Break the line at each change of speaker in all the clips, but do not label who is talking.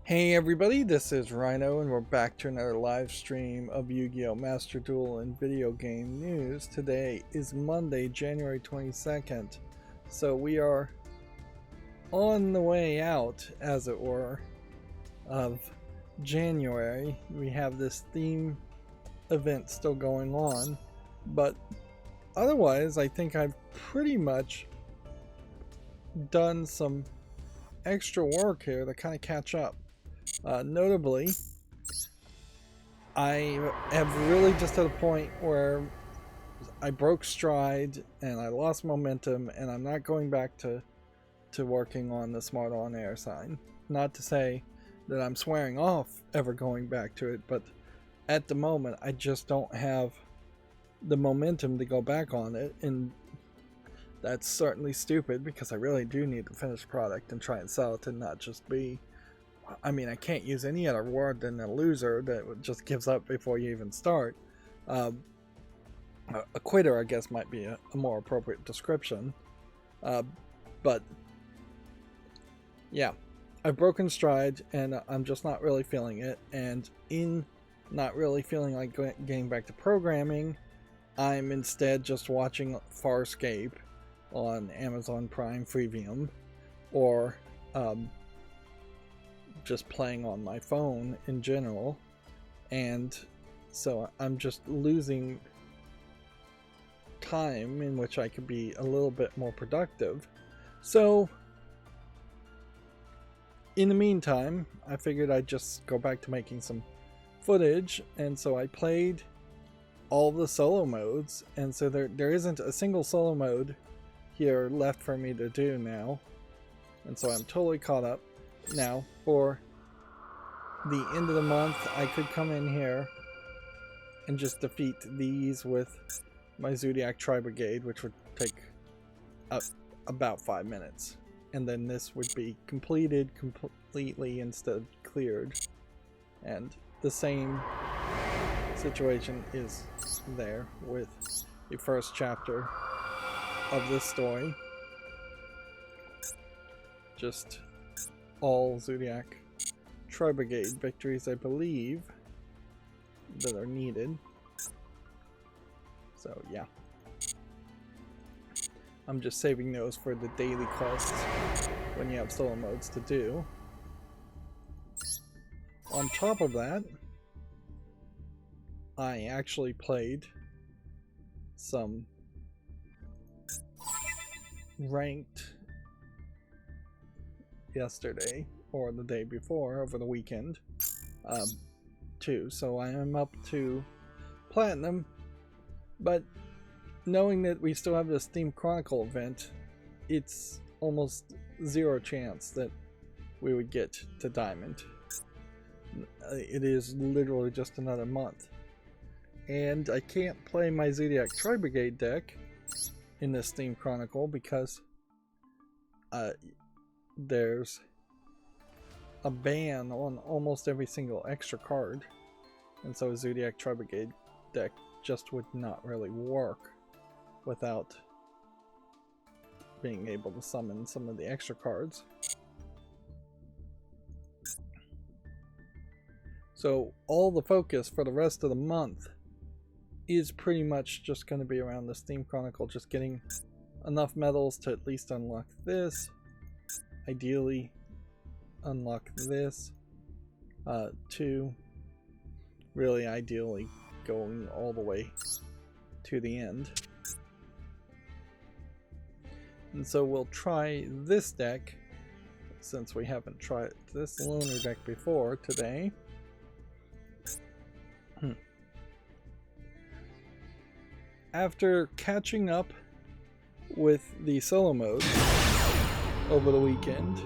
Hey everybody, this is Rydo and we're back to another live stream of Yu-Gi-Oh! Master Duel and video game news. Today is Monday, January 22nd, so we are on the way out, as it were, of January. We have this theme event still going on, but otherwise I think I've pretty much done some extra work here to kind of catch up. Notably, I have really just at a point where I broke stride and I lost momentum, and I'm not going back to working on the Smart On Air sign. Not to say that I'm swearing off ever going back to it, but at the moment I just don't have the momentum to go back on it, and that's certainly stupid because I really do need the finished product and try and sell it and not just be, I mean, I can't use any other word than a loser that just gives up before you even start. A quitter, I guess, might be a more appropriate description. But yeah, I've broken stride and I'm just not really feeling it. And in not really feeling like getting back to programming, I'm instead just watching Farscape on Amazon Prime Freemium, or just playing on my phone in general, and so I'm just losing time in which I could be a little bit more productive. So in the meantime, I figured I'd just go back to making some footage, and so I played all the solo modes, and so there isn't a single solo mode here left for me to do now, and so I'm totally caught up. Now, for the end of the month, I could come in here and just defeat these with my Zodiac Tri-Brigade, which would take about 5 minutes. And then this would be completed completely instead of cleared. And the same situation is there with the first chapter of this story. Just all Zodiac Tri-Brigade victories, I believe, that are needed. So yeah, I'm just saving those for the daily quests when you have solo modes to do. On top of that, I actually played some ranked yesterday, or the day before, over the weekend, too. So I am up to Platinum, but knowing that we still have this Theme Chronicle event, it's almost zero chance that we would get to Diamond. It is literally just another month. And I can't play my Zodiac Tri-Brigade deck in this Theme Chronicle because there's a ban on almost every single extra card, and so a Zodiac Tri-Brigade deck just would not really work without being able to summon some of the extra cards. So all the focus for the rest of the month is pretty much just going to be around this Theme Chronicle, just getting enough medals to at least unlock this, ideally unlock this, to really ideally going all the way to the end. And so we'll try this deck, since we haven't tried this Lunar deck before today. After catching up with the solo mode over the weekend,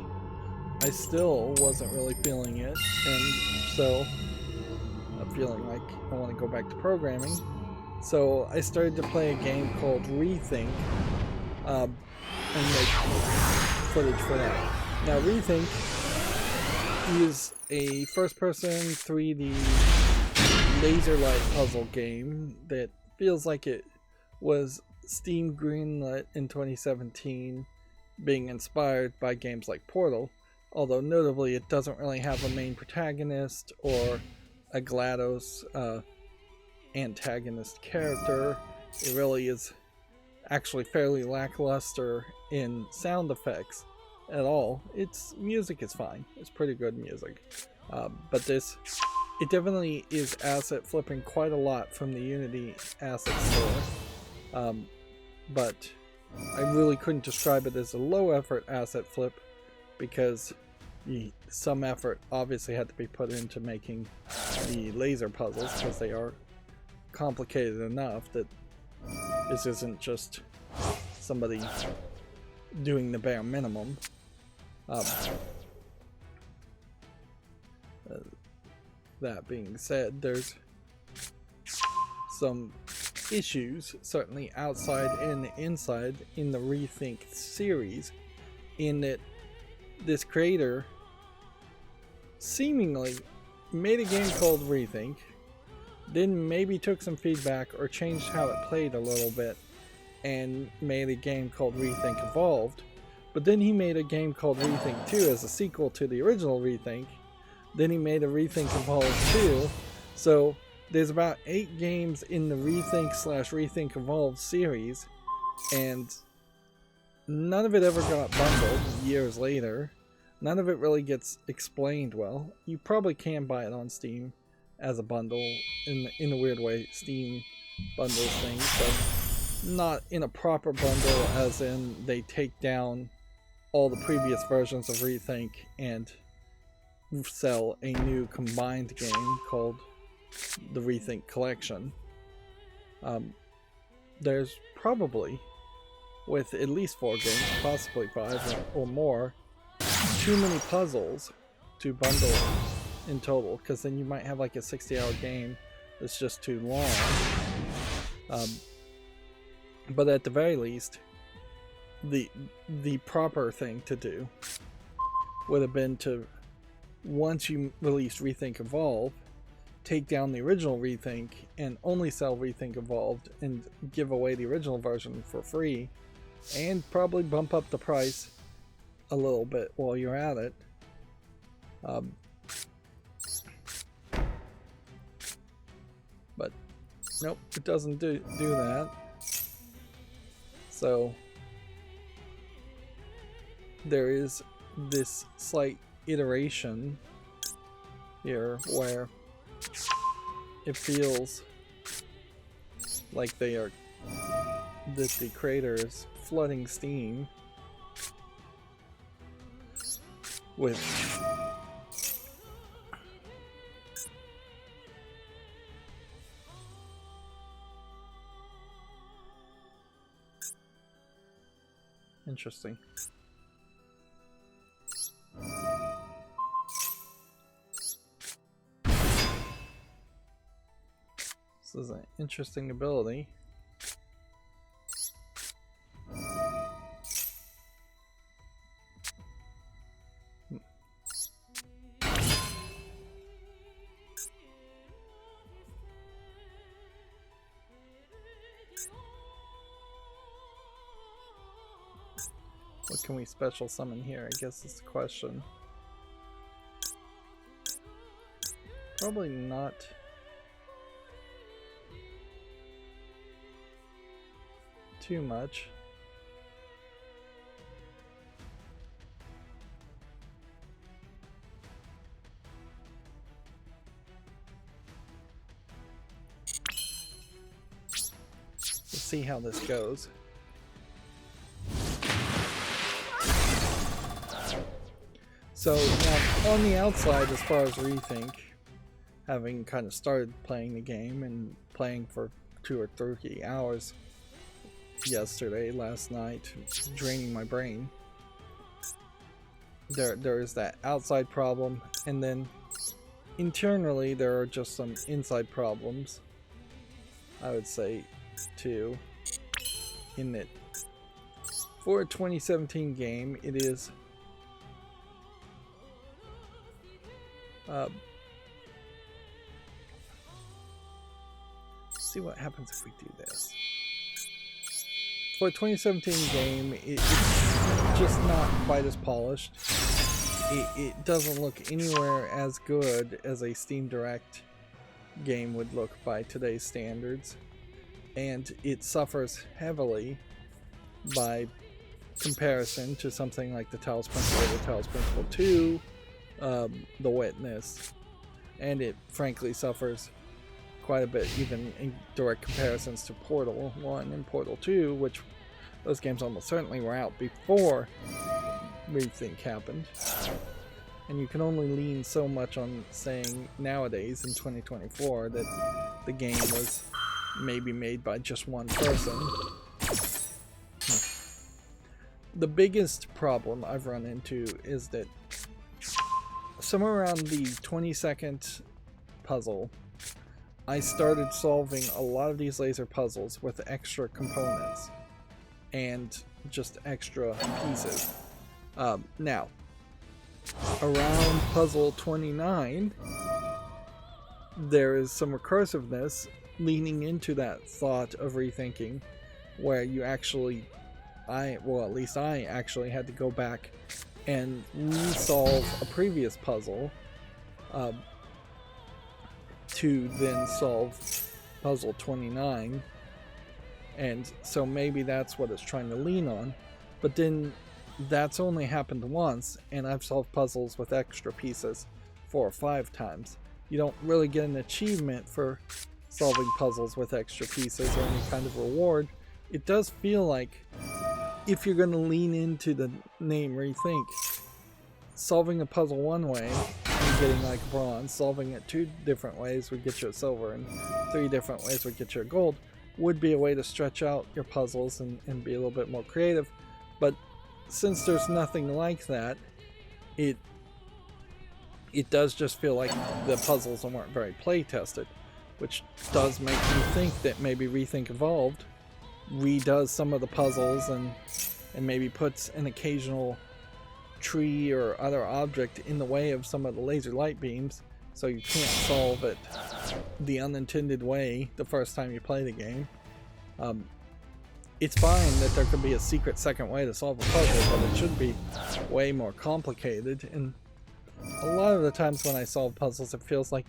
I still wasn't really feeling it, and so I'm feeling like I want to go back to programming. So I started to play a game called Rethink, and make footage for that. Now Rethink is a first-person 3D laser light puzzle game that feels like it was Steam greenlit in 2017, being inspired by games like Portal, although notably it doesn't really have a main protagonist or a GLaDOS antagonist character. It really is actually fairly lackluster in sound effects at all. Its music is fine. It's pretty good music. But it definitely is asset flipping quite a lot from the Unity asset store. But I really couldn't describe it as a low effort asset flip because some effort obviously had to be put into making the laser puzzles, because they are complicated enough that this isn't just somebody doing the bare minimum. That being said, there's some issues, certainly outside and inside, in the Rethink series, in that this creator seemingly made a game called Rethink, then maybe took some feedback or changed how it played a little bit and made a game called Rethink Evolved, but then he made a game called Rethink 2 as a sequel to the original Rethink. Then he made a Rethink Evolved 2. So there's about 8 games in the Rethink/Rethink Evolved series, and none of it ever got bundled years later. None of it really gets explained well. You probably can buy it on Steam as a bundle in a weird way. Steam bundles things, but not in a proper bundle, as in they take down all the previous versions of Rethink and sell a new combined game called the Rethink Collection. There's probably, with at least 4 games, possibly 5 or more, too many puzzles to bundle in total, because then you might have like a 60-hour game that's just too long. But at the very least, the proper thing to do would have been to, once you release Rethink Evolve, take down the original Rethink and only sell Rethink Evolved and give away the original version for free, and probably bump up the price a little bit while you're at it. But nope, it doesn't do that. So there is this slight iteration here where it feels like that the creator is flooding Steam with interesting. This is an interesting ability. What can we special summon here, I guess is the question. Probably not too much. Let's see how this goes. So now, on the outside, as far as Rethink, having kind of started playing the game and playing for 2 or 3 hours yesterday, last night, draining my brain, there is that outside problem, and then internally there are just some inside problems, I would say, too, in that for a 2017 game, it is see what happens if we do this. For a 2017 game, it's just not quite as polished it doesn't look anywhere as good as a Steam Direct game would look by today's standards, and it suffers heavily by comparison to something like the Talos Principle, the Talos Principle 2, The Witness, and it frankly suffers quite a bit even in direct comparisons to Portal 1 and Portal 2, which those games almost certainly were out before Rethink happened. And you can only lean so much on saying nowadays in 2024 that the game was maybe made by just one person. The biggest problem I've run into is that somewhere around the 22nd puzzle, I started solving a lot of these laser puzzles with extra components and just extra pieces. Now, around puzzle 29, there is some recursiveness leaning into that thought of rethinking, where you actually, at least I actually had to go back and resolve a previous puzzle to then solve puzzle 29, and so maybe that's what it's trying to lean on, but then that's only happened once, and I've solved puzzles with extra pieces 4 or 5 times. You don't really get an achievement for solving puzzles with extra pieces or any kind of reward. It does feel like if you're going to lean into the name Rethink, solving a puzzle one way and getting like bronze, solving it 2 different ways would get you a silver, and 3 different ways would get you a gold, would be a way to stretch out your puzzles and be a little bit more creative. But since there's nothing like that, it does just feel like the puzzles weren't very play tested, which does make me think that maybe Rethink Evolved redoes some of the puzzles and maybe puts an occasional tree or other object in the way of some of the laser light beams, so you can't solve it the unintended way the first time you play the game. It's fine that there could be a secret second way to solve a puzzle, but it should be way more complicated, and a lot of the times when I solve puzzles it feels like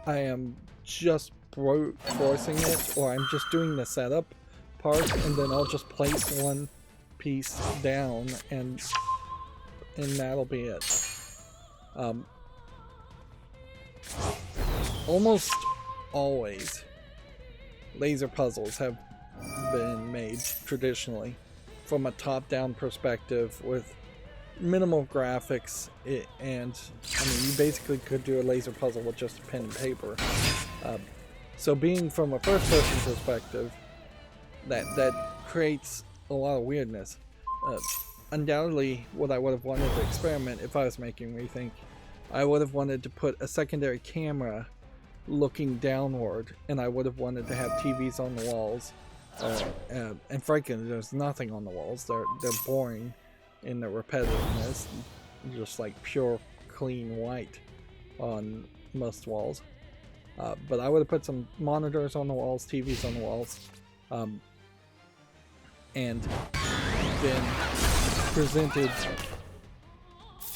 I am just brute forcing it, or I'm just doing the setup part and then I'll just place one piece down and that'll be it. Almost always laser puzzles have been made traditionally from a top-down perspective with minimal graphics, and I mean, you basically could do a laser puzzle with just pen and paper. So being from a first-person perspective, that creates a lot of weirdness. Undoubtedly, what I would have wanted to experiment if I was making Rethink, I would have wanted to put a secondary camera looking downward, and I would have wanted to have TVs on the walls. And frankly, there's nothing on the walls. They're boring in their repetitiveness, just like pure clean white on most walls. But I would have put some monitors on the walls, TVs on the walls, and then presented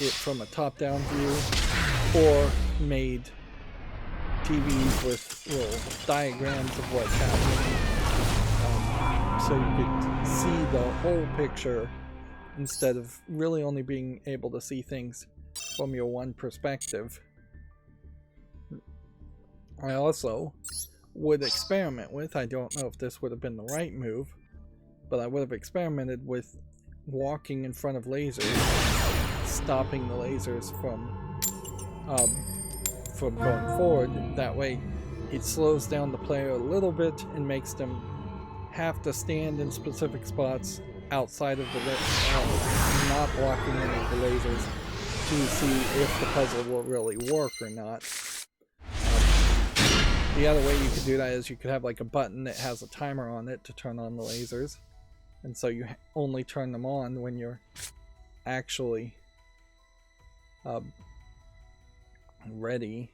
it from a top-down view, or made TVs with little diagrams of what's happening, so you could see the whole picture instead of really only being able to see things from your one perspective. I also would experiment with, I don't know if this would have been the right move, but I would have experimented with walking in front of lasers, stopping the lasers from going forward. That way it slows down the player a little bit and makes them have to stand in specific spots outside of the not blocking any of the lasers to see if the puzzle will really work or not. The other way you could do that is you could have like a button that has a timer on it to turn on the lasers, and so you only turn them on when you're actually ready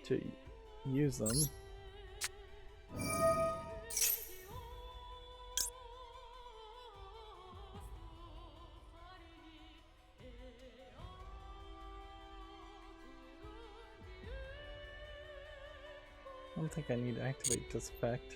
to use them. don't think I need to activate this effect.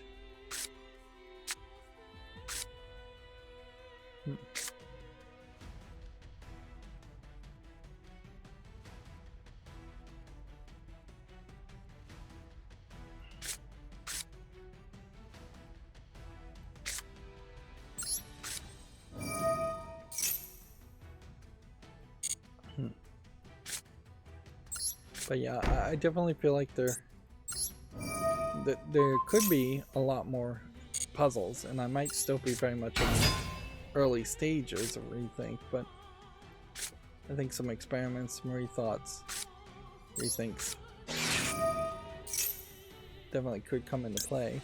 But yeah, I definitely feel like there could be a lot more puzzles, and I might still be very much in the early stages of Rethink, but I think some experiments, some rethoughts, rethinks definitely could come into play.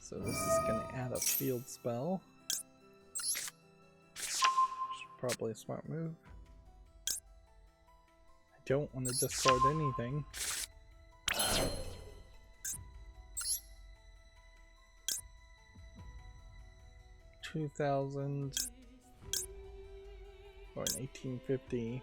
So this is going to add a field spell. Probably a smart move. I don't want to discard anything. $2,000 or an 1850.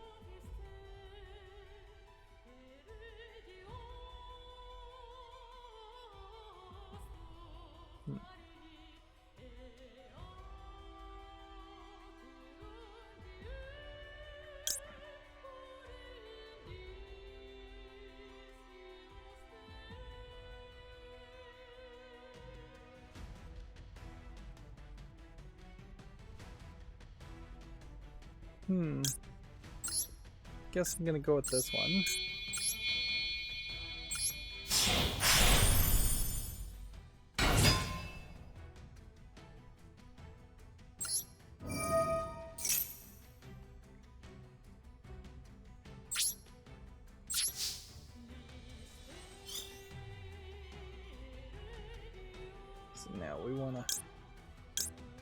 Guess I'm gonna go with this one. So now we wanna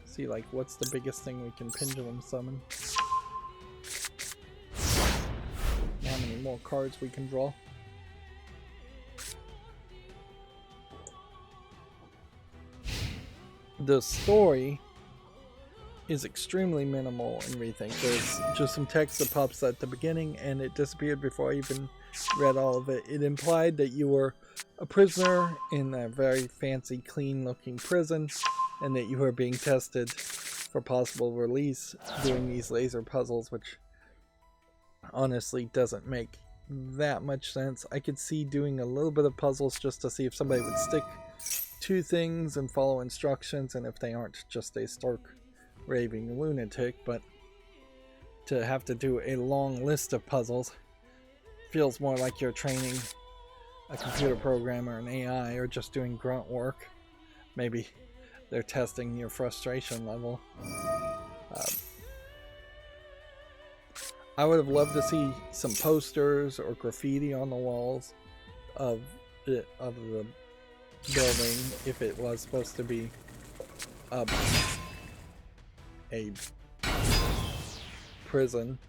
see like what's the biggest thing we can pendulum summon. How many more cards we can draw. The story is extremely minimal in Rethink. There's just some text that pops at the beginning and it disappeared before I even read all of it. It implied that you were a prisoner in a very fancy, clean looking prison and that you were being tested for possible release doing these laser puzzles, which honestly doesn't make that much sense. I could see doing a little bit of puzzles just to see if somebody would stick to things and follow instructions, and if they aren't just a stark raving lunatic, but to have to do a long list of puzzles feels more like you're training a computer programmer, an AI, or just doing grunt work. Maybe they're testing your frustration level. I would have loved to see some posters or graffiti on the walls of the building if it was supposed to be a prison.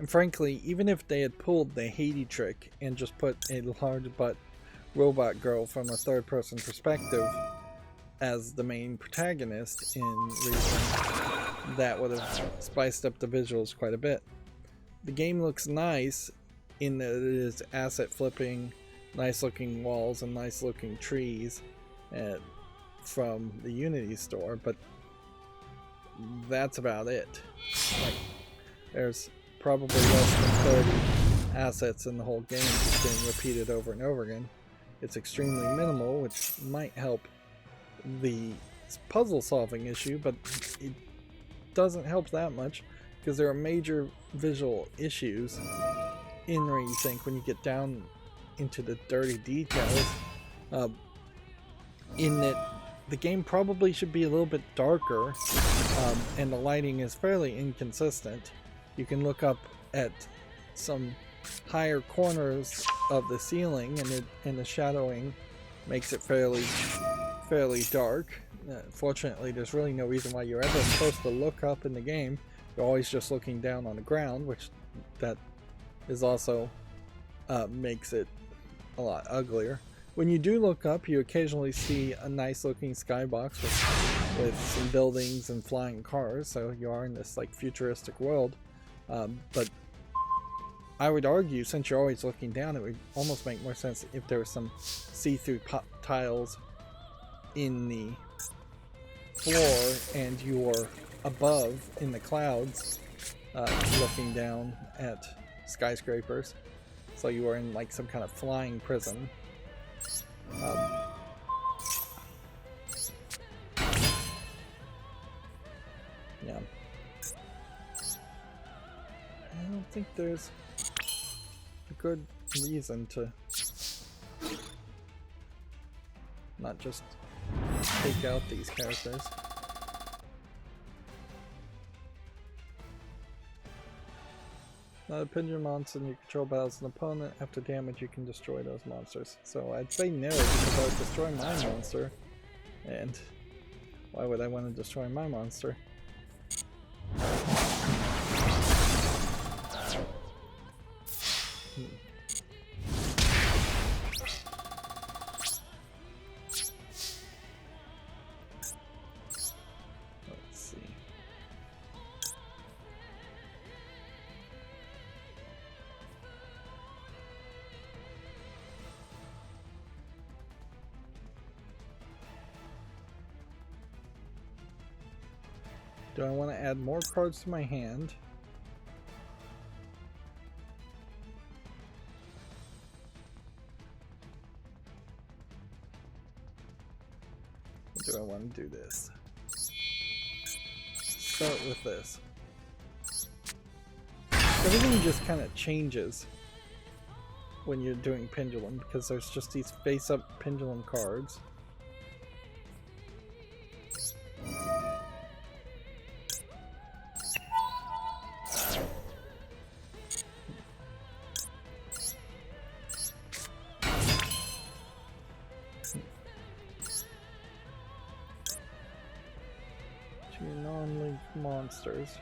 And frankly, even if they had pulled the Haiti trick and just put a large butt robot girl from a third person perspective as the main protagonist in Rethink, that would have spiced up the visuals quite a bit. The game looks nice in that it is asset flipping, nice looking walls and nice looking trees from the Unity store, but that's about it. Like, there's probably less than 30 assets in the whole game just getting repeated over and over again. It's extremely minimal, which might help the puzzle solving issue, but it doesn't help that much because there are major visual issues in Rethink when you get down into the dirty details. In that the game probably should be a little bit darker, and the lighting is fairly inconsistent. You can look up at some higher corners of the ceiling, and the shadowing makes it fairly dark. Fortunately, there's really no reason why you're ever supposed to look up in the game. You're always just looking down on the ground, which that is also makes it a lot uglier. When you do look up, you occasionally see a nice looking skybox with some buildings and flying cars, so you are in this like futuristic world. But I would argue, since you're always looking down, it would almost make more sense if there were some see-through tiles in the floor and you're above in the clouds looking down at skyscrapers. So you are in like some kind of flying prison. Yeah. I don't think there's a good reason to not just take out these characters. Not a pincer monster, and you control battles an opponent. After damage, you can destroy those monsters. So I'd say no, because I would destroy my monster. And why would I want to destroy my monster? Do I want to add more cards to my hand? Or do I want to do this? Start with this. Everything just kind of changes when you're doing Pendulum, because there's just these face-up Pendulum cards. Non-link monsters.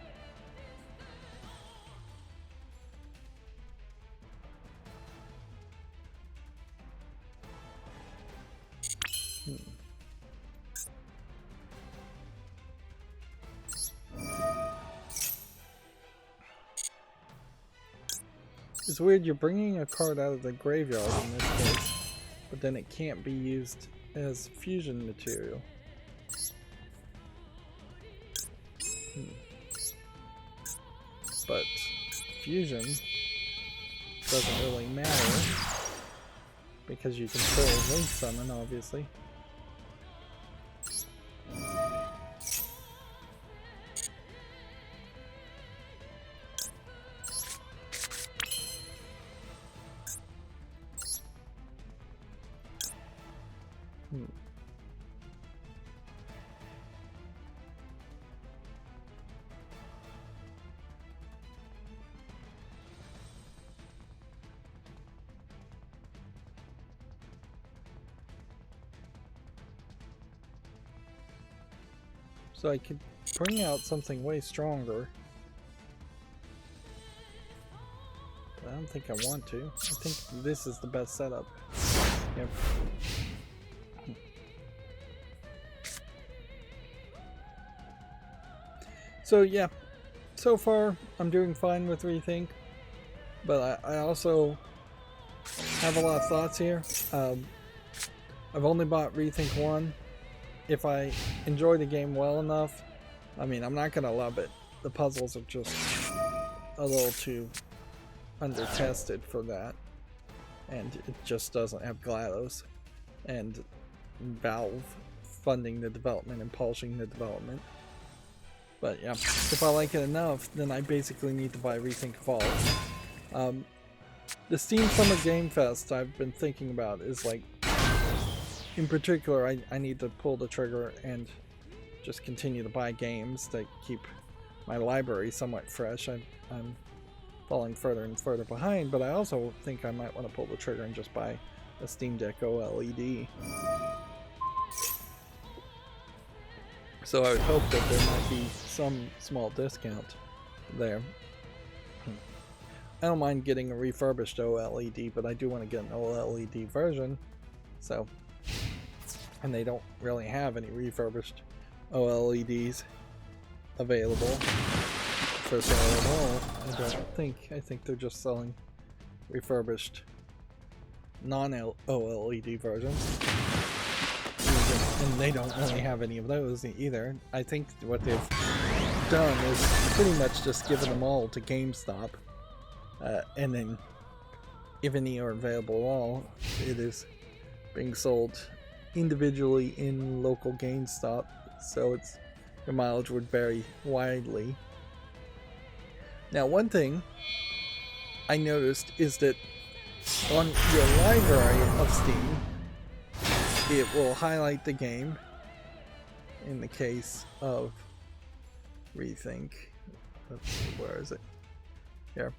It's weird, you're bringing a card out of the graveyard in this case, but then it can't be used as fusion material. But fusion doesn't really matter because you can still link summon, obviously. So I could bring out something way stronger. But I don't think I want to. I think this is the best setup. Yep. So yeah, so far I'm doing fine with Rethink, but I also have a lot of thoughts here. I've only bought Rethink 1. If I enjoy the game well enough, I mean, I'm not gonna love it. The puzzles are just a little too under-tested for that, and it just doesn't have GLaDOS and Valve funding the development and polishing the development. But yeah, if I like it enough, then I basically need to buy Rethink Evolved. The Steam Summer Game Fest I've been thinking about is like, in particular, I need to pull the trigger and just continue to buy games that keep my library somewhat fresh. I'm falling further and further behind, but I also think I might want to pull the trigger and just buy a Steam Deck OLED. So I would hope that there might be some small discount there. I don't mind getting a refurbished OLED, but I do want to get an OLED version. So, and they don't really have any refurbished OLEDs available for sale at all. I don't think. I think they're just selling refurbished non-OLED versions. And they don't really have any of those either. I think what they've done is pretty much just given them all to GameStop. And then, if any are available at all, it is being sold individually in local GameStop, so the mileage would vary widely. Now, one thing I noticed is that on your library of Steam, it will highlight the game in the case of Rethink. Let's see, where is it? Here.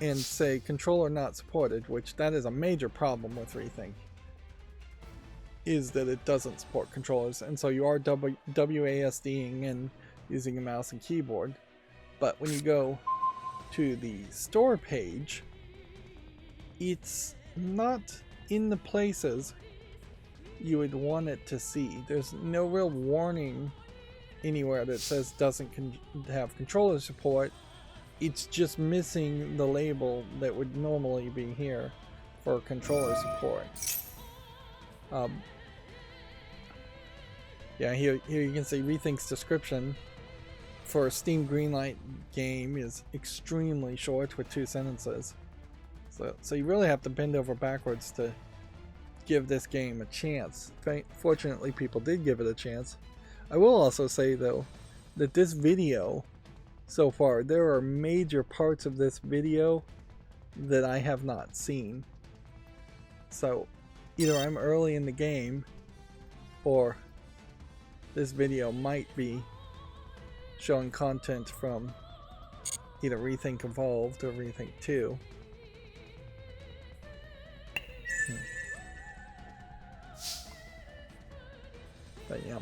And say controller not supported, which that is a major problem with Rethink, is that it doesn't support controllers, and so you are WASDing and using a mouse and keyboard. But when you go to the store page, it's not in the places you would want it to see. There's no real warning anywhere that says doesn't have controller support. It's just missing the label that would normally be here for controller support. Yeah, here you can see Rethink's description for a Steam Greenlight game is extremely short with 2 sentences. So you really have to bend over backwards to give this game a chance. Fortunately, people did give it a chance. I will also say, though, that this video, so far, there are major parts of this video that I have not seen. So, either I'm early in the game, or this video might be showing content from either Rethink Evolved or Rethink 2. But yeah.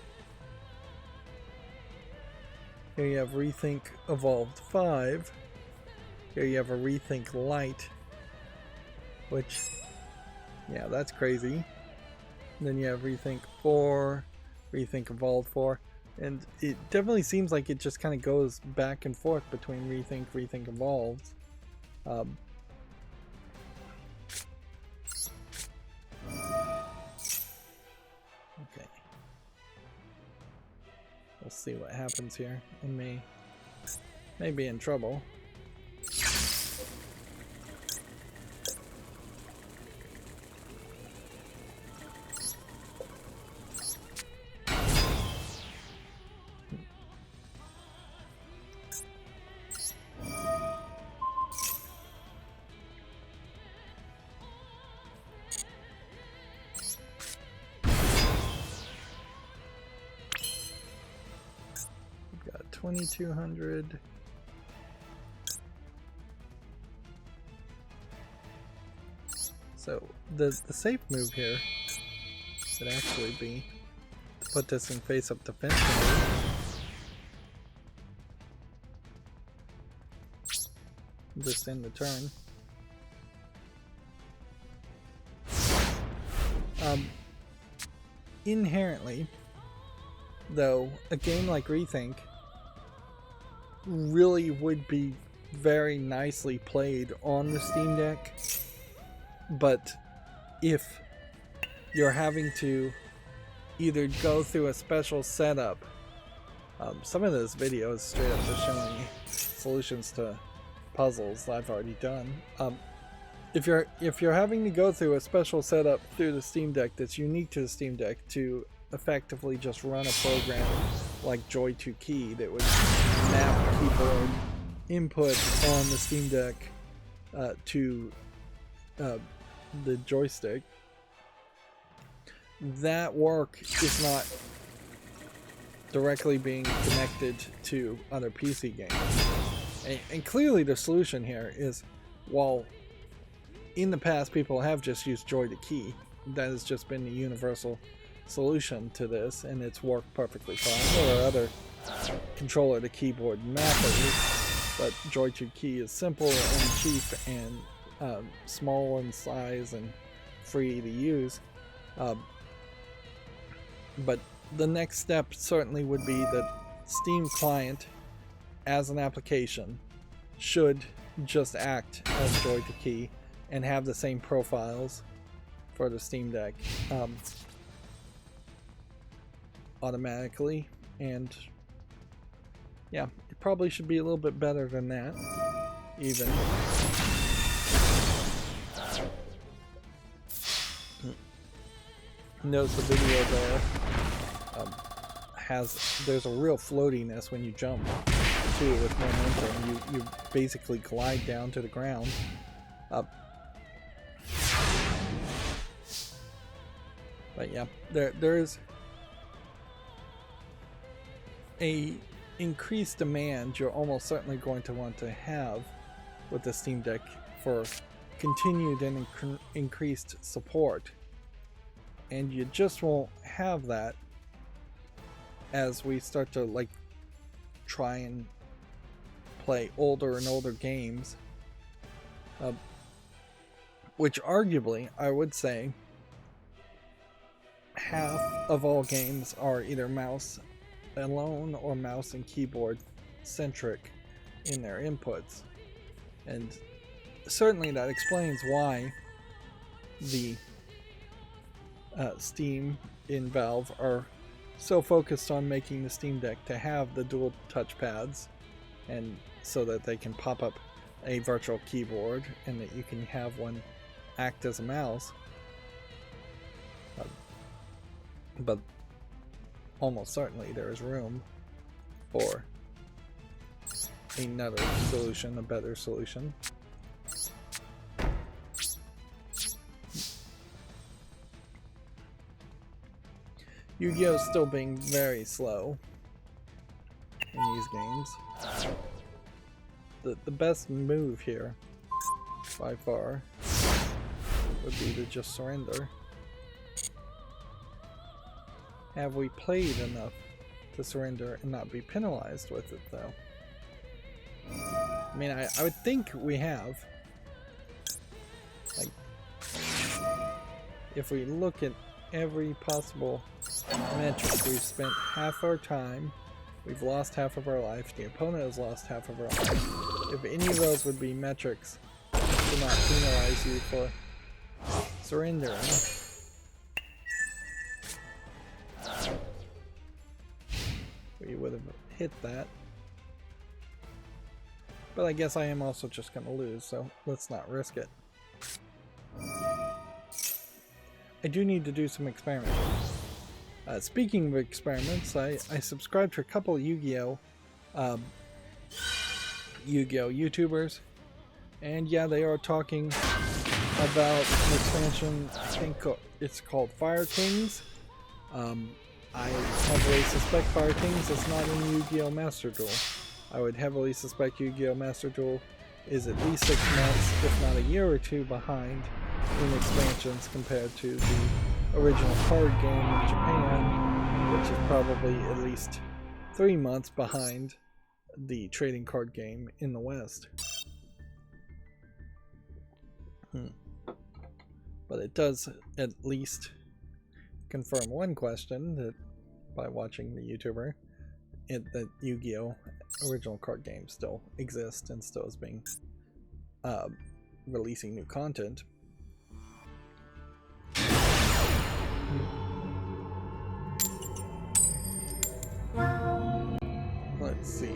Here you have Rethink Evolved 5. Here you have a Rethink Lite, which, yeah, that's crazy. And then you have Rethink 4, Rethink Evolved 4, and it definitely seems like it just kind of goes back and forth between Rethink Evolved. Okay. We'll see what happens here. I may be in trouble. We've got 2200. So the safe move here would actually be to put this in face-up defense mode. Just end the turn. Inherently, though, a game like Rethink really would be very nicely played on the Steam Deck, but if you're having to either go through a special setup, some of this video is straight up just showing solutions to puzzles I've already done. If you're having to go through a special setup through the Steam Deck that's unique to the Steam Deck to effectively just run a program like Joy2Key that would map keyboard input on the Steam Deck to the joystick, that work is not directly being connected to other PC games. And clearly the solution here is, while in the past people have just used Joy2Key, that has just been the universal solution to this, and it's worked perfectly fine. There are other controller to keyboard mappers but Joy-2-Key is simple and cheap and small in size and free to use. But the next step certainly would be that Steam Client as an application should just act as Joy-2-Key and have the same profiles for the Steam Deck automatically. And yeah, it probably should be a little bit better than that even. Notice the video there there's a real floatiness when you jump too with momentum. You basically glide down to the ground. But yeah, there's a increased demand you're almost certainly going to want to have with the Steam Deck for continued and increased support. And you just won't have that as we start to like try and play older and older games, which arguably I would say half of all games are either mouse alone or mouse and keyboard centric in their inputs. And certainly that explains why the Steam in Valve are so focused on making the Steam Deck to have the dual touchpads, and so that they can pop up a virtual keyboard and that you can have one act as a mouse. But almost certainly there is room for another solution, a better solution. Yu-Gi-Oh! Still being very slow in these games. The best move here, by far, would be to just surrender. Have we played enough to surrender and not be penalized with it, though? I mean, I would think we have. Like, if we look at every possible metric, we've spent half our time, we've lost half of our life, the opponent has lost half of our life. If any of those would be metrics to not penalize you for surrendering, we would have hit that. But I guess I am also just going to lose, so let's not risk it. I do need to do some experimenting. Speaking of experiments, I subscribed to a couple of Yu-Gi-Oh! YouTubers, and yeah, they are talking about an expansion. I think it's called Fire Kings. I heavily suspect Fire Kings is not in Yu-Gi-Oh! Master Duel. I would heavily suspect Yu-Gi-Oh! Master Duel is at least 6 months, if not a year or two, behind in expansions compared to the original card game in Japan, which is probably at least 3 months behind the trading card game in the West. But it does at least confirm one question, that by watching the YouTuber, that Yu-Gi-Oh! Original card game still exists and still is being releasing new content. Let's see.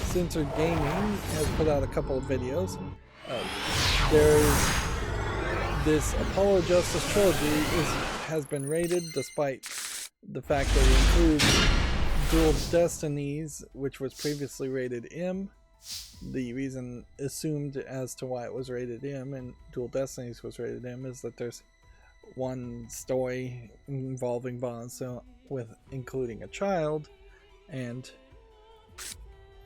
Censored Gaming has put out a couple of videos. There's this Apollo Justice trilogy has been rated, despite the fact that it includes Dueled Destinies, which was previously rated M. The reason assumed as to why it was rated M and Duel Destinies was rated M is that there's one story involving bonds with including a child, and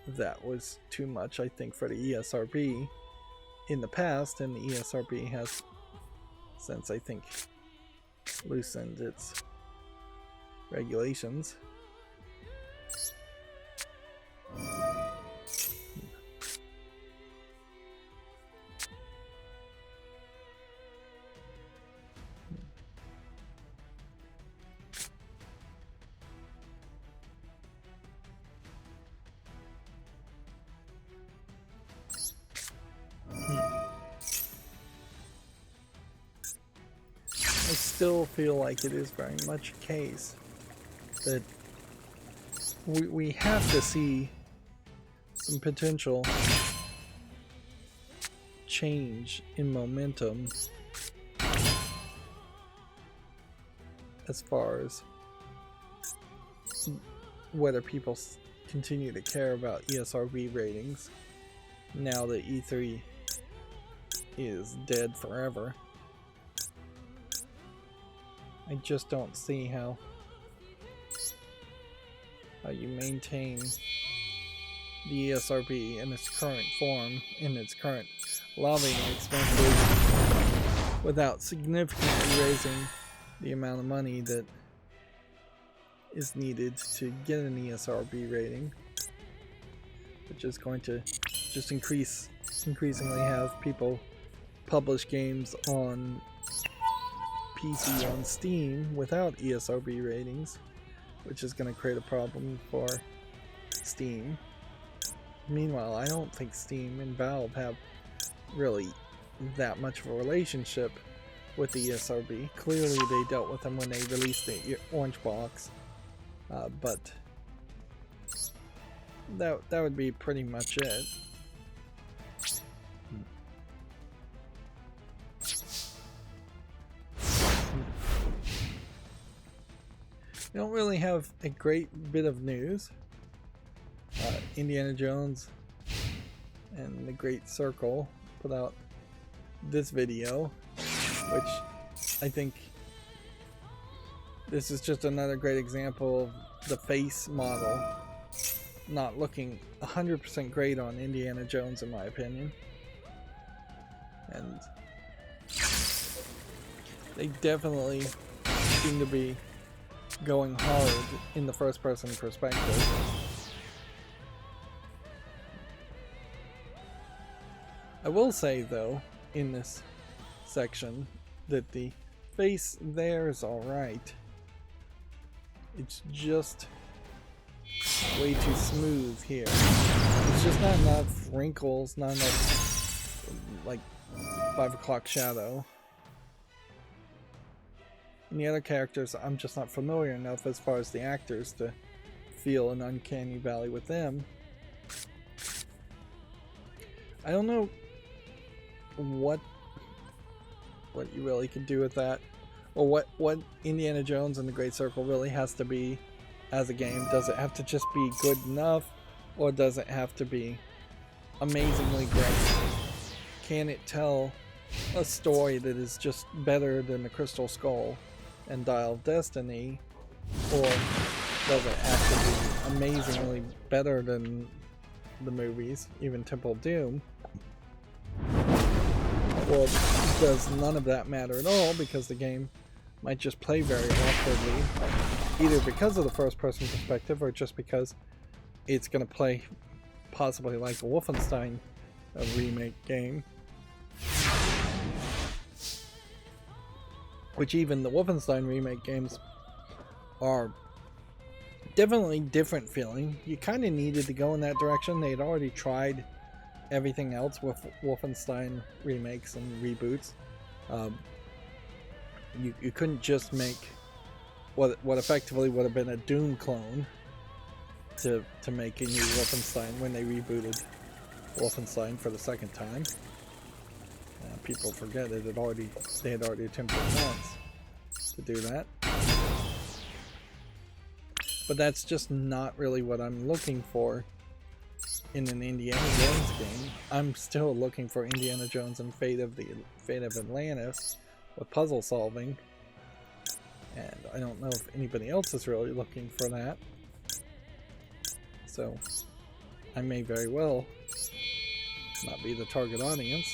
that was too much, I think, for the ESRB in the past, and the ESRB has since, I think, loosened its regulations. I still feel like it is very much a case that we have to see some potential change in momentum as far as whether people continue to care about ESRB ratings now that E3 is dead forever. I just don't see how you maintain the ESRB in its current form, in its current lobbying expenses, without significantly raising the amount of money that is needed to get an ESRB rating, which is going to just increasingly have people publish games on PC on Steam without ESRB ratings, which is going to create a problem for Steam. Meanwhile, I don't think Steam and Valve have really that much of a relationship with the ESRB. Clearly they dealt with them when they released the Orange Box, but that would be pretty much it. We don't really have a great bit of news. Indiana Jones and the Great Circle put out this video, which I think this is just another great example of the face model not looking 100% great on Indiana Jones, in my opinion. And they definitely seem to be going hard in the first person perspective. I will say though, in this section, that the face there is alright. It's just way too smooth here. It's just not enough wrinkles, not enough like 5 o'clock shadow. And the other characters, I'm just not familiar enough as far as the actors to feel an uncanny valley with them. I don't know what you really could do with that, or what Indiana Jones and the Great Circle really has to be as a game. Does it have to just be good enough, or does it have to be amazingly great? Can it tell a story that is just better than the Crystal Skull and Dial of Destiny, or does it have to be amazingly better than the movies, even Temple of Doom? Or does none of that matter at all, because the game might just play very awkwardly, either because of the first person perspective or just because it's going to play possibly like a Wolfenstein remake game, which even the Wolfenstein remake games are definitely different feeling. You kind of needed to go in that direction. They had already tried everything else with Wolfenstein remakes and reboots. You couldn't just make what effectively would have been a Doom clone to make a new Wolfenstein when they rebooted Wolfenstein for the second time. People forget they had already attempted once to do that. But that's just not really what I'm looking for in an Indiana Jones game. I'm still looking for Indiana Jones and Fate of Atlantis with puzzle solving, and I don't know if anybody else is really looking for that. So I may very well not be the target audience.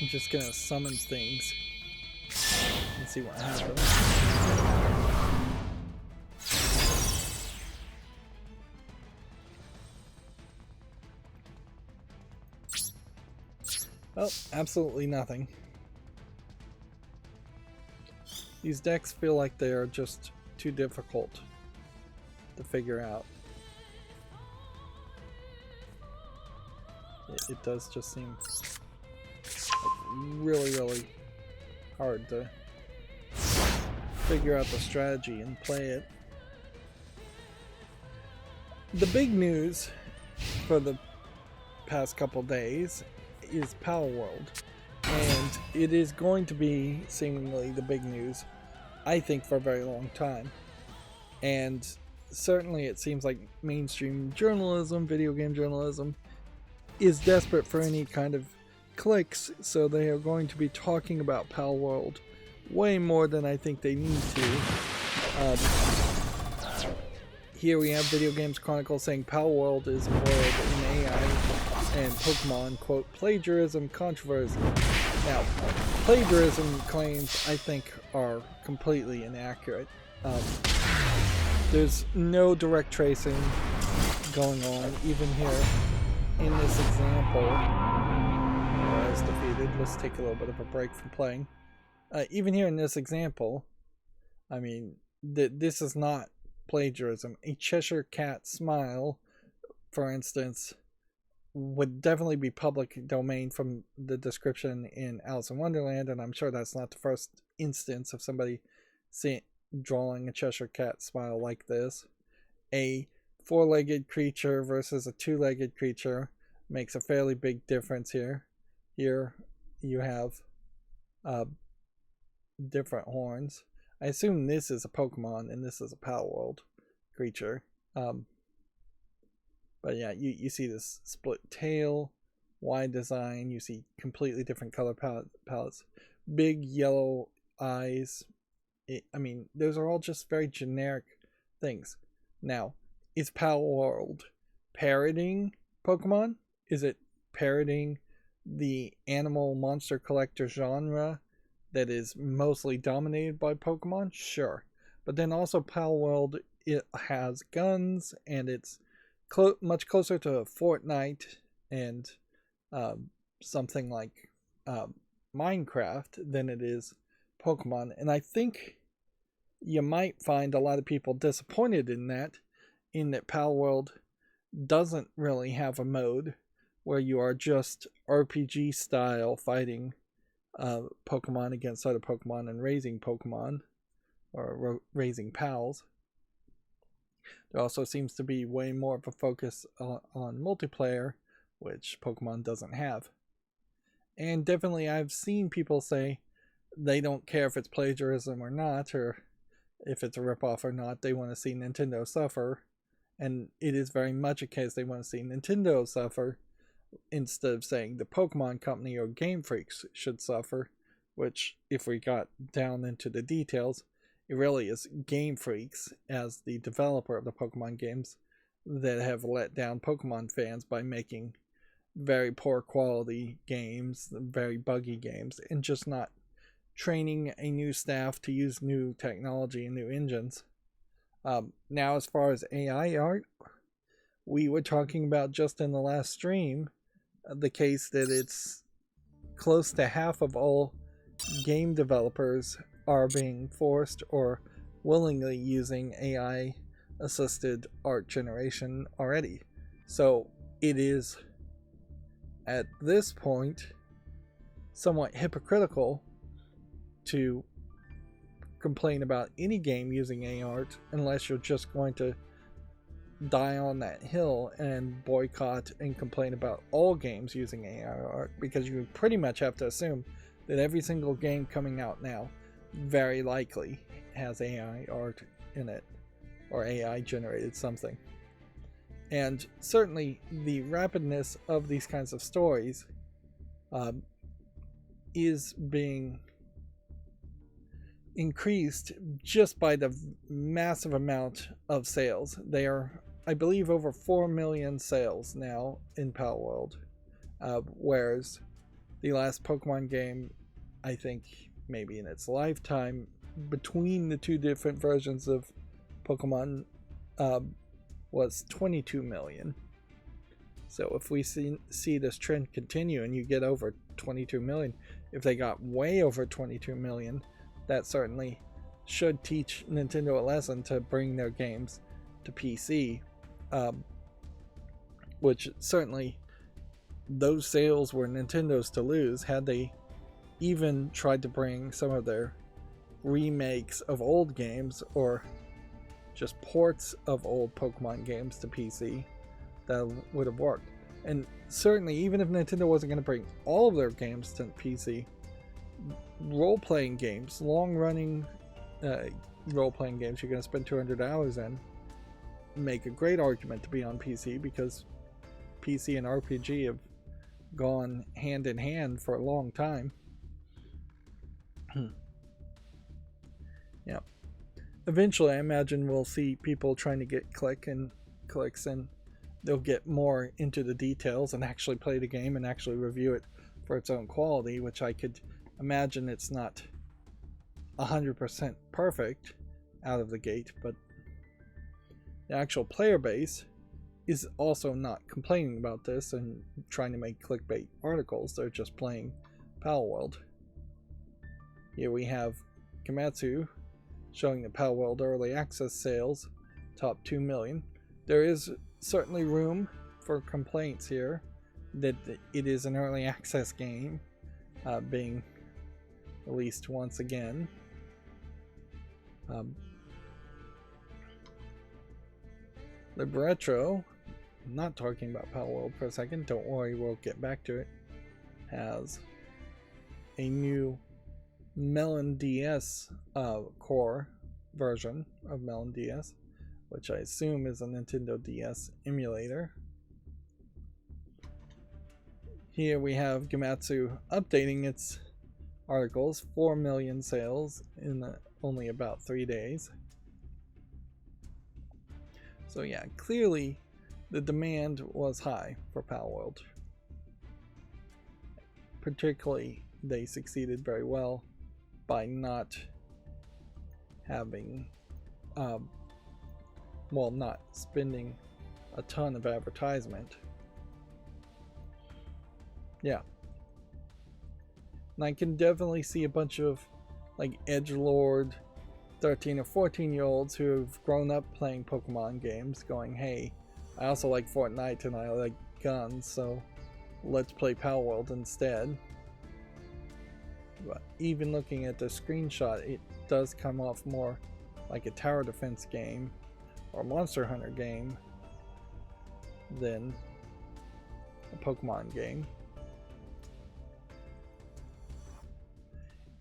I'm just gonna summon things and see what happens. Oh, absolutely nothing. These decks feel like they are just too difficult to figure out. It does just seem like really hard to figure out the strategy and play it. The big news for the past couple days is Palworld, and it is going to be seemingly the big news, I think, for a very long time. And certainly it seems like mainstream journalism, video game journalism, is desperate for any kind of clicks, so they are going to be talking about Palworld way more than I think they need to. Here we have Video Games Chronicle saying Palworld is a world in AI and Pokemon, quote, plagiarism controversy. Now, plagiarism claims, I think, are completely inaccurate. There's no direct tracing going on, even here in this example. I was defeated. Let's take a little bit of a break from playing. Even here in this example, I mean, this is not plagiarism. A Cheshire Cat smile, for instance, would definitely be public domain from the description in Alice in Wonderland, and I'm sure that's not the first instance of somebody drawing a Cheshire Cat smile like this. A four-legged creature versus a two-legged creature makes a fairly big difference here. Here you have different horns. I assume this is a Pokemon and this is a Palworld creature. But yeah, you see this split tail, wide design, you see completely different color palettes, big yellow eyes. I mean, those are all just very generic things. Now, is Palworld parroting Pokemon? Is it parroting the animal monster collector genre that is mostly dominated by Pokemon? Sure. But then also Palworld, it has guns, and it's much closer to Fortnite and something like Minecraft than it is Pokemon. And I think you might find a lot of people disappointed in that Palworld doesn't really have a mode where you are just RPG style fighting Pokemon against other Pokemon and raising Pokemon or raising pals. There also seems to be way more of a focus on multiplayer, which Pokemon doesn't have. And definitely I've seen people say they don't care if it's plagiarism or not, or if it's a ripoff or not. They want to see Nintendo suffer. And it is very much a case they want to see Nintendo suffer instead of saying the Pokemon Company or Game Freaks should suffer, which, if we got down into the details, it really is Game Freaks as the developer of the Pokemon games that have let down Pokemon fans by making very poor quality games, very buggy games, and just not training a new staff to use new technology and new engines. Now, as far as AI art, we were talking about just in the last stream the case that it's close to half of all game developers are being forced or willingly using AI assisted art generation already. So it is at this point somewhat hypocritical to complain about any game using AI art unless you're just going to die on that hill and boycott and complain about all games using AI art, because you pretty much have to assume that every single game coming out now very likely has AI art in it or AI generated something. And certainly the rapidness of these kinds of stories is being increased just by the massive amount of sales. They are, I believe, over 4 million sales now in Palworld, whereas the last Pokemon game, I think maybe in its lifetime, between the two different versions of Pokemon, was 22 million. So if we see this trend continue and you get over 22 million, if they got way over 22 million, that certainly should teach Nintendo a lesson to bring their games to PC, which certainly those sales were Nintendo's to lose had they even tried to bring some of their remakes of old games or just ports of old Pokemon games to PC. That would have worked. And certainly, even if Nintendo wasn't going to bring all of their games to PC, role-playing games, long-running role-playing games you're going to spend 200 hours in, make a great argument to be on PC, because PC and RPG have gone hand in hand for a long time. Yeah. Eventually, I imagine we'll see people trying to get clicks, and they'll get more into the details and actually play the game and actually review it for its own quality, which I could imagine it's not 100% perfect out of the gate, but the actual player base is also not complaining about this and trying to make clickbait articles. They're just playing Palworld. Here we have Komatsu showing the Palworld early access sales top 2 million. There is certainly room for complaints here that it is an early access game being released once again. Libretro, not talking about Palworld for a second, don't worry, we'll get back to it, has a new Melon DS core version of Melon DS, which I assume is a Nintendo DS emulator. Here we have Gematsu updating its articles, 4 million sales in only about 3 days. So yeah, clearly the demand was high for Palworld. Particularly, they succeeded very well by not having, not spending a ton of advertisement. Yeah. And I can definitely see a bunch of like edgelord 13 or 14-year-olds who have grown up playing Pokemon games going, hey, I also like Fortnite and I like guns, so let's play Palworld instead. But even looking at the screenshot, it does come off more like a tower defense game or a Monster Hunter game than a Pokemon game.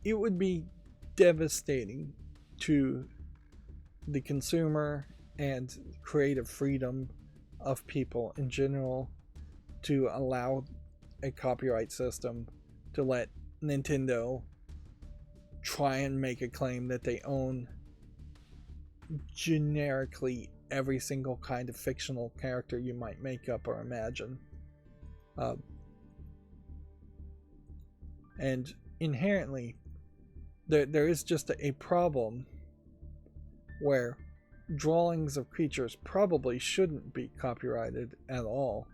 It would be devastating to the consumer and creative freedom of people in general to allow a copyright system to let Nintendo try and make a claim that they own generically every single kind of fictional character you might make up or imagine. And inherently, there is just a problem where drawings of creatures probably shouldn't be copyrighted at all.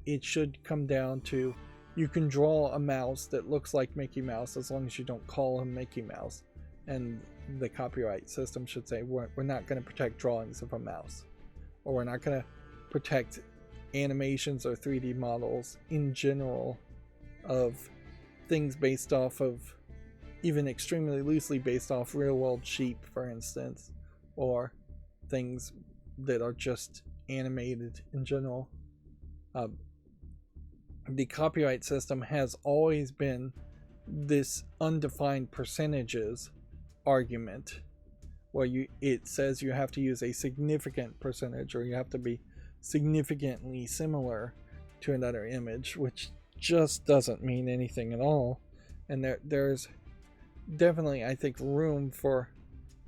It should come down to, you can draw a mouse that looks like Mickey Mouse as long as you don't call him Mickey Mouse. And the copyright system should say, we're not going to protect drawings of a mouse. Or we're not going to protect animations or 3D models in general of things based off of, even extremely loosely based off real world sheep, for instance, or things that are just animated in general. The copyright system has always been this undefined percentages argument, where it says you have to use a significant percentage, or you have to be significantly similar to another image, which just doesn't mean anything at all. And there's definitely, I think, room for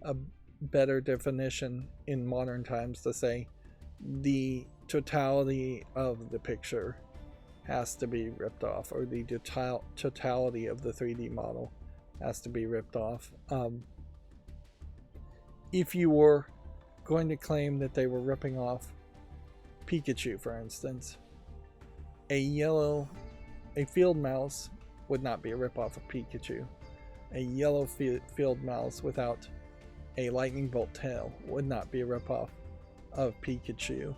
a better definition in modern times to say the totality of the picture has to be ripped off, or the totality of the 3D model has to be ripped off. If you were going to claim that they were ripping off Pikachu, for instance, a field mouse would not be a ripoff of Pikachu. A yellow field mouse without a lightning bolt tail would not be a ripoff of Pikachu.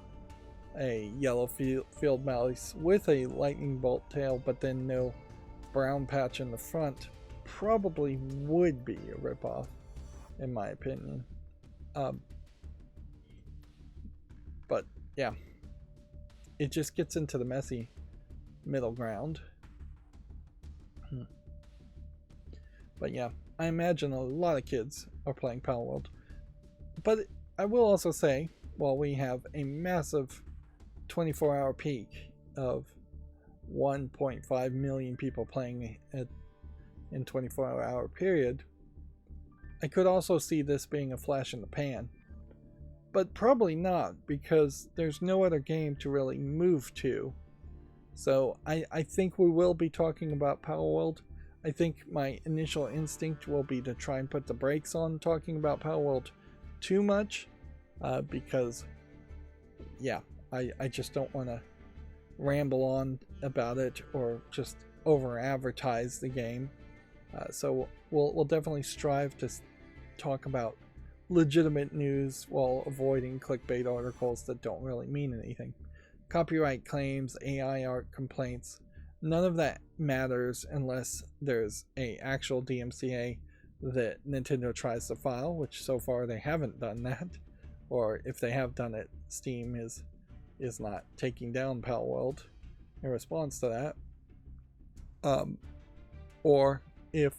A yellow field mouse with a lightning bolt tail but then no brown patch in the front probably would be a ripoff, in my opinion. But yeah, it just gets into the messy middle ground. But yeah, I imagine a lot of kids are playing Palworld. But I will also say, while we have a massive 24-hour peak of 1.5 million people playing in 24-hour period, I could also see this being a flash in the pan. But probably not, because there's no other game to really move to. So I think we will be talking about Palworld. I think my initial instinct will be to try and put the brakes on talking about Palworld too much, because yeah, I just don't want to ramble on about it or just over advertise the game. So we'll definitely strive to talk about legitimate news while avoiding clickbait articles that don't really mean anything. Copyright claims, AI art complaints, none of that matters unless there's a actual DMCA that Nintendo tries to file, which so far they haven't done that. Or if they have done it, Steam is not taking down Palworld in response to that. Or if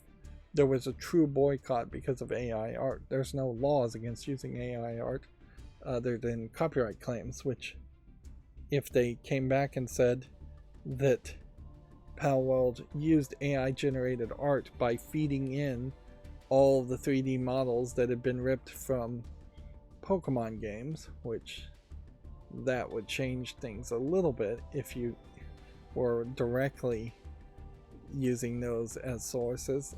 there was a true boycott because of AI art. There's no laws against using AI art other than copyright claims, which if they came back and said that Palworld used AI generated art by feeding in all the 3D models that had been ripped from Pokemon games, which that would change things a little bit if you were directly using those as sources.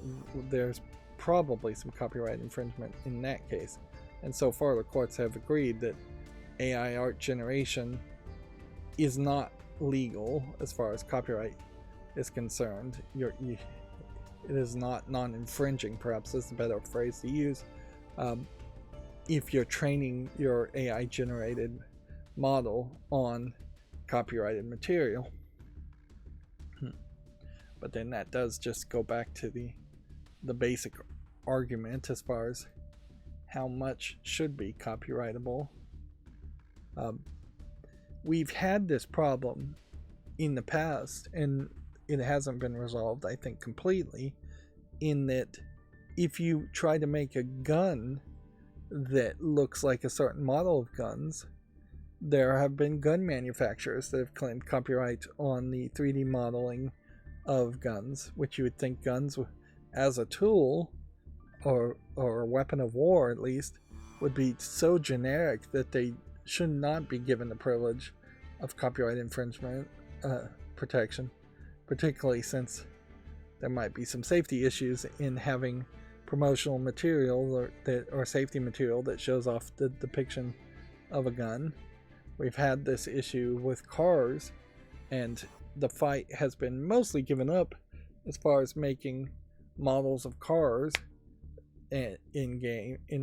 There's probably some copyright infringement in that case, and so far the courts have agreed that AI art generation is not legal as far as copyright is concerned. It is not non-infringing, perhaps is a better phrase to use, if you're training your AI generated model on copyrighted material. But then that does just go back to the basic argument as far as how much should be copyrightable. We've had this problem in the past, and it hasn't been resolved, I think, completely, in that if you try to make a gun that looks like a certain model of guns, there have been gun manufacturers that have claimed copyright on the 3D modeling of guns, which you would think guns as a tool or a weapon of war at least would be so generic that they should not be given the privilege of copyright infringement protection, particularly since there might be some safety issues in having promotional material or safety material that shows off the depiction of a gun. We've had this issue with cars, and the fight has been mostly given up as far as making models of cars in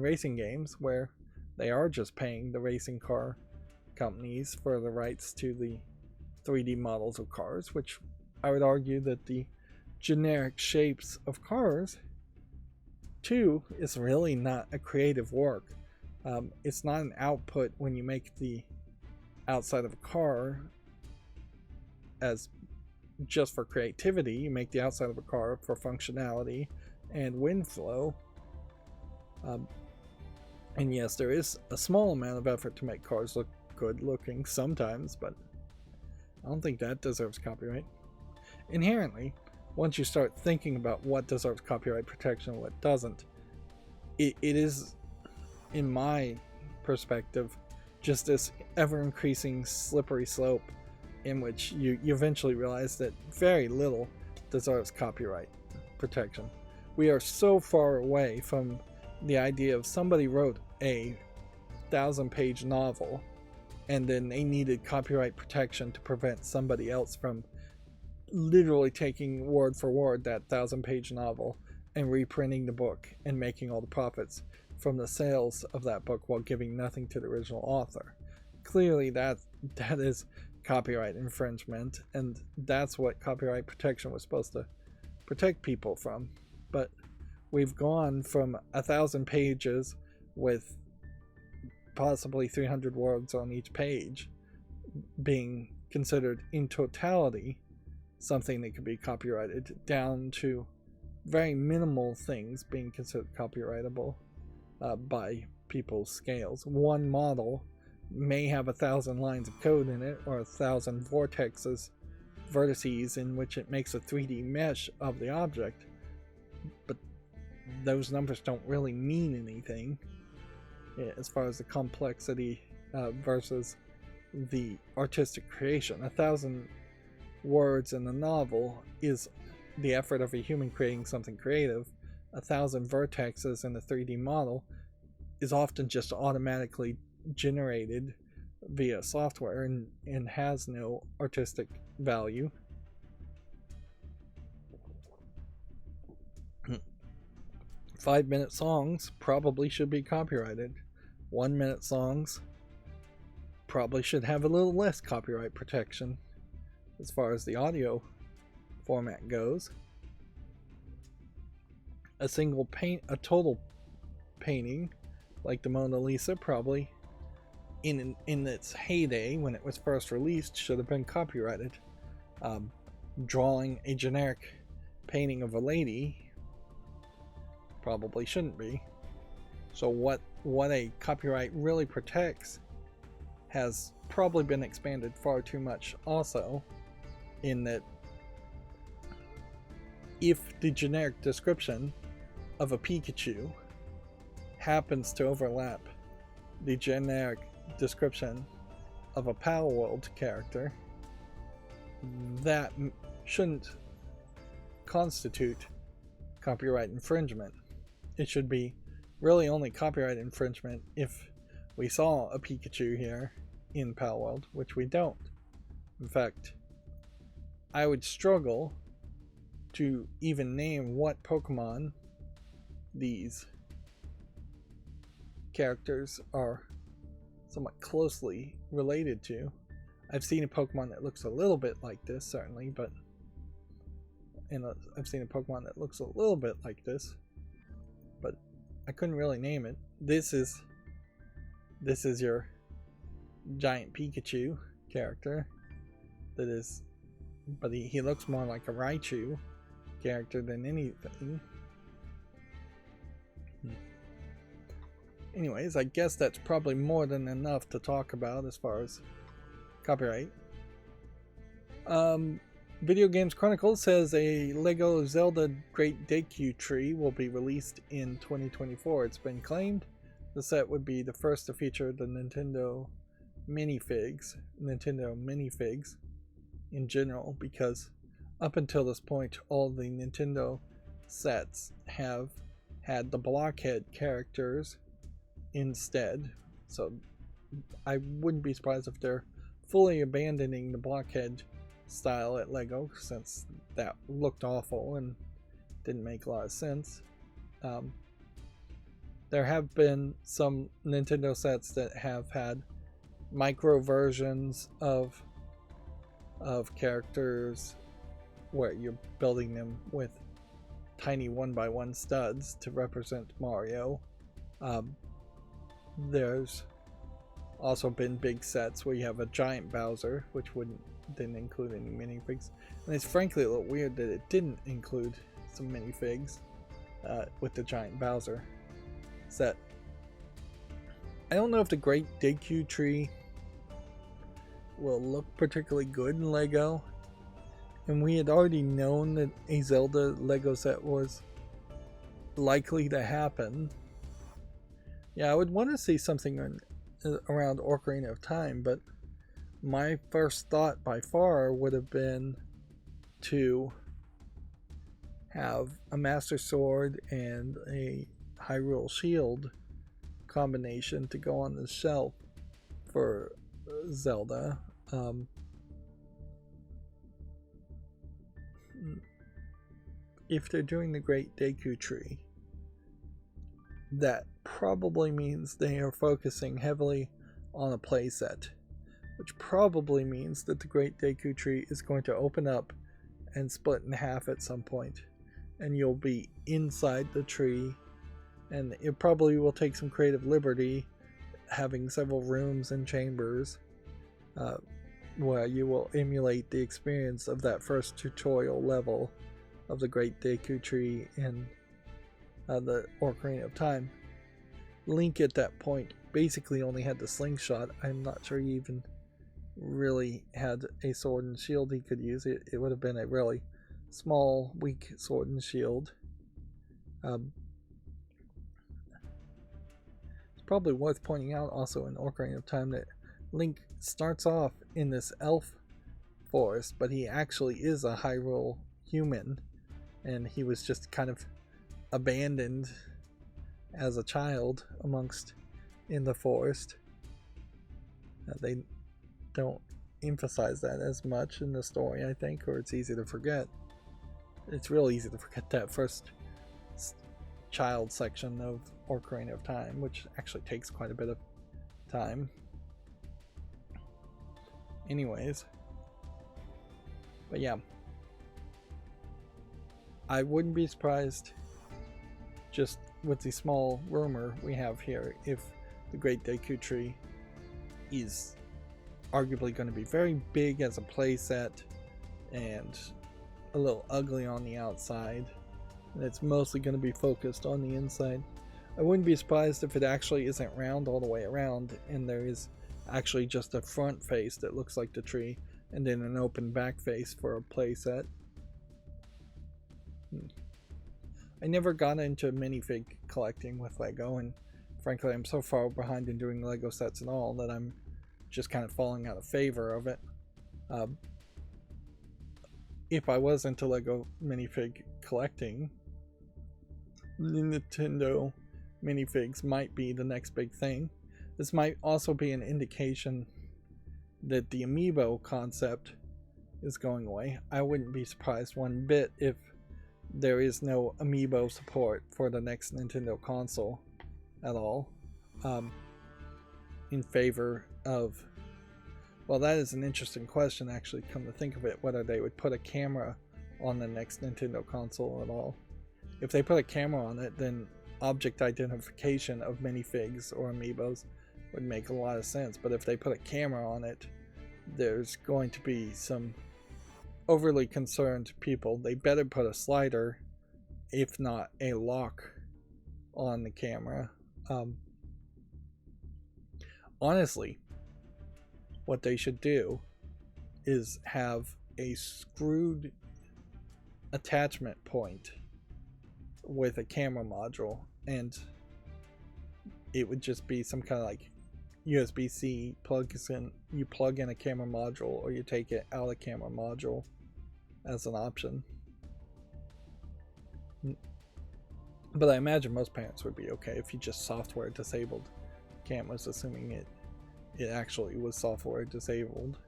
racing games, where they are just paying the racing car companies for the rights to the 3D models of cars, which I would argue that the generic shapes of cars too is really not a creative work. It's not an output when you make the outside of a car as just for creativity. You make the outside of a car for functionality and wind flow. And yes, there is a small amount of effort to make cars look good looking sometimes, but I don't think that deserves copyright. Inherently, once you start thinking about what deserves copyright protection and what doesn't, it is, in my perspective, just this ever-increasing slippery slope in which you eventually realize that very little deserves copyright protection. We are so far away from the idea of somebody wrote a 1,000-page novel and then they needed copyright protection to prevent somebody else from literally taking word for word that 1,000-page novel and reprinting the book and making all the profits from the sales of that book while giving nothing to the original author. Clearly that is copyright infringement, and that's what copyright protection was supposed to protect people from. But we've gone from 1,000 pages with possibly 300 words on each page being considered in totality something that could be copyrighted, down to very minimal things being considered copyrightable by people's scales. One model may have 1,000 lines of code in it, or 1,000 vertices in which it makes a 3D mesh of the object, but those numbers don't really mean anything as far as the complexity versus the artistic creation. 1,000 words in a novel is the effort of a human creating something creative. 1,000 vertexes in a 3D model is often just automatically generated via software and has no artistic value. Five-minute songs probably should be copyrighted. 1-minute songs probably should have a little less copyright protection as far as the audio format goes. A total painting like the Mona Lisa, probably in its heyday when it was first released, should have been copyrighted. Drawing a generic painting of a lady probably shouldn't be. So what a copyright really protects has probably been expanded far too much also, in that if the generic description of a Pikachu happens to overlap the generic description of a Palworld character, that shouldn't constitute copyright infringement. It should be really only copyright infringement if we saw a Pikachu here in Palworld, which we don't. In fact, I would struggle to even name what Pokemon these characters are somewhat closely related to. I've seen a Pokemon that looks a little bit like this, certainly, but I've seen a Pokemon that looks a little bit like this, but I couldn't really name it. This is your giant Pikachu character. That is, but he looks more like a Raichu character than anything. Anyways, I guess that's probably more than enough to talk about as far as copyright. Video Games Chronicle says a Lego Zelda Great Deku Tree will be released in 2024. It's been claimed the set would be the first to feature the Nintendo minifigs in general, because up until this point all the Nintendo sets have had the blockhead characters instead. So I wouldn't be surprised if they're fully abandoning the blockhead style at Lego, since that looked awful and didn't make a lot of sense. There have been some Nintendo sets that have had micro versions of characters where you're building them with tiny 1x1 studs to represent Mario. There's also been big sets where you have a giant Bowser, which didn't include any minifigs, and it's frankly a little weird that it didn't include some minifigs with the giant Bowser set. I don't know if the Great Deku Tree will look particularly good in Lego, and we had already known that a Zelda Lego set was likely to happen. Yeah, I would want to see something around Ocarina of Time, but my first thought by far would have been to have a Master Sword and a Hyrule Shield combination to go on the shelf for Zelda. If they're doing the Great Deku Tree, that probably means they are focusing heavily on a playset, which probably means that the Great Deku Tree is going to open up and split in half at some point, and you'll be inside the tree, and it probably will take some creative liberty having several rooms and chambers where you will emulate the experience of that first tutorial level of the Great Deku Tree in the Ocarina of Time. Link at that point basically only had the slingshot. I'm not sure he even really had a sword and shield he could use. It would have been a really small, weak sword and shield. It's probably worth pointing out also in Ocarina of Time that Link starts off in this elf forest, but he actually is a Hyrule human, and he was just kind of abandoned as a child in the forest. They don't emphasize that as much in the story, I think, or it's easy to forget. It's real easy to forget that first child section of Ocarina of Time, which actually takes quite a bit of time. Anyways, but yeah, I wouldn't be surprised, just with the small rumor we have here, if the Great Deku Tree is arguably going to be very big as a playset and a little ugly on the outside, and it's mostly going to be focused on the inside. I wouldn't be surprised if it actually isn't round all the way around, and there is actually just a front face that looks like the tree, and then an open back face for a playset. I never got into minifig collecting with Lego, and frankly I'm so far behind in doing Lego sets and all that I'm just kind of falling out of favor of it. If I was into Lego minifig collecting, Nintendo minifigs might be the next big thing. This might also be an indication that the amiibo concept is going away. I wouldn't be surprised one bit if there is no amiibo support for the next Nintendo console at all, in favor of, well, that is an interesting question actually, come to think of it, whether they would put a camera on the next Nintendo console at all. If they put a camera on it, then object identification of minifigs or amiibos would make a lot of sense, but if they put a camera on it, there's going to be some overly concerned people. They better put a slider, if not a lock, on the camera. Honestly, what they should do is have a screwed attachment point with a camera module, and it would just be some kind of like USB-C plugs in. You plug in a camera module, or you take it out of camera module as an option. But I imagine most parents would be okay if you just software disabled cameras, assuming it actually was software disabled.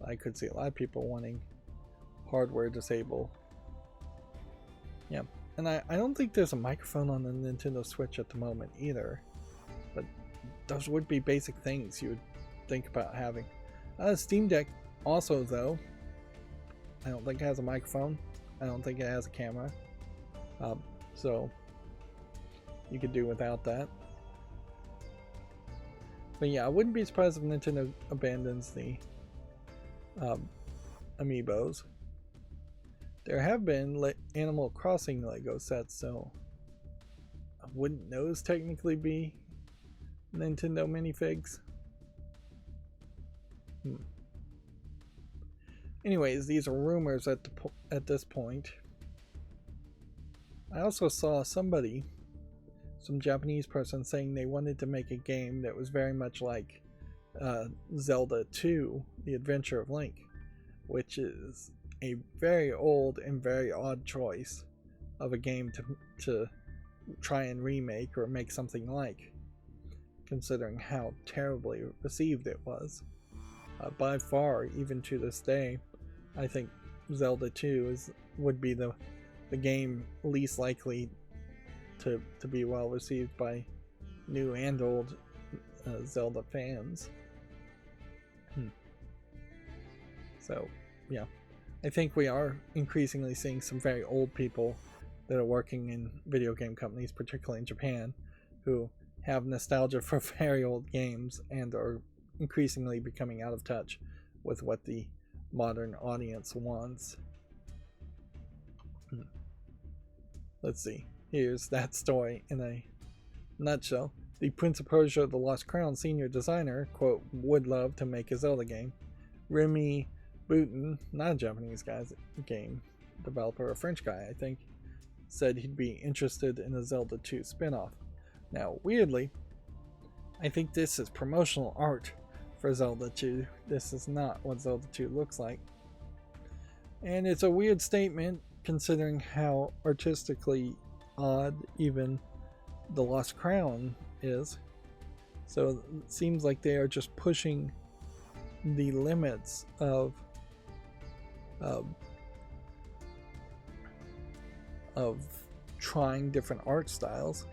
I could see a lot of people wanting hardware disable. Yeah, and I don't think there's a microphone on the Nintendo Switch at the moment either, but those would be basic things you would think about having. Steam Deck also, though, I don't think it has a microphone. I don't think it has a camera. So you could do without that. But yeah, I wouldn't be surprised if Nintendo abandons the amiibos. There have been Animal Crossing Lego sets, so wouldn't those technically be Nintendo minifigs? Anyways, these are rumors at this point. I also saw some Japanese person saying they wanted to make a game that was very much like Zelda 2, The Adventure of Link, which is a very old and very odd choice of a game to try and remake or make something like, considering how terribly received it was. By far, even to this day, I think Zelda 2 would be the game least likely to be well received by new and old Zelda fans. So, yeah. I think we are increasingly seeing some very old people that are working in video game companies, particularly in Japan, who have nostalgia for very old games and are increasingly becoming out of touch with what the modern audience wants. Let's see. Here's that story in a nutshell. The Prince of Persia The Lost Crown senior designer, quote, would love to make a Zelda game. Remy Boutin, not a Japanese game developer, a French guy, I think, said he'd be interested in a Zelda 2 spin-off. Now, weirdly, I think this is promotional art for Zelda 2. This is not what Zelda 2 looks like. And it's a weird statement considering how artistically odd even The Lost Crown is. So it seems like they are just pushing the limits of trying different art styles.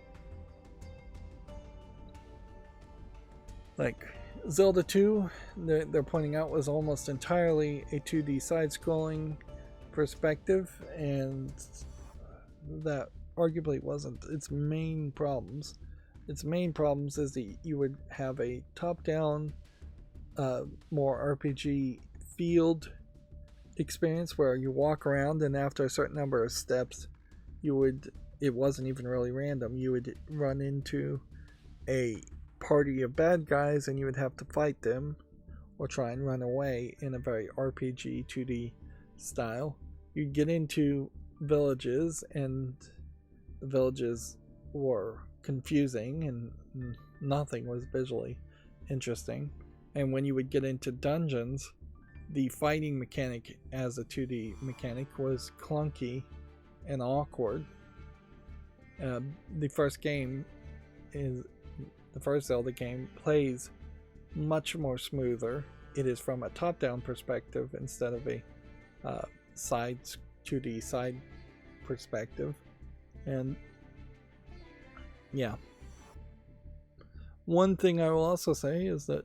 Like Zelda 2, they're pointing out, was almost entirely a 2D side-scrolling perspective, and that arguably wasn't its main problems. Its main problems is that you would have a top-down, more RPG field experience where you walk around, and after a certain number of steps, it wasn't even really random. You would run into a party of bad guys and you would have to fight them or try and run away in a very RPG 2D style. You'd get into villages, and the villages were confusing and nothing was visually interesting. And when you would get into dungeons, the fighting mechanic as a 2D mechanic was clunky and awkward. The first Zelda game plays much more smoother. It is from a top-down perspective instead of a 2D side perspective. And yeah. One thing I will also say is that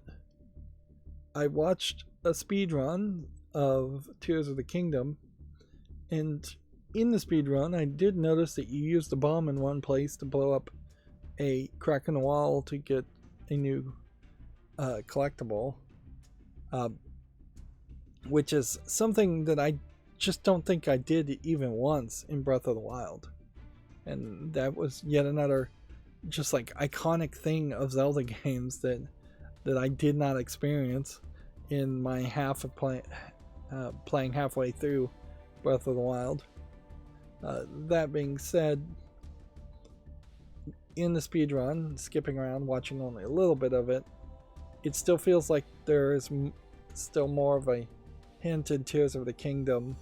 I watched a speedrun of Tears of the Kingdom, and in the speedrun I did notice that you used a bomb in one place to blow up a crack in the wall to get a new collectible, which is something that I just don't think I did even once in Breath of the Wild. And that was yet another just like iconic thing of Zelda games that I did not experience in my playing halfway through Breath of the Wild. That being said, in the speedrun, skipping around, watching only a little bit of it, it still feels like there is still more of a hint in Tears of the Kingdom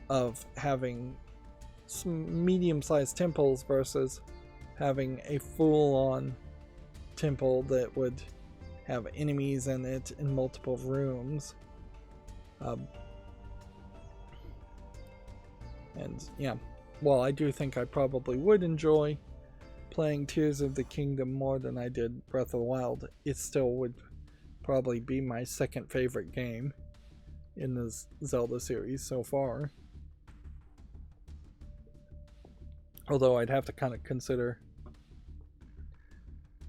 of having some medium-sized temples versus having a full-on temple that would have enemies in it in multiple rooms. And yeah, while I do think I probably would enjoy playing Tears of the Kingdom more than I did Breath of the Wild, it still would probably be my second favorite game in the Zelda series so far. Although I'd have to kind of consider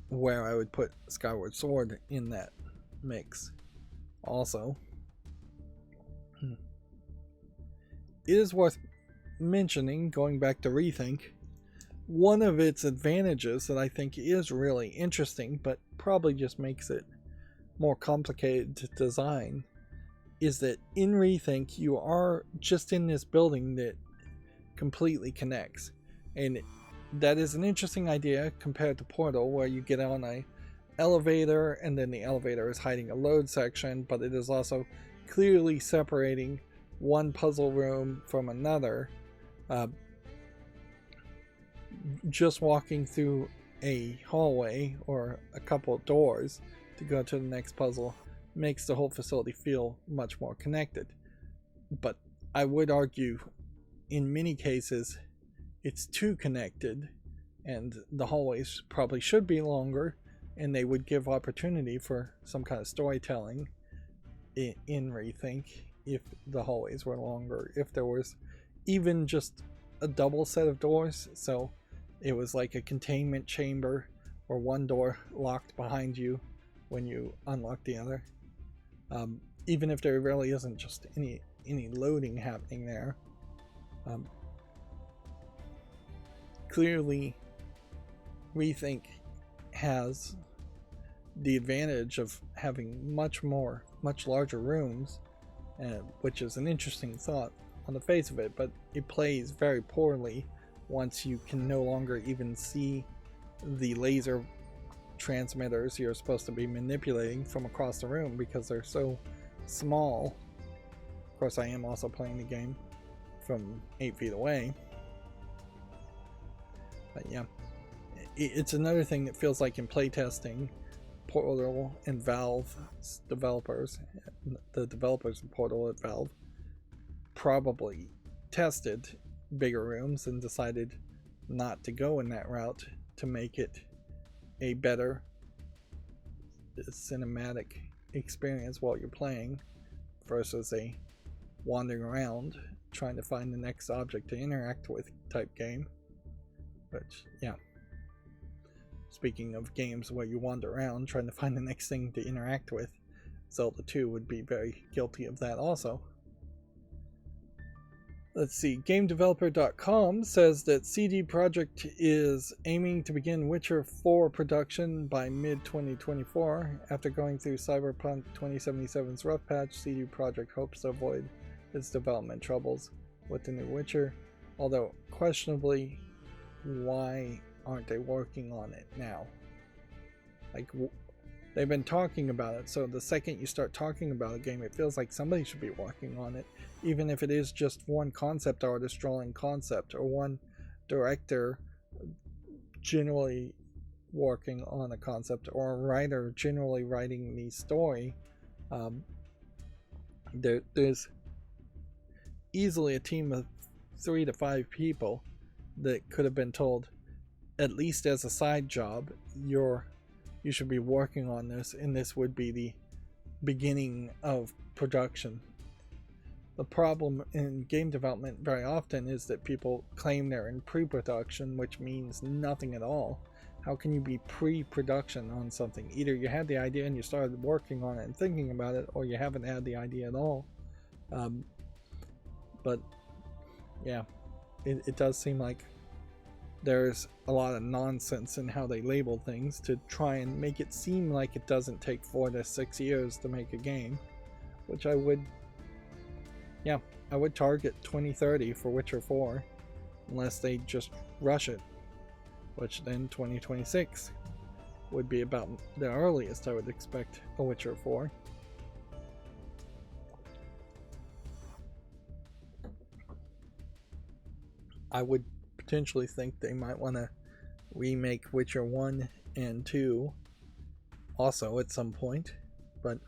where I would put Skyward Sword in that mix also. It is worth mentioning, going back to Rethink, one of its advantages that I think is really interesting, but probably just makes it more complicated to design, is that in Rethink you are just in this building that completely connects. And that is an interesting idea compared to Portal, where you get on a elevator, and then the elevator is hiding a load section, but it is also clearly separating one puzzle room from another. Just walking through a hallway or a couple of doors to go to the next puzzle makes the whole facility feel much more connected. But I would argue in many cases it's too connected, and the hallways probably should be longer, and they would give opportunity for some kind of storytelling in Rethink if the hallways were longer, if there was even just a double set of doors, so it was like a containment chamber where one door locked behind you when you unlock the other. Even if there really isn't just any loading happening there. Clearly, Rethink has the advantage of having much larger rooms, which is an interesting thought on the face of it, but it plays very poorly once you can no longer even see the laser transmitters you're supposed to be manipulating from across the room because they're so small. Of course, I am also playing the game from 8 feet away. But yeah, it's another thing that feels like in playtesting, Portal and Valve developers, the developers of Portal at Valve, probably tested bigger rooms and decided not to go in that route to make it a better cinematic experience while you're playing versus a wandering around trying to find the next object to interact with type game. Which, yeah, speaking of games where you wander around trying to find the next thing to interact with, Zelda 2 would be very guilty of that also. Let's see, GameDeveloper.com says that CD Projekt is aiming to begin Witcher 4 production by mid-2024. After going through Cyberpunk 2077's rough patch, CD Projekt hopes to avoid its development troubles with the new Witcher, although questionably, why aren't they working on it now? Like, they've been talking about it, so the second you start talking about a game, it feels like somebody should be working on it, even if it is just one concept artist drawing concept, or one director generally working on a concept, or a writer generally writing the story. There's easily a team of 3 to 5 people that could have been told, at least as a side job, you should be working on this, and this would be the beginning of production. The problem in game development very often is that people claim they're in pre-production, which means nothing at all. How can you be pre-production on something? Either you had the idea and you started working on it and thinking about it, or you haven't had the idea at all. But yeah, it does seem like there's a lot of nonsense in how they label things to try and make it seem like it doesn't take 4 to 6 years to make a game, which I would target 2030 for Witcher 4, unless they just rush it, which then 2026 would be about the earliest I would expect a Witcher 4. I would potentially think they might want to remake Witcher 1 and 2 also at some point, but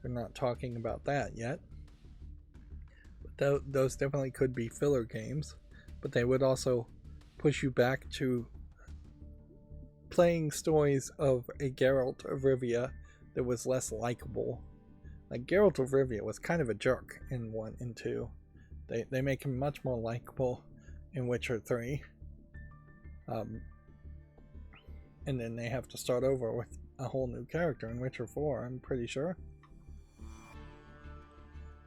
they're not talking about that yet. But those definitely could be filler games, but they would also push you back to playing stories of a Geralt of Rivia that was less likable. Like, Geralt of Rivia was kind of a jerk in 1 and 2. They make him much more likable in Witcher 3. And then they have to start over with a whole new character in Witcher 4, I'm pretty sure.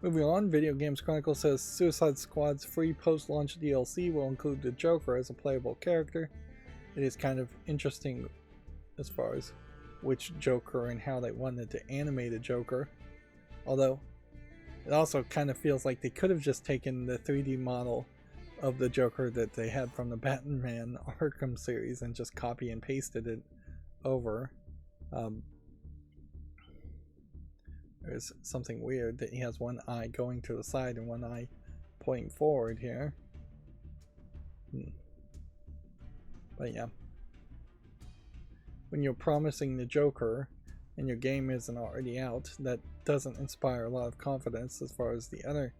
Moving on, Video Games Chronicle says Suicide Squad's free post-launch DLC will include the Joker as a playable character. It is kind of interesting as far as which Joker and how they wanted to animate a Joker. Although, it also kind of feels like they could have just taken the 3D model of the Joker that they had from the Batman Arkham series and just copy and pasted it over. Um, there's something weird that he has one eye going to the side and one eye pointing forward here. But yeah, when you're promising the Joker and your game isn't already out, that doesn't inspire a lot of confidence as far as the other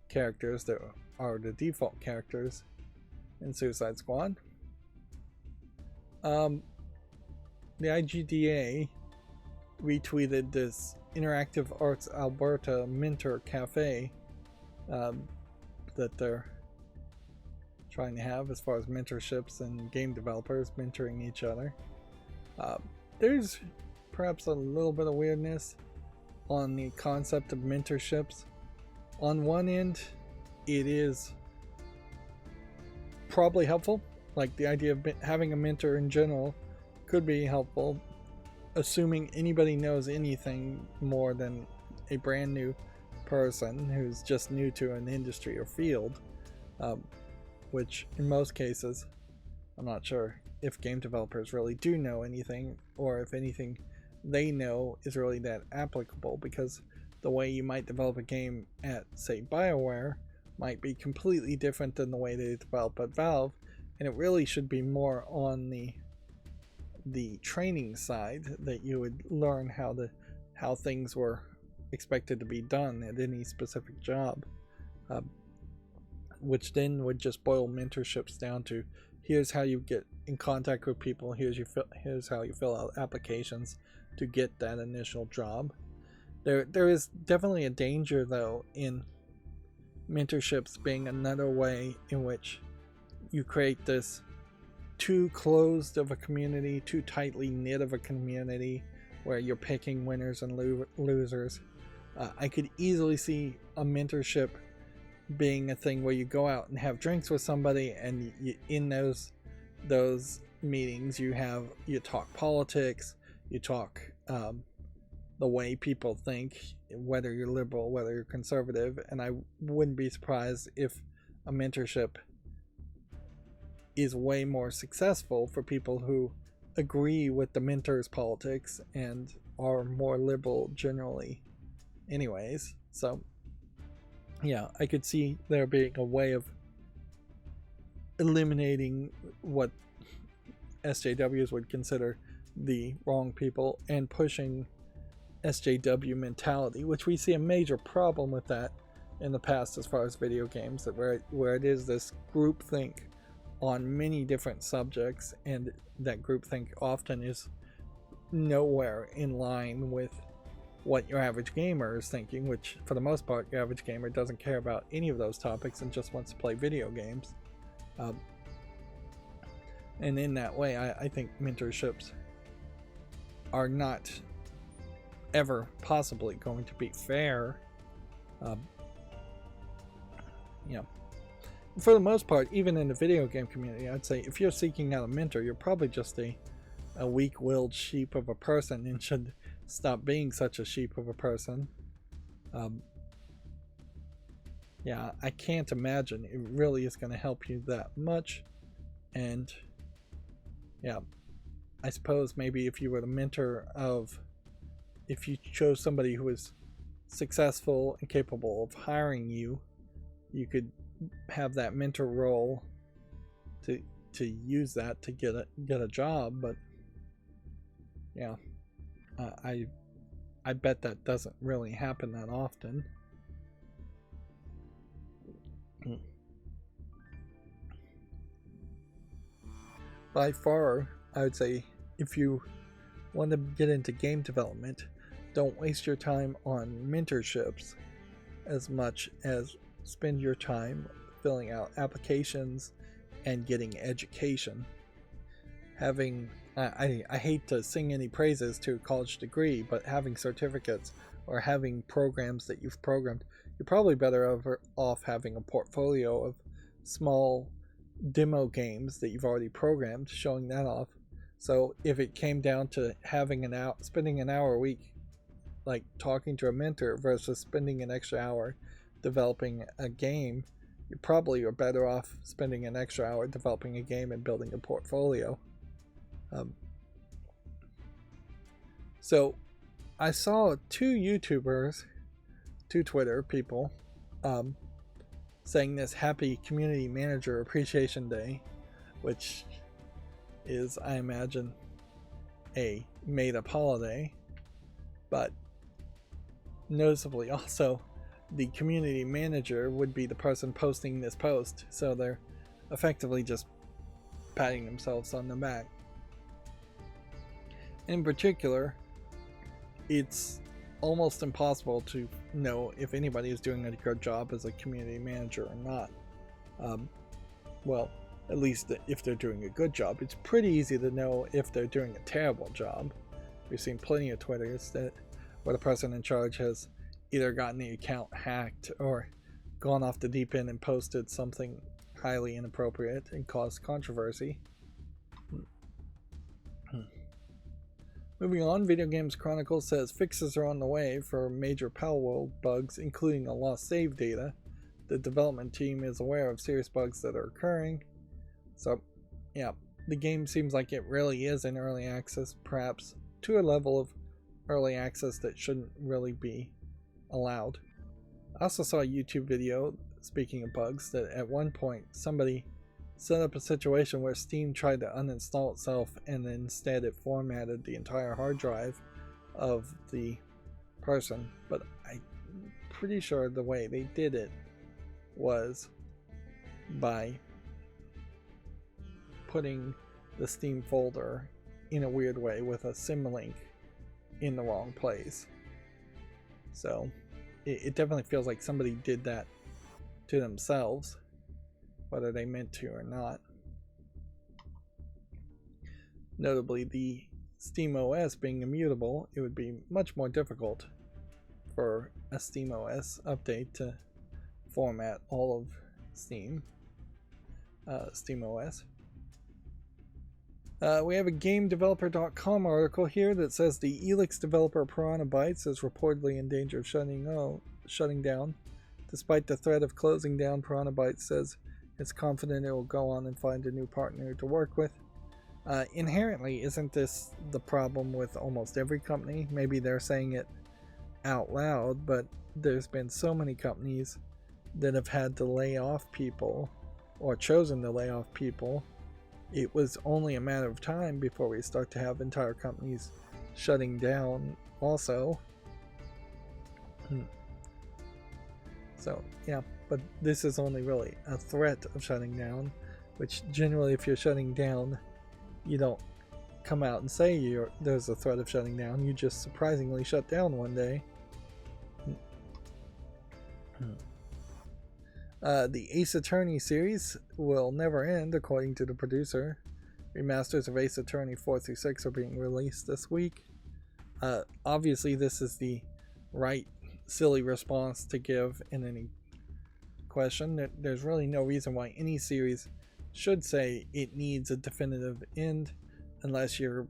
characters that are the default characters in Suicide Squad. The IGDA retweeted this Interactive Arts Alberta Mentor Cafe that they're trying to have as far as mentorships and game developers mentoring each other. There's perhaps a little bit of weirdness on the concept of mentorships. On one end, it is probably helpful. Like, the idea of having a mentor in general could be helpful, assuming anybody knows anything more than a brand new person who's just new to an industry or field, which in most cases, I'm not sure if game developers really do know anything, or if anything they know is really that applicable, because the way you might develop a game at, say, BioWare might be completely different than the way they develop at Valve, and it really should be more on the training side that you would learn how things were expected to be done at any specific job, which then would just boil mentorships down to: here's how you get in contact with people, here's how you fill out applications to get that initial job. There is definitely a danger, though, in mentorships being another way in which you create this too closed of a community, too tightly knit of a community, where you're picking winners and losers. I could easily see a mentorship being a thing where you go out and have drinks with somebody, and in those meetings you talk politics, you talk the way people think, whether you're liberal, whether you're conservative, and I wouldn't be surprised if a mentorship is way more successful for people who agree with the mentor's politics and are more liberal generally anyways. So yeah, I could see there being a way of eliminating what SJWs would consider the wrong people and pushing SJW mentality, which we see a major problem with that in the past as far as video games, that where it is this groupthink on many different subjects, and that groupthink often is nowhere in line with what your average gamer is thinking, which for the most part your average gamer doesn't care about any of those topics and just wants to play video games. And in that way, I think mentorships are not ever possibly going to be fair. For the most part, even in the video game community, I'd say if you're seeking out a mentor, you're probably just a weak-willed sheep of a person and should stop being such a sheep of a person. I can't imagine it really is going to help you that much. And I suppose maybe if you were the mentor if you chose somebody who was successful and capable of hiring you, you could have that mentor role to use that to get a job. But I bet that doesn't really happen that often. By far, I would say, if you want to get into game development, don't waste your time on mentorships as much as spend your time filling out applications and getting education. I hate to sing any praises to a college degree, but having certificates or having programs that you've programmed, you're probably better off having a portfolio of small demo games that you've already programmed, showing that off. So if it came down to spending an hour a week like talking to a mentor versus spending an extra hour developing a game, you probably are better off spending an extra hour developing a game and building a portfolio. So I saw two Twitter people, saying this Happy Community Manager Appreciation Day, which is, I imagine, a made up holiday, but noticeably also the community manager would be the person posting this post, so they're effectively just patting themselves on the back. In particular, it's almost impossible to know if anybody is doing a good job as a community manager or not. Well, at least if they're doing a good job. It's pretty easy to know if they're doing a terrible job. We've seen plenty of Twitters where the person in charge has either gotten the account hacked or gone off the deep end and posted something highly inappropriate and caused controversy. Moving on, Video Games Chronicle says fixes are on the way for major Palworld bugs, including a lost save data. The development team is aware of serious bugs that are occurring. So, yeah, the game seems like it really is in early access, perhaps to a level of early access that shouldn't really be allowed. I also saw a YouTube video, speaking of bugs, that at one point somebody set up a situation where Steam tried to uninstall itself and instead it formatted the entire hard drive of the person. But I'm pretty sure the way they did it was by putting the Steam folder in a weird way with a symlink in the wrong place. So it definitely feels like somebody did that to themselves, whether they meant to or not. Notably, the SteamOS being immutable, it would be much more difficult for a SteamOS update to format all of SteamOS. We have a GameDeveloper.com article here that says the Elix developer Piranha Bytes is reportedly in danger of shutting down. Despite the threat of closing down, Piranha Bytes says it's confident it will go on and find a new partner to work with. Inherently, isn't this the problem with almost every company? Maybe they're saying it out loud, but there's been so many companies that have had to lay off people or chosen to lay off people. It was only a matter of time before we start to have entire companies shutting down also. So, yeah, but this is only really a threat of shutting down, which generally if you're shutting down, you don't come out and say there's a threat of shutting down. You just surprisingly shut down one day. The Ace Attorney series will never end, according to the producer. Remasters of Ace Attorney 4 through 6 are being released this week. Obviously, this is the right silly response to give in any question. There's really no reason why any series should say it needs a definitive end unless you're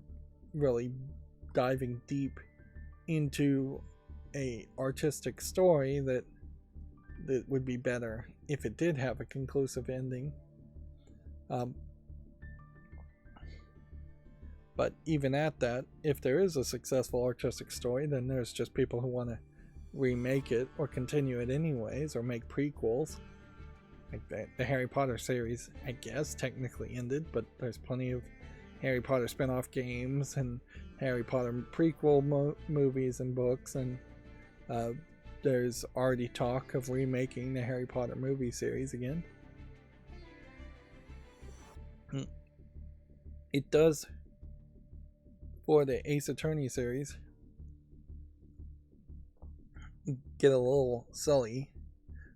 really diving deep into a artistic story that would be better if it did have a conclusive ending. But even at that, if there is a successful artistic story, then there's just people who want to remake it or continue it anyways, or make prequels. Like the Harry Potter series, I guess, technically ended, but there's plenty of Harry Potter spin-off games and Harry Potter prequel movies and books, and there's already talk of remaking the Harry Potter movie series again. It does, for the Ace Attorney series, get a little silly.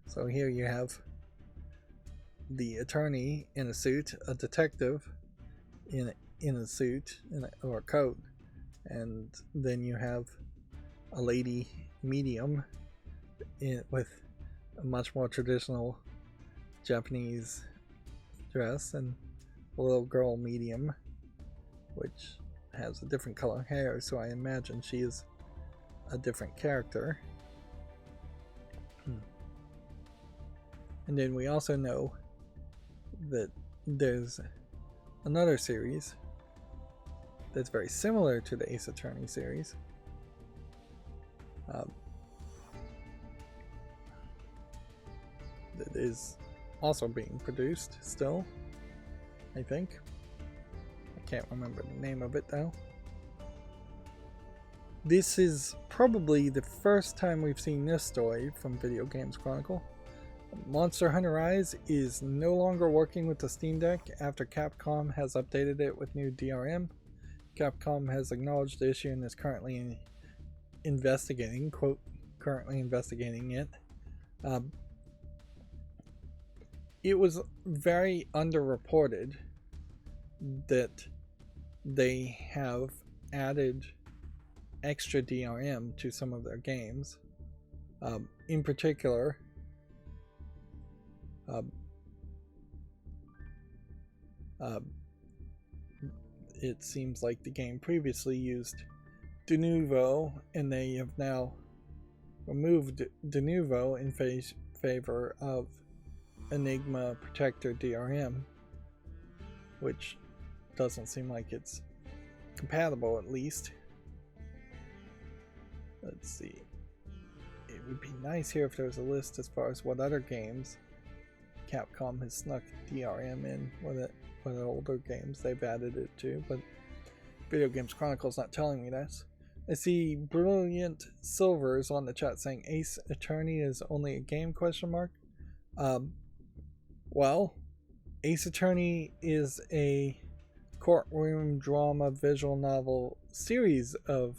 So here you have the attorney in a suit, a detective in a suit or a coat, and then you have a lady medium with a much more traditional Japanese dress, and a little girl medium which has a different color hair, so I imagine she is a different character. And then we also know that there's another series that's very similar to the Ace Attorney series. That is also being produced still, I think. I can't remember the name of it though. This is probably the first time we've seen this story from Video Games Chronicle. Monster Hunter Rise is no longer working with the Steam Deck after Capcom has updated it with new DRM. Capcom has acknowledged the issue and is currently investigating, quote, currently investigating it. It was very underreported that they have added extra DRM to some of their games. In particular, it seems like the game previously used de novo, and they have now removed de novo in favor of Enigma Protector DRM, which doesn't seem like it's compatible, at least. Let's see. It would be nice here if there was a list as far as what other games Capcom has snuck DRM in, what older games they've added it to, but Video Games Chronicle's not telling me this. I see Brilliant Silvers on the chat saying Ace Attorney is only a game, question mark. Well, Ace Attorney is a courtroom drama visual novel series of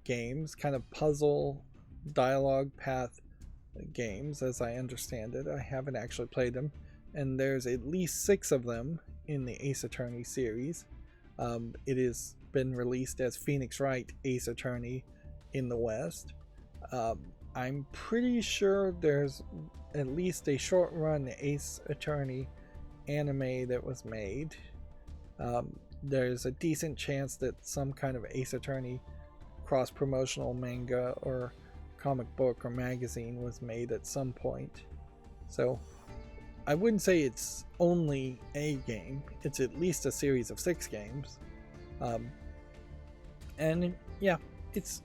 games, kind of puzzle dialogue path games, as I understand it. I haven't actually played them, and there's at least 6 of them in the Ace Attorney series. It has been released as Phoenix Wright Ace Attorney in the West. I'm pretty sure there's at least a short run Ace Attorney anime that was made. There's a decent chance that some kind of Ace Attorney cross-promotional manga or comic book or magazine was made at some point. So I wouldn't say it's only a game. It's at least a series of 6 games. And yeah, it's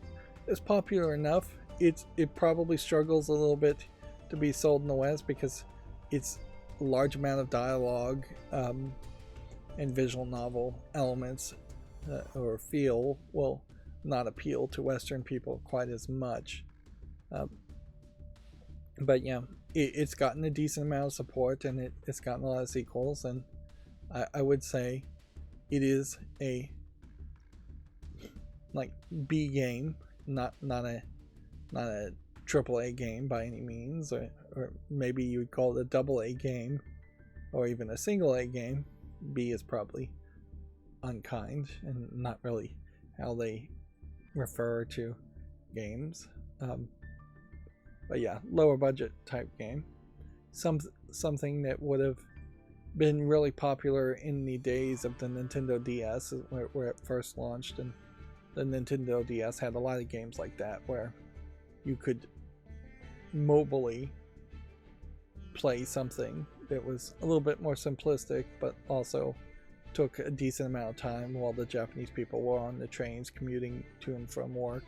popular enough. It probably struggles a little bit to be sold in the West because it's a large amount of dialogue and visual novel elements or feel will not appeal to Western people quite as much. But yeah, it's gotten a decent amount of support, and it's gotten a lot of sequels, and I would say it is a like B game, not a triple A game by any means, or maybe you would call it a double A game, or even a single A game. B is probably unkind and not really how they refer to games. But yeah, lower budget type game. Something that would have been really popular in the days of the Nintendo DS, where it first launched, and the Nintendo DS had a lot of games like that where you could mobily play something that was a little bit more simplistic, but also took a decent amount of time while the Japanese people were on the trains commuting to and from work.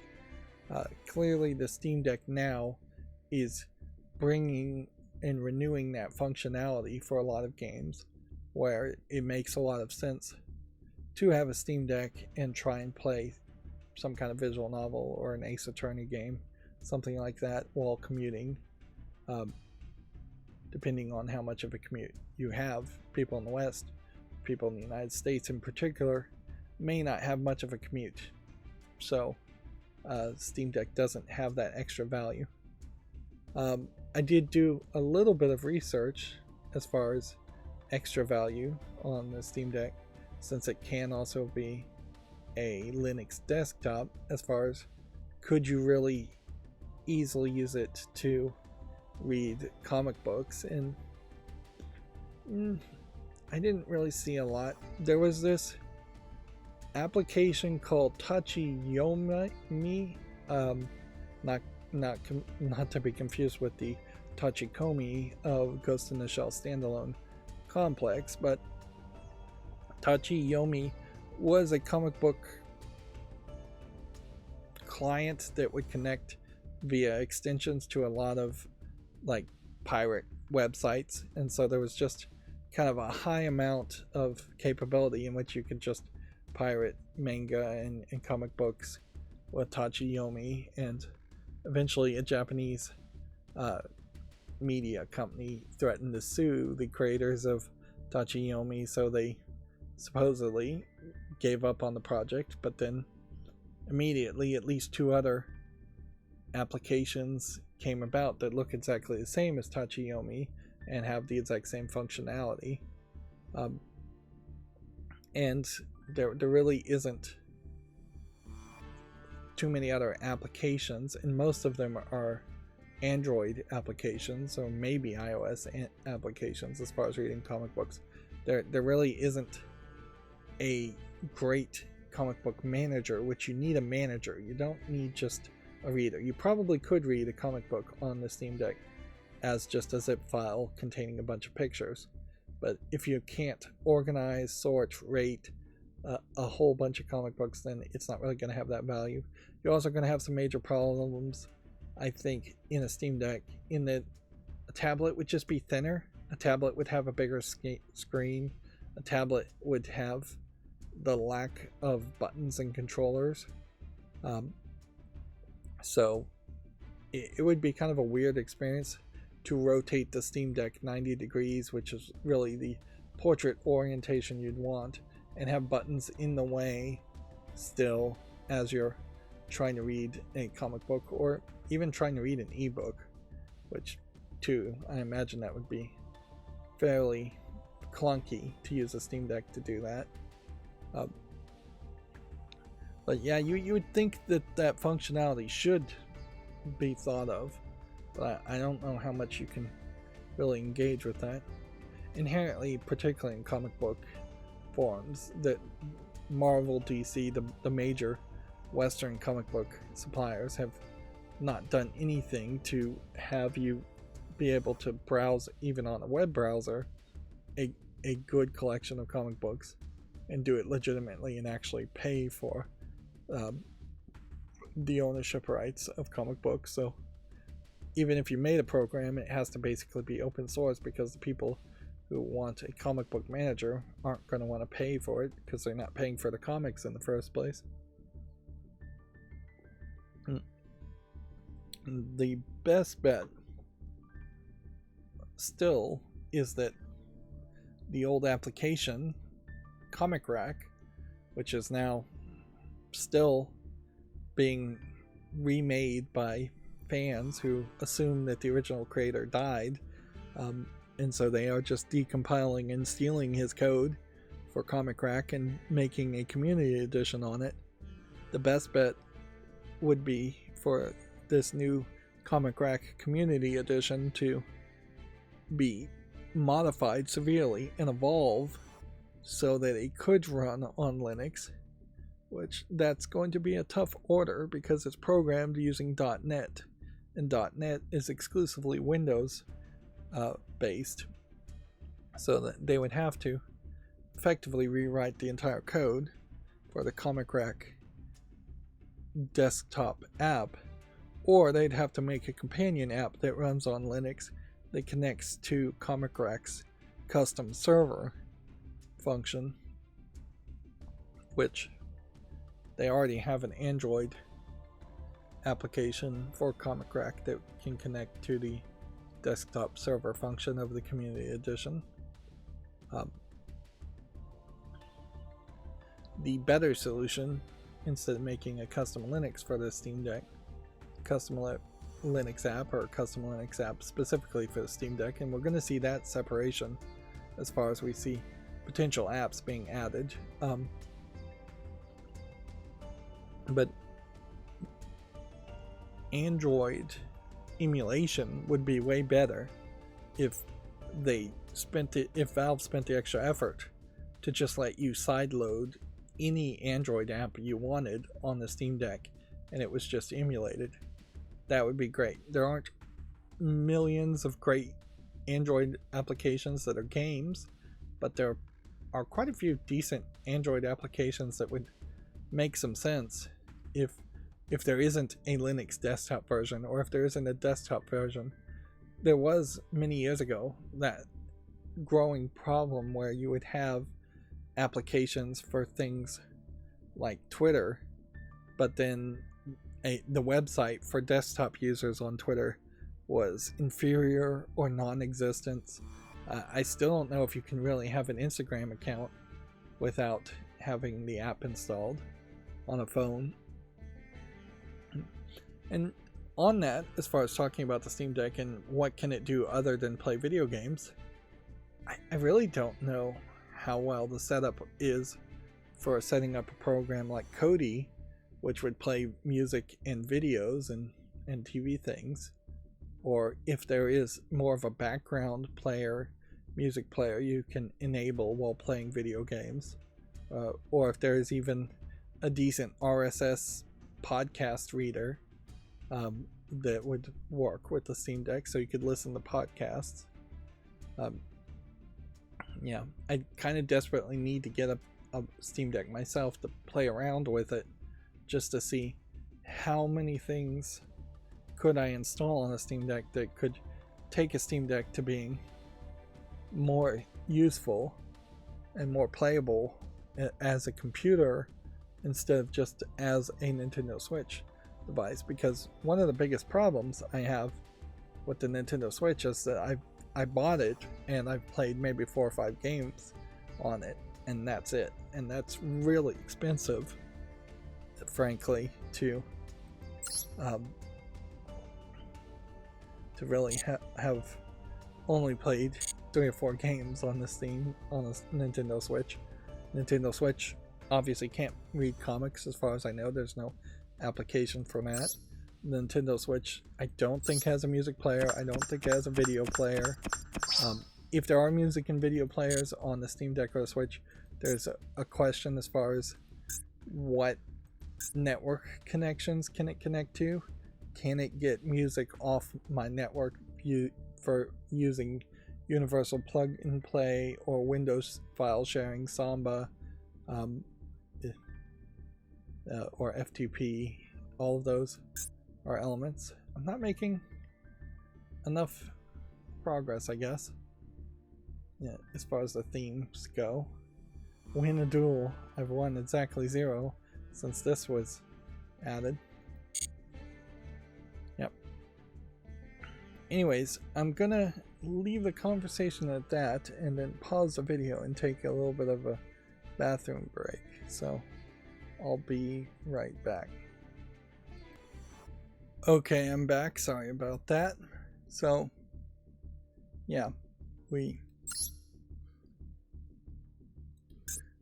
Clearly the Steam Deck now is bringing and renewing that functionality for a lot of games, where it makes a lot of sense to have a Steam Deck and try and play some kind of visual novel or an Ace Attorney game, something like that, while commuting. Depending on how much of a commute you have, people in the West, people in the United States in particular, may not have much of a commute. So Steam Deck doesn't have that extra value. I did do a little bit of research as far as extra value on the Steam Deck, since it can also be a Linux desktop, as far as could you really easily use it to read comic books, and I didn't really see a lot. There was this application called Tachiyomi, not to be confused with the Tachikomi of Ghost in the Shell standalone complex, but Tachiyomi was a comic book client that would connect via extensions to a lot of like pirate websites, and so there was just kind of a high amount of capability in which you could just pirate manga and comic books with Tachiyomi, and eventually a Japanese media company threatened to sue the creators of Tachiyomi, so they supposedly gave up on the project. But then immediately at least 2 other applications came about that look exactly the same as Tachiyomi and have the exact same functionality, and there really isn't too many other applications, and most of them are Android applications or maybe iOS applications as far as reading comic books. There really isn't a great comic book manager, which you need a manager. You don't need just a reader. You probably could read a comic book on the Steam Deck as just a zip file containing a bunch of pictures, but if you can't organize, sort, rate a whole bunch of comic books, then it's not really going to have that value. You're also going to have some major problems, I think, in a Steam Deck, in that a tablet would just be thinner. A tablet would have a bigger screen. A tablet would have the lack of buttons and controllers. So it would be kind of a weird experience to rotate the Steam Deck 90 degrees, which is really the portrait orientation you'd want, and have buttons in the way still as you're trying to read a comic book, or even trying to read an ebook, which too, I imagine that would be fairly clunky to use a Steam Deck to do that. But yeah, you would think that that functionality should be thought of, but I don't know how much you can really engage with that. Inherently, particularly in comic book forums, that Marvel, DC, the major Western comic book suppliers have not done anything to have you be able to browse, even on a web browser, a good collection of comic books and do it legitimately and actually pay for the ownership rights of comic books. So even if you made a program, it has to basically be open source, because the people who want a comic book manager aren't going to want to pay for it because they're not paying for the comics in the first place. The best bet still is that the old application Comic Rack, which is now still being remade by fans who assume that the original creator died, and so they are just decompiling and stealing his code for Comic Rack and making a community edition on it. The best bet would be for this new Comic Rack community edition to be modified severely and evolve so that it could run on Linux, which that's going to be a tough order because it's programmed using .NET, and .NET is exclusively Windows based, so that they would have to effectively rewrite the entire code for the Comic Rack desktop app, or they'd have to make a companion app that runs on Linux that connects to Comic Rack's custom server function, which they already have an Android application for Comic Rack that can connect to the desktop server function of the community edition. The better solution, instead of making a custom Linux for the Steam Deck, custom Linux app, or custom Linux app specifically for the Steam Deck, and we're going to see that separation as far as we see potential apps being added. But Android emulation would be way better if Valve spent the extra effort to just let you sideload any Android app you wanted on the Steam Deck and it was just emulated. That would be great. There aren't millions of great Android applications that are games, but there are are quite a few decent Android applications that would make some sense if there isn't a Linux desktop version, or if there isn't a desktop version. There was many years ago that growing problem where you would have applications for things like Twitter, but then the website for desktop users on Twitter was inferior or non-existent. I still don't know if you can really have an Instagram account without having the app installed on a phone. And on that, as far as talking about the Steam Deck and what can it do other than play video games, I really don't know how well the setup is for setting up a program like Kodi, which would play music and videos and TV things, or if there is more of a background player, music player you can enable while playing video games, or if there is even a decent RSS podcast reader that would work with the Steam Deck so you could listen to podcasts. Yeah, I kind of desperately need to get a Steam Deck myself to play around with it, just to see how many things could I install on a Steam Deck that could take a Steam Deck to being more useful and more playable as a computer instead of just as a Nintendo Switch device. Because one of the biggest problems I have with the Nintendo Switch is that I bought it and I've played maybe 4 or 5 games on it, and that's it. And that's really expensive, frankly, to really have only played 3 or 4 games on this thing on a Nintendo Switch. Nintendo Switch obviously can't read comics, as far as I know. There's no application for that. Nintendo Switch, I don't think has a music player. I don't think it has a video player. If there are music and video players on the Steam Deck or the Switch, there's a question as far as what network connections can it connect to. Can it get music off my network for using Universal Plug and Play or Windows file sharing, Samba, or FTP? All of those are elements. I'm not making enough progress, I guess. Yeah, as far as the themes go. Win a duel. I've won exactly 0 since this was added. Yep. Anyways, I'm gonna leave the conversation at that and then pause the video and take a little bit of a bathroom break. So I'll be right back. Okay, I'm back. Sorry about that. So, yeah,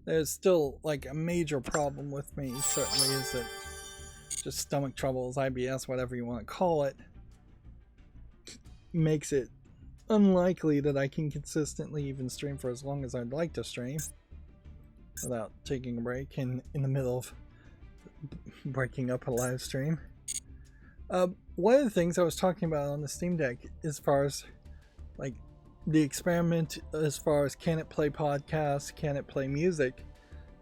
there's still like a major problem with me, certainly, is that just stomach troubles, IBS, whatever you want to call it, makes it unlikely that I can consistently even stream for as long as I'd like to stream without taking a break in the middle of breaking up a live stream. One of the things I was talking about on the Steam Deck, as far as like the experiment, as far as can it play podcasts, can it play music,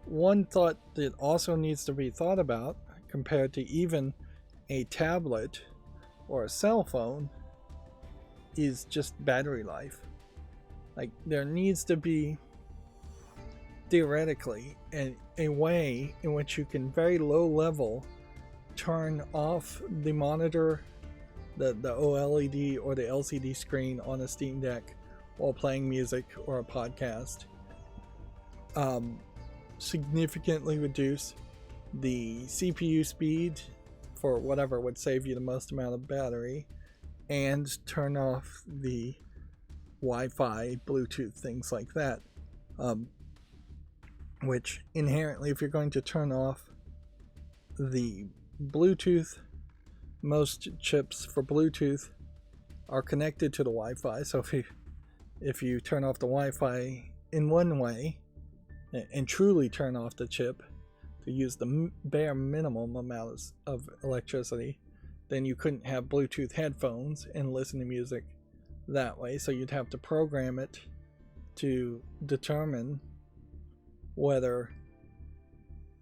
one thought that also needs to be thought about compared to even a tablet or a cell phone is just battery life. Like, there needs to be theoretically a way in which you can very low level turn off the monitor, the OLED or the LCD screen on a Steam Deck while playing music or a podcast, significantly reduce the CPU speed for whatever would save you the most amount of battery, and turn off the Wi-Fi, Bluetooth, things like that, which inherently, if you're going to turn off the Bluetooth, most chips for Bluetooth are connected to the Wi-Fi. So if you turn off the Wi-Fi in one way and truly turn off the chip to use the bare minimum amount of electricity, then you couldn't have Bluetooth headphones and listen to music that way. So you'd have to program it to determine whether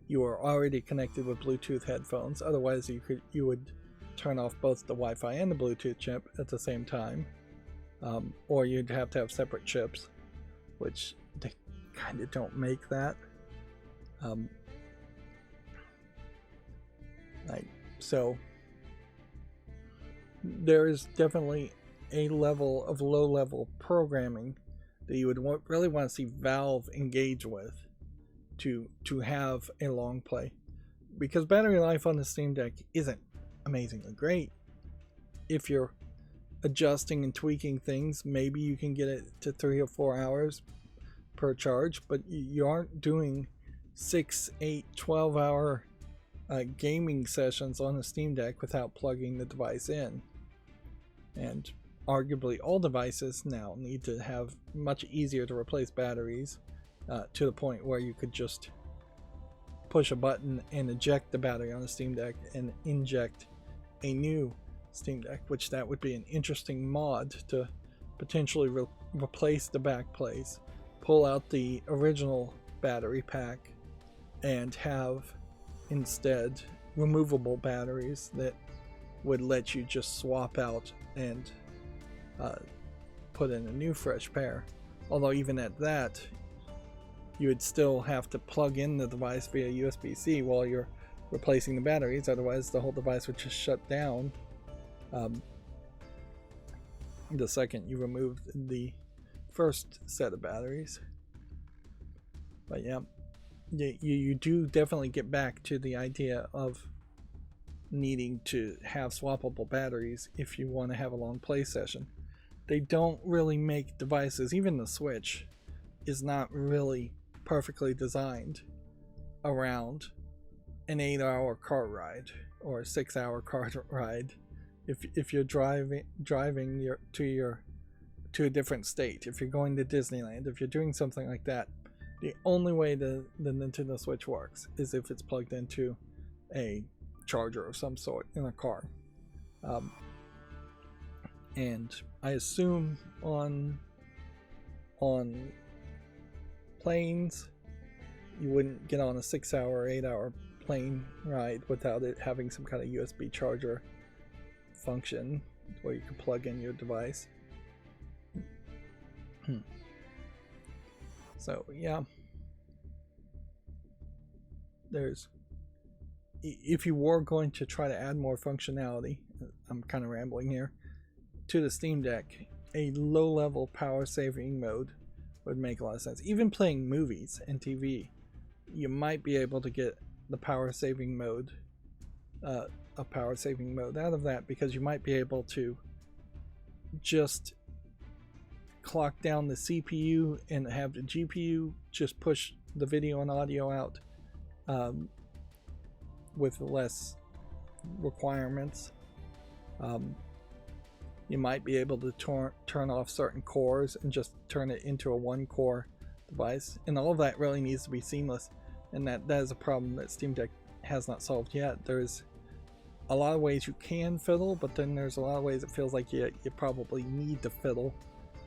you are already connected with Bluetooth headphones. Otherwise, you would turn off both the Wi-Fi and the Bluetooth chip at the same time, or you'd have to have separate chips, which they kind of don't make that. So there is definitely a level of low-level programming that you would really want to see Valve engage with to have a long play, because battery life on the Steam Deck isn't amazingly great. If you're adjusting and tweaking things, maybe you can get it to 3 or 4 hours per charge, but you aren't doing 6, 8, 12 hour gaming sessions on the Steam Deck without plugging the device in. And arguably all devices now need to have much easier to replace batteries, to the point where you could just push a button and eject the battery on the Steam Deck and inject a new Steam Deck, which that would be an interesting mod to potentially replace the back plates, pull out the original battery pack, and have instead removable batteries that would let you just swap out and put in a new fresh pair. Although even at that, you would still have to plug in the device via USB-C while you're replacing the batteries, otherwise the whole device would just shut down the second you remove the first set of batteries. But yeah, you do definitely get back to the idea of needing to have swappable batteries if you want to have a long play session. They don't really make devices, even the Switch is not really perfectly designed around an 8-hour car ride or a 6-hour car ride. If you're driving to a different state, if you're going to Disneyland, if you're doing something like that, the only way the Nintendo Switch works is if it's plugged into a charger of some sort in a car. And I assume on planes, you wouldn't get on a 6-hour or 8-hour plane ride without it having some kind of USB charger function where you can plug in your device. So yeah, if you were going to try to add more functionality, I'm kind of rambling here, to the Steam Deck, a low-level power saving mode would make a lot of sense. Even playing movies and TV, you might be able to get the power saving mode, a power saving mode out of that, because you might be able to just clock down the CPU and have the GPU just push the video and audio out with less requirements. You might be able to turn off certain cores and just turn it into a 1-core device, and all of that really needs to be seamless, and that is a problem that Steam Deck has not solved yet. There's a lot of ways you can fiddle, but then there's a lot of ways it feels like you probably need to fiddle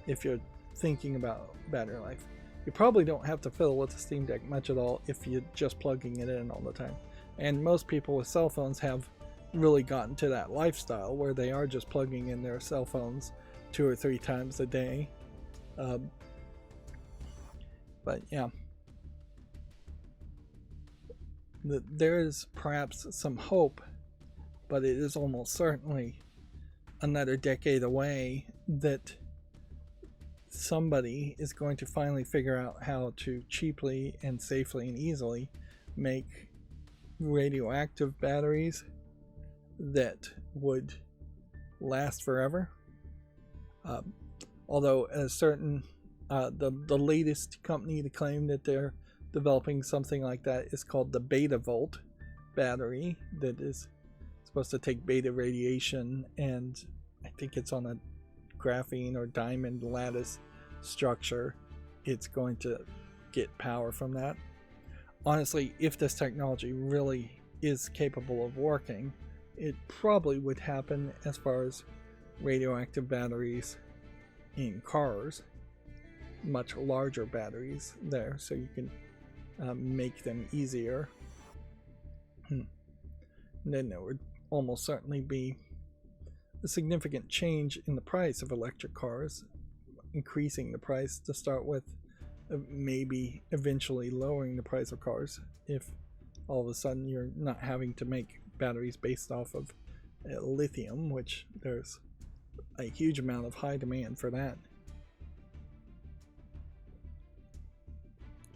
if you're thinking about battery life. You probably don't have to fiddle with the Steam Deck much at all if you're just plugging it in all the time. And most people with cell phones have really gotten to that lifestyle where they are just plugging in their cell phones 2 or 3 times a day. But yeah, there is perhaps some hope, but it is almost certainly another decade away that somebody is going to finally figure out how to cheaply and safely and easily make radioactive batteries that would last forever. Although a certain the latest company to claim that they're developing something like that is called the Beta Volt battery, that is supposed to take beta radiation, and I think it's on a graphene or diamond lattice structure. It's going to get power from that. Honestly, if this technology really is capable of working, it probably would happen as far as radioactive batteries in cars, much larger batteries there, so you can make them easier. And then there would almost certainly be a significant change in the price of electric cars, increasing the price to start with, maybe eventually lowering the price of cars if all of a sudden you're not having to make batteries based off of lithium, which there's a huge amount of high demand for that.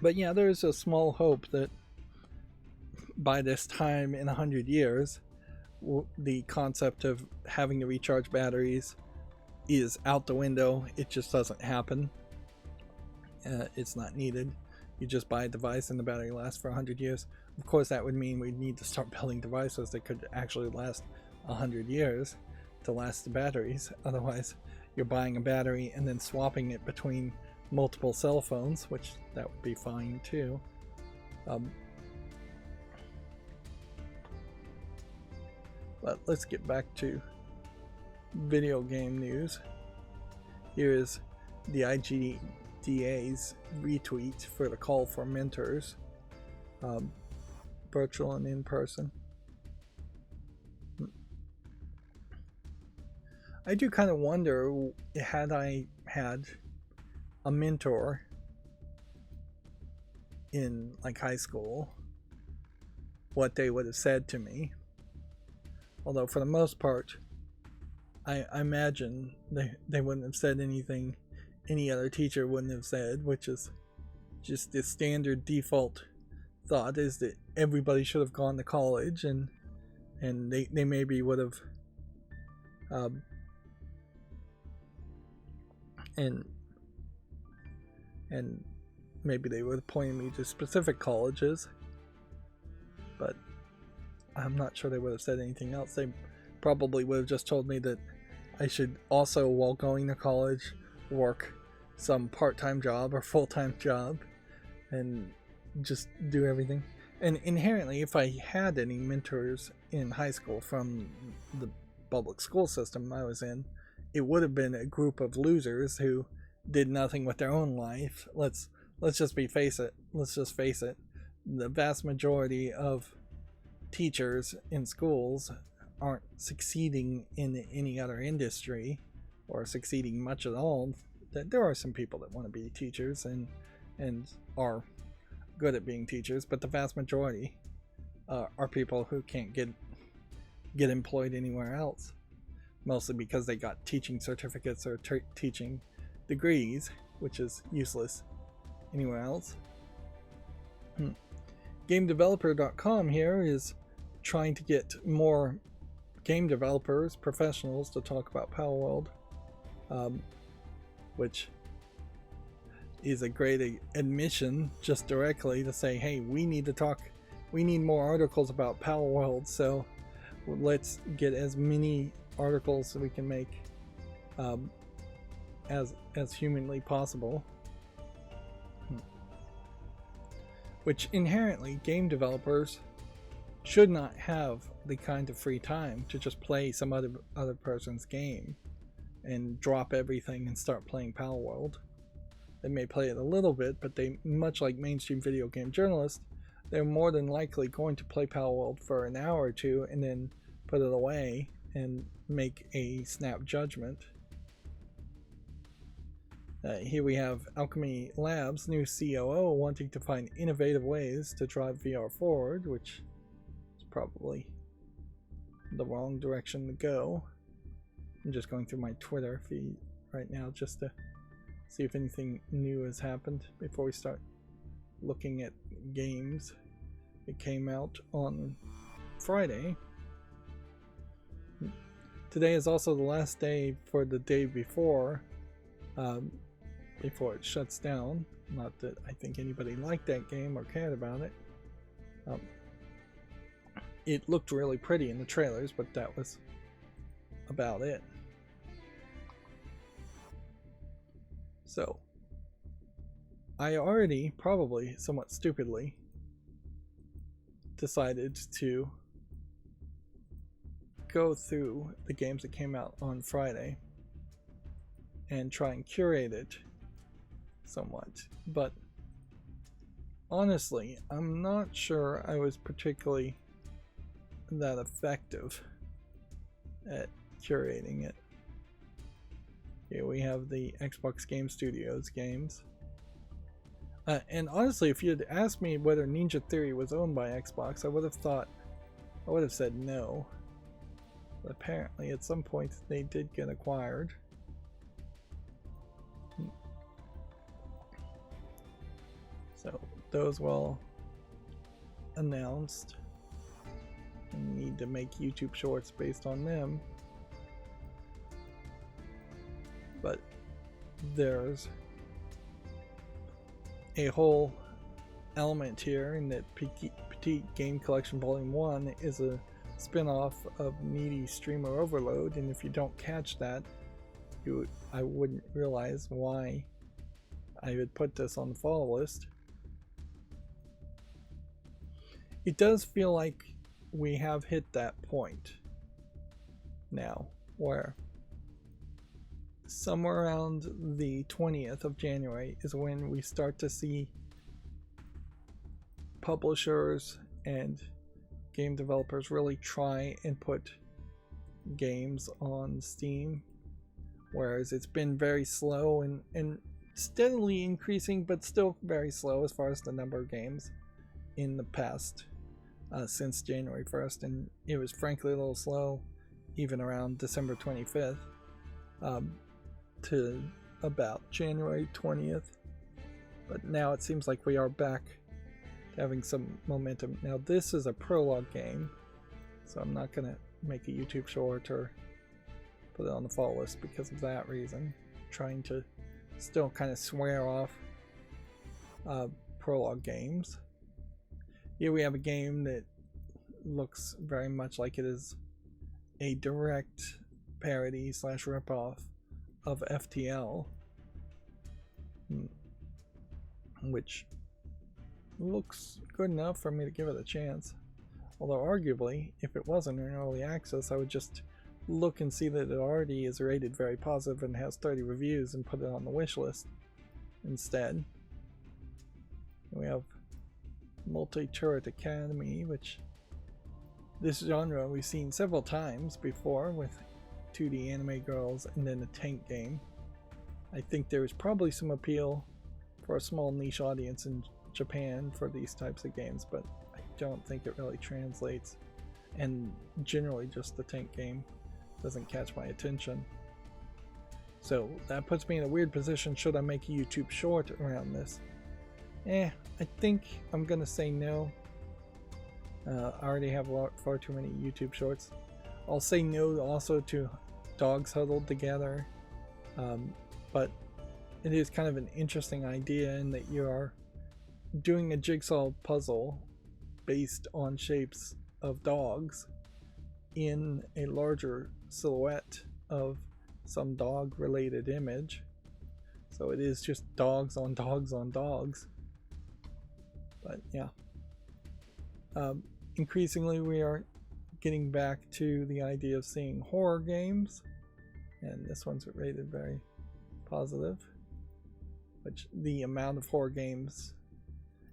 But yeah, there's a small hope that by this time in 100 years, the concept of having to recharge batteries is out the window. It just doesn't happen. It's not needed. You just buy a device and the battery lasts for 100 years. Of course, that would mean we'd need to start building devices that could actually last 100 years to last the batteries. Otherwise, you're buying a battery and then swapping it between multiple cell phones, which that would be fine too. But let's get back to video game news. Here is the IGDA's retweet for the call for mentors, virtual and in person. I do kind of wonder, had I had a mentor in like high school, what they would have said to me. Although for the most part, I imagine they wouldn't have said anything any other teacher wouldn't have said, which is just the standard default thought is that everybody should have gone to college, and they maybe would have and maybe they would have pointed me to specific colleges, but I'm not sure they would have said anything else. They probably would have just told me that I should also, while going to college, work some part-time job or full-time job and just do everything. And inherently, if I had any mentors in high school from the public school system I was in, it would have been a group of losers who did nothing with their own life. Let's just face it. The vast majority of teachers in schools aren't succeeding in any other industry or succeeding much at all. There are some people that want to be teachers and are good at being teachers, but the vast majority are people who can't get employed anywhere else, mostly because they got teaching certificates or teaching degrees, which is useless anywhere else. GameDeveloper.com here is trying to get more game developers, professionals, to talk about Palworld, which is a great admission just directly to say, hey, we need more articles about Palworld, so let's get as many articles we can make as humanly possible. Which inherently, game developers should not have the kind of free time to just play some other person's game and drop everything and start playing Palworld. They may play it a little bit, but they, much like mainstream video game journalists, they're more than likely going to play Palworld for an hour or two and then put it away and make a snap judgment. Here we have Alchemy Labs' new COO wanting to find innovative ways to drive VR forward, which is probably the wrong direction to go. I'm just going through my Twitter feed right now just to see if anything new has happened before we start looking at games. It came out on Friday. Today is also the last day for the day before it shuts down. Not that I think anybody liked that game or cared about it. It looked really pretty in the trailers, but that was about it. So, I already, probably somewhat stupidly, decided to go through the games that came out on Friday and try and curate it somewhat, but honestly, I'm not sure I was particularly that effective at curating it. Here we have the Xbox Game Studios games. And honestly, if you had asked me whether Ninja Theory was owned by Xbox, I would have said no. But apparently at some point they did get acquired. So those will announced. And need to make YouTube shorts based on them. But there's a whole element here in that Petite Game Collection Volume 1 is a spin-off of Needy Streamer Overload, and if you don't catch that, I wouldn't realize why I would put this on the follow list. It does feel like we have hit that point now where somewhere around the 20th of January is when we start to see publishers and game developers really try and put games on Steam, whereas it's been very slow and steadily increasing, but still very slow as far as the number of games in the past since January 1st, and it was frankly a little slow even around December 25th to about January 20th, but now it seems like we are back to having some momentum. Now this is a prologue game, so I'm not gonna make a YouTube short or put it on the follow list because of that reason. I'm trying to still kind of swear off prologue games. Here we have a game that looks very much like it is a direct parody / ripoff of FTL, which looks good enough for me to give it a chance. Although arguably, if it wasn't in early access, I would just look and see that it already is rated very positive and has 30 reviews and put it on the wish list instead. We have Multi-Turret Academy, which this genre we've seen several times before with 2D anime girls and then a tank game. I think there is probably some appeal for a small niche audience in Japan for these types of games, but I don't think it really translates, and generally just the tank game doesn't catch my attention. So that puts me in a weird position. Should I make a YouTube short around this? I think I'm gonna say no. I already have far too many YouTube shorts. I'll say no also to Dogs Huddled Together, but it is kind of an interesting idea in that you are doing a jigsaw puzzle based on shapes of dogs in a larger silhouette of some dog related image. So it is just dogs on dogs on dogs. But yeah. Increasingly we are getting back to the idea of seeing horror games, and this one's rated very positive, which the amount of horror games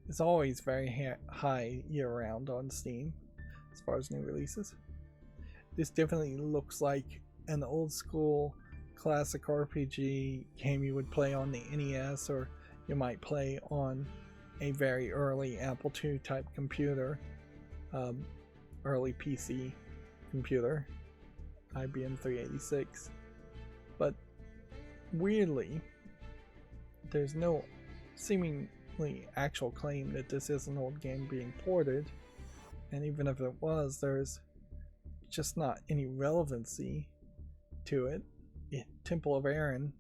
is always very high year-round on Steam as far as new releases. This definitely looks like an old school classic RPG game you would play on the NES, or you might play on a very early Apple II type computer, early PC computer, IBM 386. But weirdly, there's no seemingly actual claim that this is an old game being ported, and even if it was, there's just not any relevancy to it. Temple of Aaron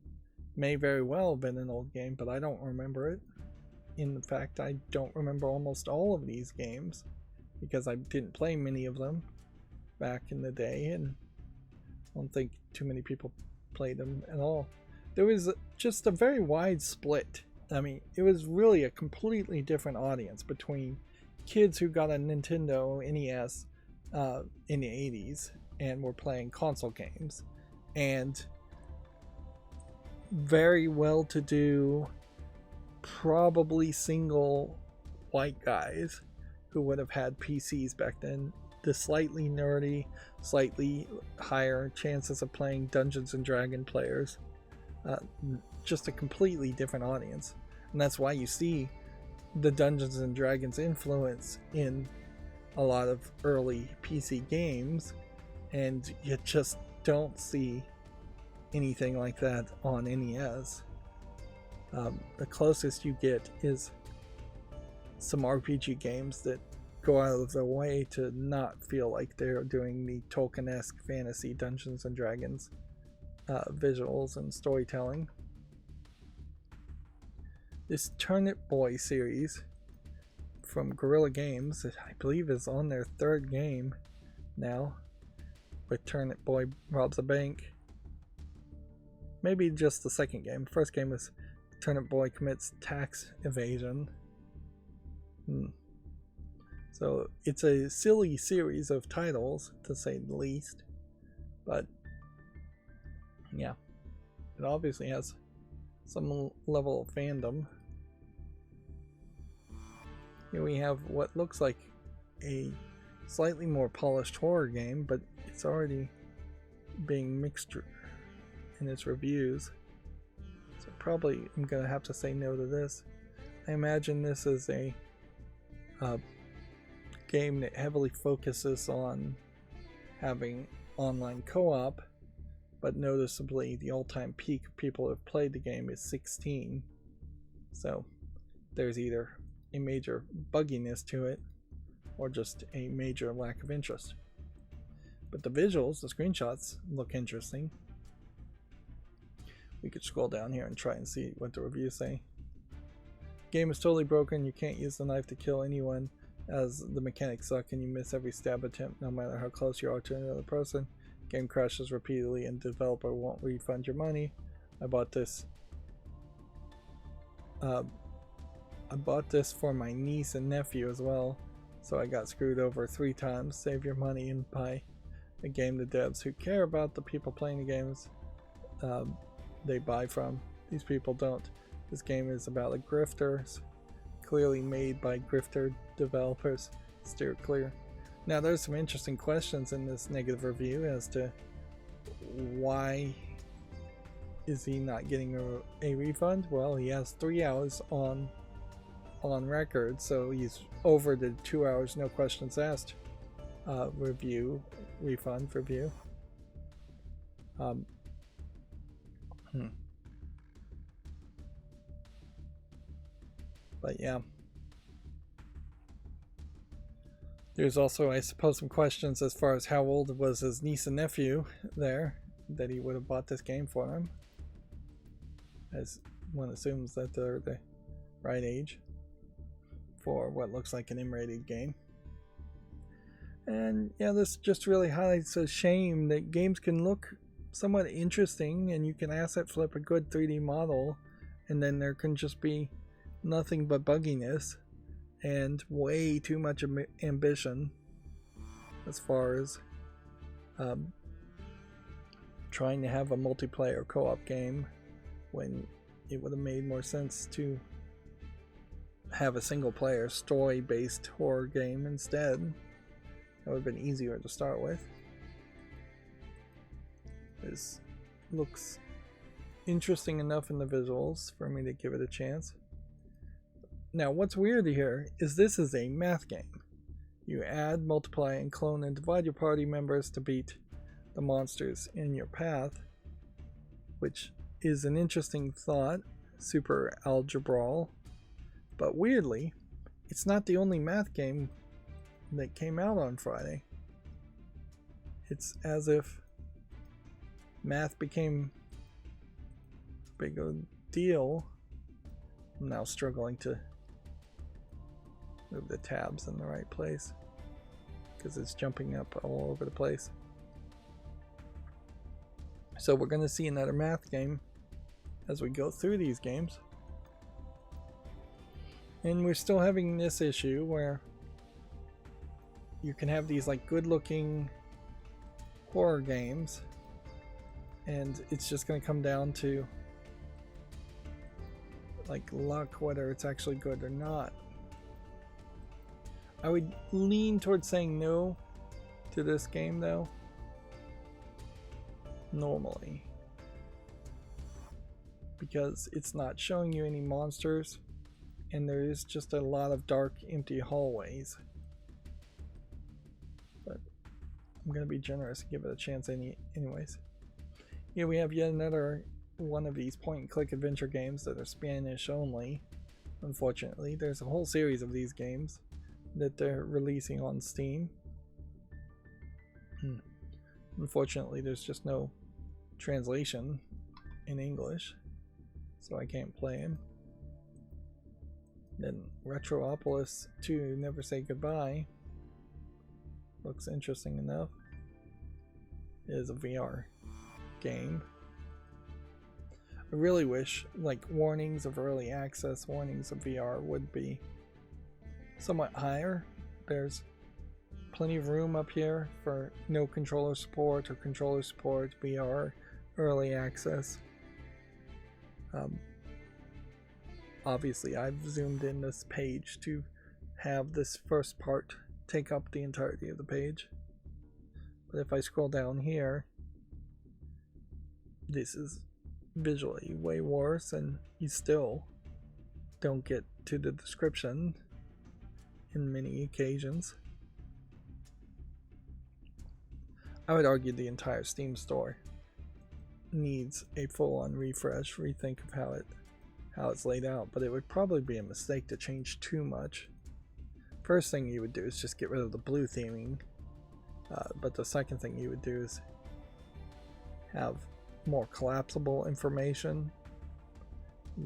may very well have been an old game, but I don't remember it. In fact, I don't remember almost all of these games because I didn't play many of them back in the day, and I don't think too many people played them at all. There was just a very wide split. I mean, it was really a completely different audience between kids who got a Nintendo NES in the 80s and were playing console games, and very well-to-do, probably single white guys who would have had PCs back then, the slightly nerdy, slightly higher chances of playing Dungeons and Dragon players, just a completely different audience. And that's why you see the Dungeons and Dragons influence in a lot of early PC games, and you just don't see anything like that on NES. The closest you get is some RPG games that go out of their way to not feel like they're doing the Tolkien-esque fantasy Dungeons and Dragons visuals and storytelling. This Turnip Boy series from Guerrilla Games, I believe, is on their third game now, with Turnip Boy robs a bank. Maybe just the second game. First game was Turnip Boy commits tax evasion. So it's a silly series of titles, to say the least. But yeah, it obviously has some level of fandom. Here we have what looks like a slightly more polished horror game, but it's already being mixed in its reviews. So probably I'm going to have to say no to this. I imagine this is a game that heavily focuses on having online co-op, but noticeably the all-time peak of people who have played the game is 16. So there's either a major bugginess to it or just a major lack of interest. But the visuals, the screenshots, look interesting. We could scroll down here and try and see what the reviews say. Game is totally broken. You can't use the knife to kill anyone, as the mechanics suck and you miss every stab attempt no matter how close you are to another person. Game crashes repeatedly and the developer won't refund your money. I bought this for my niece and nephew as well, so I got screwed over 3 times. Save your money and buy a game the devs who care about the people playing the games they buy from. These people don't. This game is about the grifters, clearly made by grifter developers. Steer clear. Now there's some interesting questions in this negative review as to why is he not getting a refund. Well, he has 3 hours on record, so he's over the 2 hours no questions asked refund review. But yeah, there's also, I suppose, some questions as far as how old was his niece and nephew there that he would have bought this game for them, as one assumes that they're the right age for what looks like an M-rated game. And yeah, this just really highlights a shame that games can look somewhat interesting and you can asset flip a good 3D model, and then there can just be nothing but bugginess and way too much ambition as far as trying to have a multiplayer co-op game, when it would have made more sense to have a single player story based horror game instead. That would have been easier to start with. This looks interesting enough in the visuals for me to give it a chance. Now, what's weird here is this is a math game. You add, multiply, and clone and divide your party members to beat the monsters in your path, which is an interesting thought, super algebral. But weirdly, it's not the only math game that came out on Friday. It's as if math became a big deal. I'm now struggling to move the tabs in the right place because it's jumping up all over the place. So we're going to see another math game as we go through these games. And we're still having this issue where you can have these like good looking horror games and it's just going to come down to like luck whether it's actually good or not. I would lean towards saying no to this game though. Normally. Because it's not showing you any monsters and there is just a lot of dark, empty hallways. But I'm gonna be generous and give it a chance anyways. Here we have yet another one of these point and click adventure games that are Spanish only. Unfortunately, there's a whole series of these games that they're releasing on Steam. Unfortunately, there's just no translation in English, so I can't play them. Then Retropolis 2 Never Say Goodbye looks interesting enough. It is a VR game. I really wish like warnings of early access, warnings of VR would be somewhat higher. There's plenty of room up here for no controller support or controller support, VR, early access. Obviously I've zoomed in this page to have this first part take up the entirety of the page. But if I scroll down here, this is visually way worse and you still don't get to the description in many occasions. I would argue the entire Steam store needs a full-on refresh, rethink of how it's laid out, but it would probably be a mistake to change too much. First thing you would do is just get rid of the blue theming, but the second thing you would do is have more collapsible information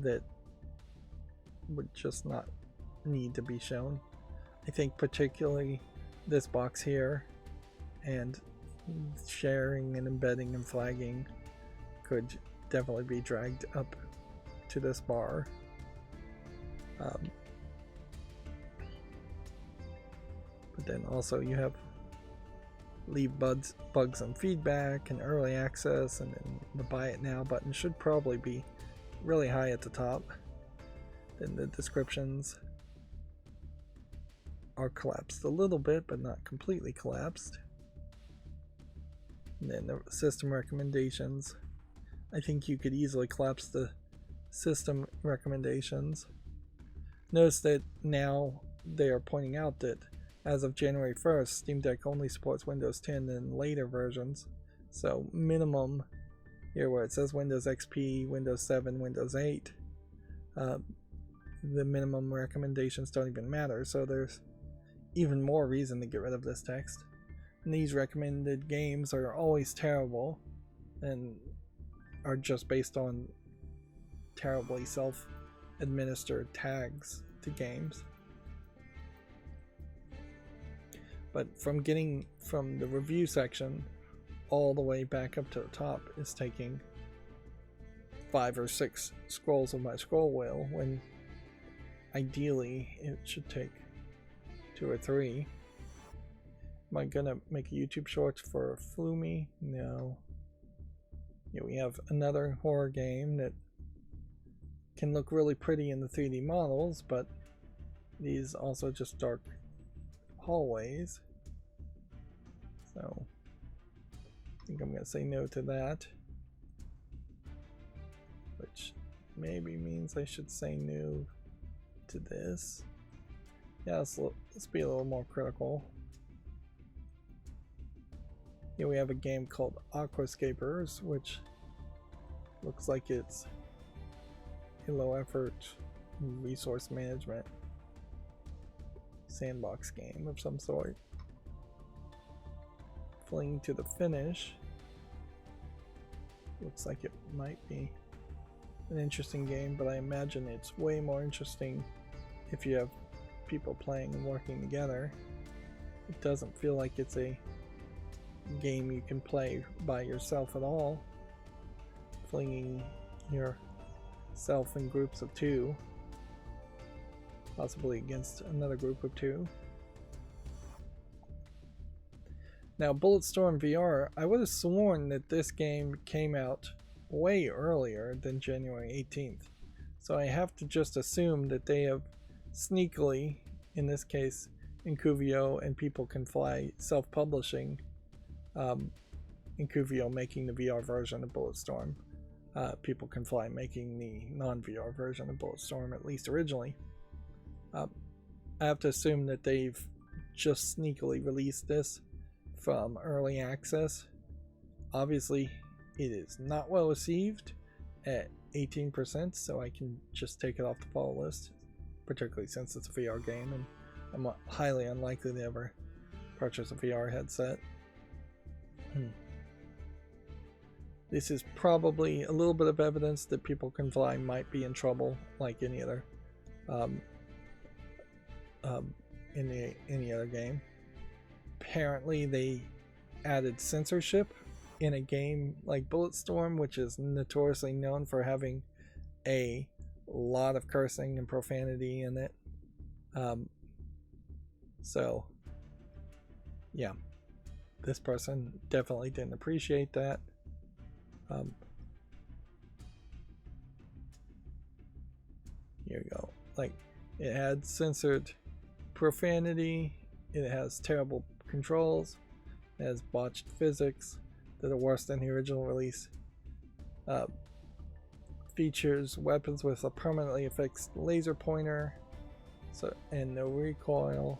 that would just not need to be shown. I think particularly this box here and sharing and embedding and flagging could definitely be dragged up to this bar. But then also you have leave bugs and feedback and early access, and then the buy it now button should probably be really high at the top. Then the descriptions are collapsed a little bit but not completely collapsed. And then the system recommendations, I think you could easily collapse the system recommendations. Notice that now they are pointing out that as of January 1st, Steam Deck only supports Windows 10 and later versions. So minimum, here where it says Windows XP, Windows 7, Windows 8, the minimum recommendations don't even matter. So there's even more reason to get rid of this text. And these recommended games are always terrible and are just based on terribly self-administered tags to games. But from getting from the review section all the way back up to the top is taking 5 or 6 scrolls of my scroll wheel, when ideally it should take 2 or 3. Am I gonna make a YouTube short for Flumi? No. Yeah, we have another horror game that can look really pretty in the 3D models, but these also just dark hallways. So I think I'm gonna say no to that, which maybe means I should say no to this. Yeah, let's be a little more critical. Here we have a game called Aquascapers, which looks like it's a low effort resource management sandbox game of some sort. Fling to the finish. Looks like it might be an interesting game, but I imagine it's way more interesting if you have people playing and working together. It doesn't feel like it's a game you can play by yourself at all. Flinging yourself in groups of 2, possibly against another group of 2. Now, Bulletstorm VR, I would have sworn that this game came out way earlier than January 18th. So I have to just assume that they have sneakily, in this case, Incuvio and People Can Fly self-publishing Incuvio making the VR version of Bulletstorm, People Can Fly making the non-VR version of Bulletstorm, at least originally. I have to assume that they've just sneakily released this from early access. Obviously, it is not well received at 18%, so I can just take it off the follow list, particularly since it's a VR game and I'm highly unlikely to ever purchase a VR headset. This is probably a little bit of evidence that People Can Fly might be in trouble, like any other any other game. Apparently, they added censorship in a game like Bulletstorm, which is notoriously known for having a lot of cursing and profanity in it. So, yeah, this person definitely didn't appreciate that. Here we go. Like, it had censored profanity, it has terrible controls, it has botched physics that are worse than the original release, features weapons with a permanently fixed laser pointer, and no recoil,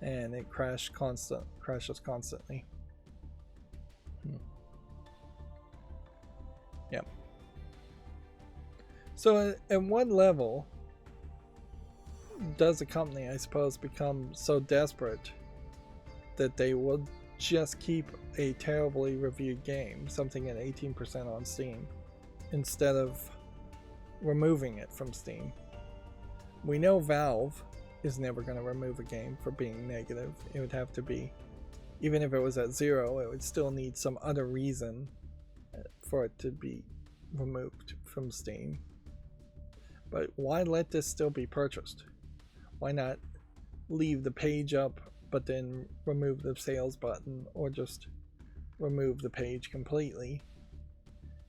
and it crashes constantly. Yep. So at what level does a company, I suppose, become so desperate that they will just keep a terribly reviewed game, something at 18% on Steam, instead of removing it from Steam? We know Valve is never going to remove a game for being negative. It would have to be, even if it was at 0, it would still need some other reason for it to be removed from Steam. But why let this still be purchased? Why not leave the page up but then remove the sales button, or just remove the page completely?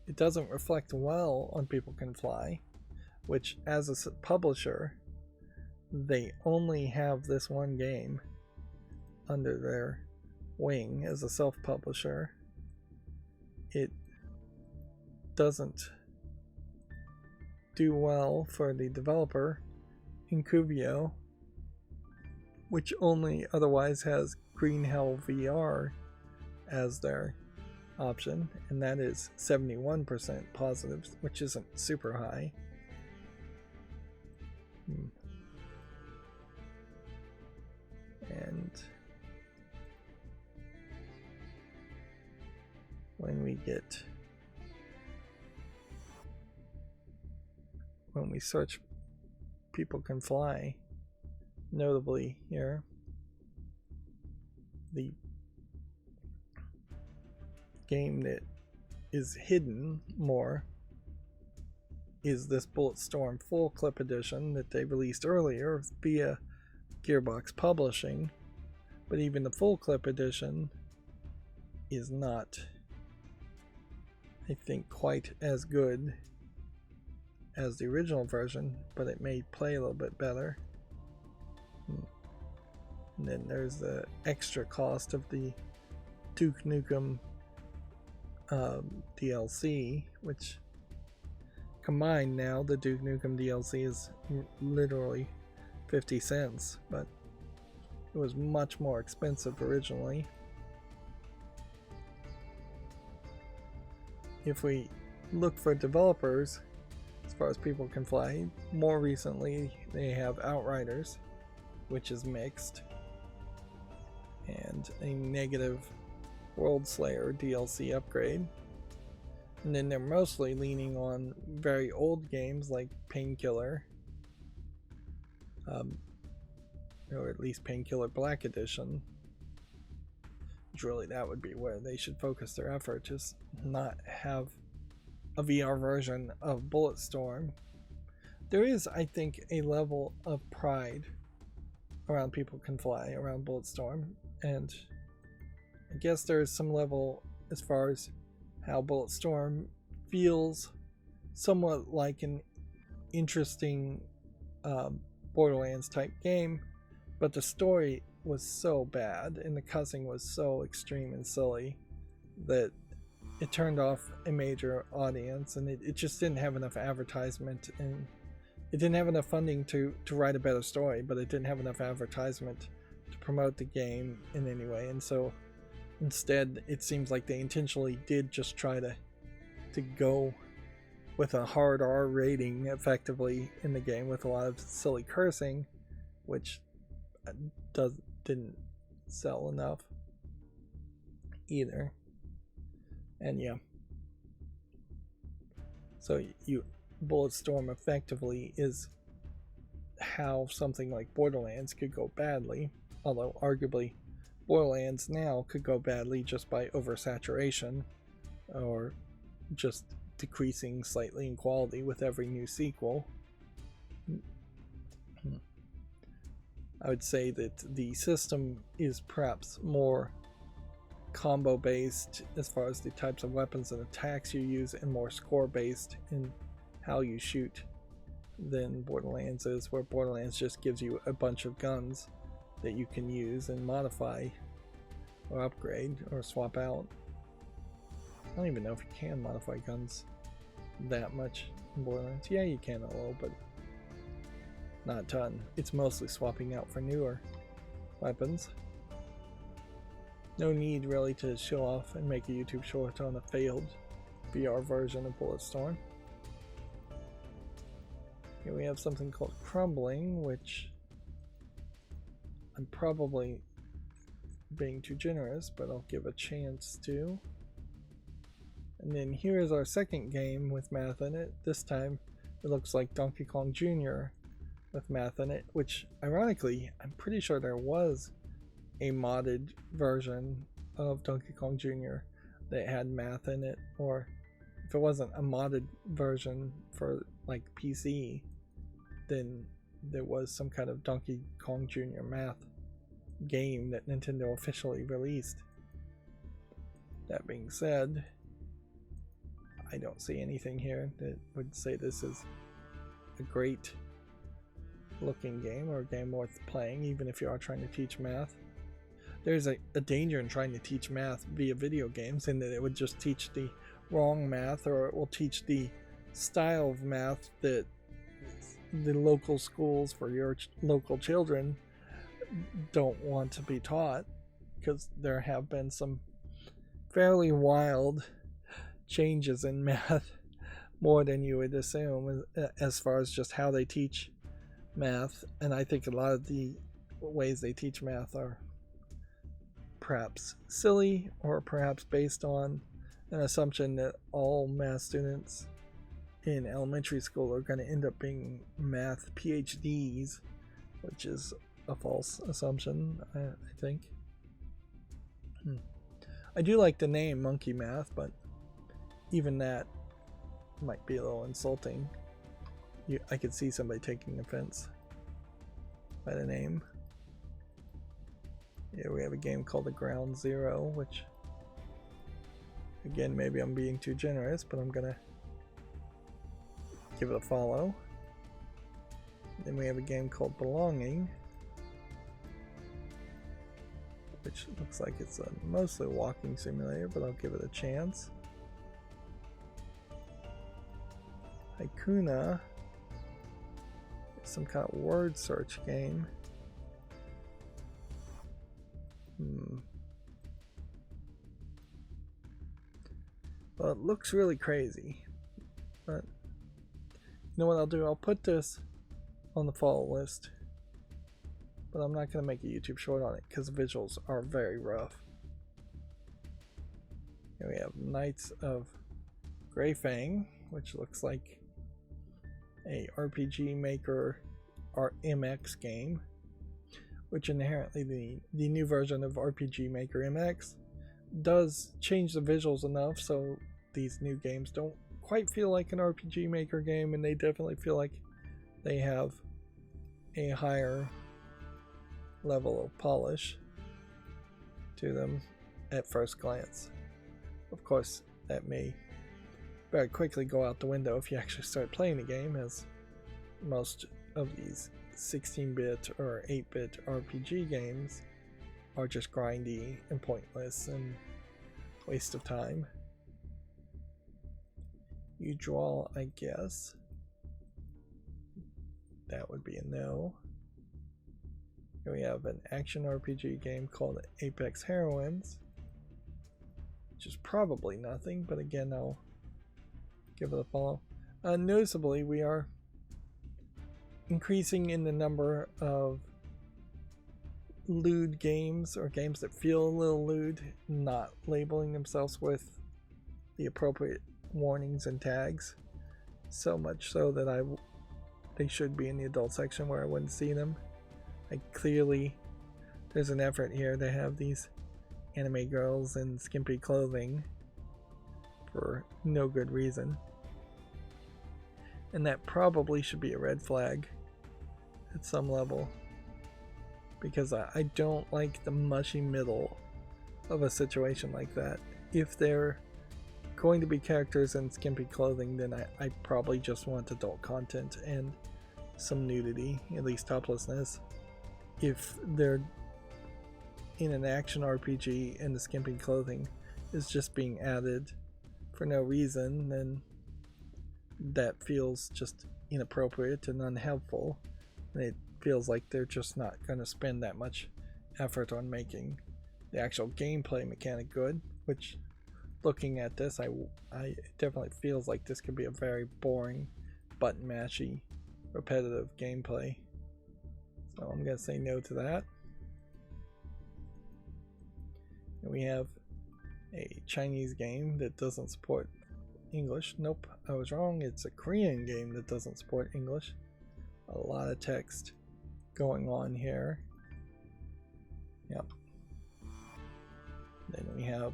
It doesn't reflect well on People Can Fly, which, as a publisher, they only have this one game under their wing as a self-publisher. It doesn't do well for the developer, Incuvio, which only otherwise has Green Hell VR as their option, and that is 71% positive, which isn't super high. And when we search People Can Fly, notably here, the game that is hidden more is this Bulletstorm Full Clip Edition that they released earlier via Gearbox Publishing, but even the Full Clip Edition is not, I think, quite as good as the original version, but it may play a little bit better. And then there's the extra cost of the Duke Nukem DLC, which combined now, the Duke Nukem DLC is literally 50 cents, but it was much more expensive originally. If we look for developers, as far as People Can Fly, more recently they have Outriders, which is mixed, and a negative World Slayer DLC upgrade. And then they're mostly leaning on very old games like Painkiller, or at least Painkiller Black Edition. Really, that would be where they should focus their effort, just not have a VR version of Bulletstorm. There is, I think, a level of pride around People Can Fly, around Bulletstorm, and I guess there is some level as far as how Bulletstorm feels somewhat like an interesting Borderlands type game, But the story was so bad and the cussing was so extreme and silly that it turned off a major audience, and it just didn't have enough advertisement, and it didn't have enough funding to write a better story, but it didn't have enough advertisement to promote the game in any way. And so instead it seems like they intentionally did just try to go with a hard R rating effectively in the game with a lot of silly cursing, which didn't sell enough either. And yeah, so Bulletstorm effectively is how something like Borderlands could go badly, although arguably Borderlands now could go badly just by oversaturation or just decreasing slightly in quality with every new sequel. I would say that the system is perhaps more combo based as far as the types of weapons and attacks you use, and more score based in how you shoot than Borderlands is, where Borderlands just gives you a bunch of guns that you can use and modify or upgrade or swap out. I don't even know if you can modify guns that much in Borderlands. Yeah, you can a little, but not a ton. It's mostly swapping out for newer weapons. No need really to show off and make a YouTube short on a failed VR version of Bulletstorm. Here we have something called Crumbling, which I'm probably being too generous, but I'll give a chance to. And then here is our second game with math in it. This time it looks like Donkey Kong Jr. with math in it, which ironically I'm pretty sure there was a modded version of Donkey Kong Jr. that had math in it, or if it wasn't a modded version for like PC, then there was some kind of Donkey Kong Jr. math game that Nintendo officially released. That being said, I don't see anything here that would say this is a great looking game or a game worth playing, even if you are trying to teach math. There's a danger in trying to teach math via video games, in that it would just teach the wrong math, or it will teach the style of math that the local schools for your local children don't want to be taught, because there have been some fairly wild changes in math, more than you would assume, as far as just how they teach math. And I think a lot of the ways they teach math are perhaps silly, or perhaps based on an assumption that all math students in elementary school are going to end up being math PhDs, which is a false assumption, I think. I do like the name Monkey Math, but even that might be a little insulting. I could see somebody taking offense by the name. Here we have a game called The Ground Zero, which, again, maybe I'm being too generous, but I'm gonna give it a follow. Then we have a game called Belonging, which looks like it's a mostly walking simulator, but I'll give it a chance. Haikuna is some kind of word search game. Well, it looks really crazy, but you know what I'll do? I'll put this on the follow list, but I'm not going to make a YouTube short on it because the visuals are very rough. Here we have Knights of Greyfang, which looks like a RPG Maker MX game, which inherently the new version of RPG Maker MX does change the visuals enough so these new games don't quite feel like an RPG Maker game, and they definitely feel like they have a higher level of polish to them at first glance. Of course, that may very quickly go out the window if you actually start playing the game, as most of these 16-bit or 8-bit RPG games are just grindy and pointless and waste of time. You draw, I guess. That would be a no. Here we have an action RPG game called Apex Heroines, which is probably nothing, but again, I'll give it a follow. Noticeably, we are increasing in the number of lewd games, or games that feel a little lewd, not labeling themselves with the appropriate warnings and tags. So much so that they should be in the adult section where I wouldn't see them. Clearly, there's an effort here to have these anime girls in skimpy clothing for no good reason. And that probably should be a red flag at some level, because I don't like the mushy middle of a situation like that. If they're going to be characters in skimpy clothing, then I probably just want adult content and some nudity, at least toplessness. If they're in an action RPG and the skimpy clothing is just being added for no reason, then that feels just inappropriate and unhelpful, and it feels like they're just not going to spend that much effort on making the actual gameplay mechanic good, which, looking at this, it definitely feels like this could be a very boring, button mashy, repetitive gameplay. So I'm going to say no to that. And we have a Chinese game that doesn't support English. Nope, I was wrong. It's a Korean game that doesn't support English. A lot of text going on here. Yep. Then we have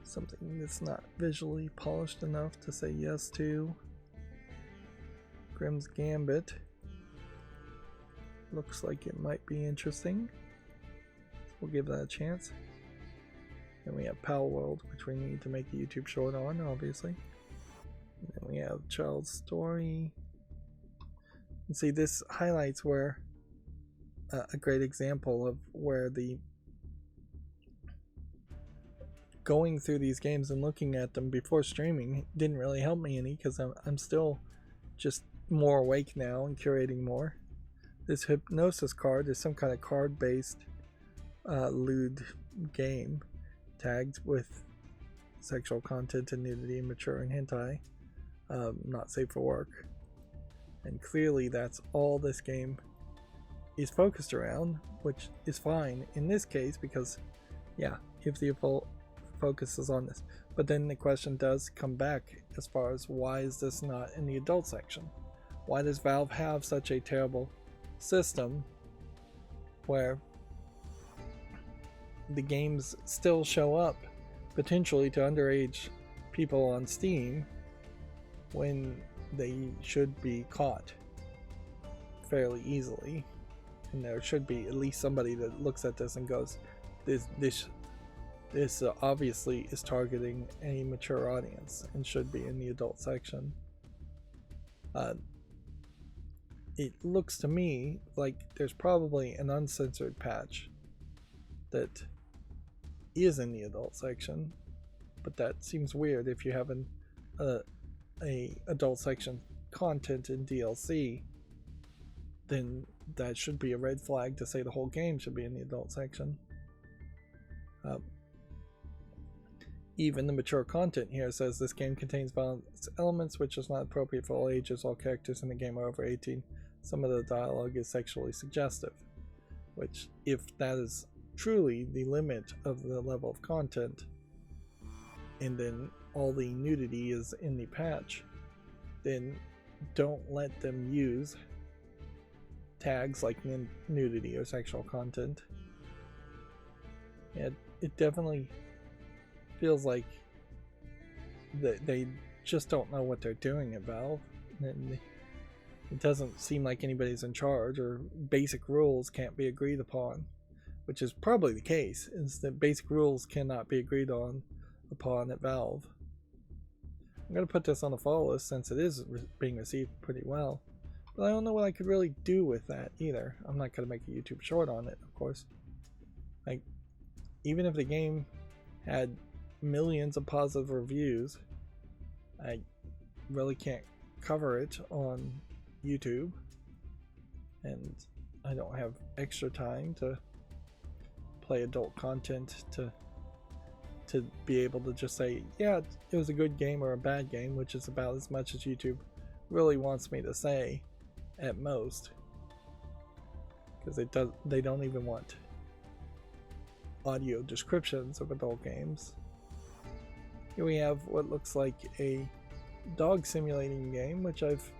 something that's not visually polished enough to say yes to. Grimm's Gambit. Looks like it might be interesting. We'll give that a chance. Then we have Pal World, which we need to make a YouTube short on, obviously. And then we have Child's Story. And see, this highlights where a great example of where the going through these games and looking at them before streaming didn't really help me any, because I'm still just more awake now and curating more. This Hypnosis card is some kind of card-based lewd game tagged with sexual content and nudity and mature and hentai, not safe for work. And clearly that's all this game is focused around, which is fine in this case because, yeah, if the focus is on this. But then the question does come back as far as why is this not in the adult section? Why does Valve have such a terrible system where the games still show up potentially to underage people on Steam when they should be caught fairly easily? And there should be at least somebody that looks at this and goes, this obviously is targeting a mature audience and should be in the adult section. It looks to me like there's probably an uncensored patch that is in the adult section, but that seems weird if you have a adult section content in DLC. Then that should be a red flag to say the whole game should be in the adult section. Even the mature content here says this game contains violence elements which is not appropriate for all ages. All characters in the game are over 18. Some of the dialogue is sexually suggestive, which, if that is truly the limit of the level of content, and then all the nudity is in the patch, then don't let them use tags like nudity or sexual content. It definitely feels like they just don't know what they're doing at Valve, and it doesn't seem like anybody's in charge, or basic rules can't be agreed upon, which is probably the case, is that basic rules cannot be agreed upon at Valve. I'm going to put this on the follow list since it is being received pretty well. But I don't know what I could really do with that either. I'm not going to make a YouTube short on it, of course. Like, even if the game had millions of positive reviews, I really can't cover it on YouTube, and I don't have extra time to play adult content to be able to just say, yeah, it was a good game or a bad game, which is about as much as YouTube really wants me to say at most, because they don't even want audio descriptions of adult games. Here we have what looks like a dog simulating game, which I've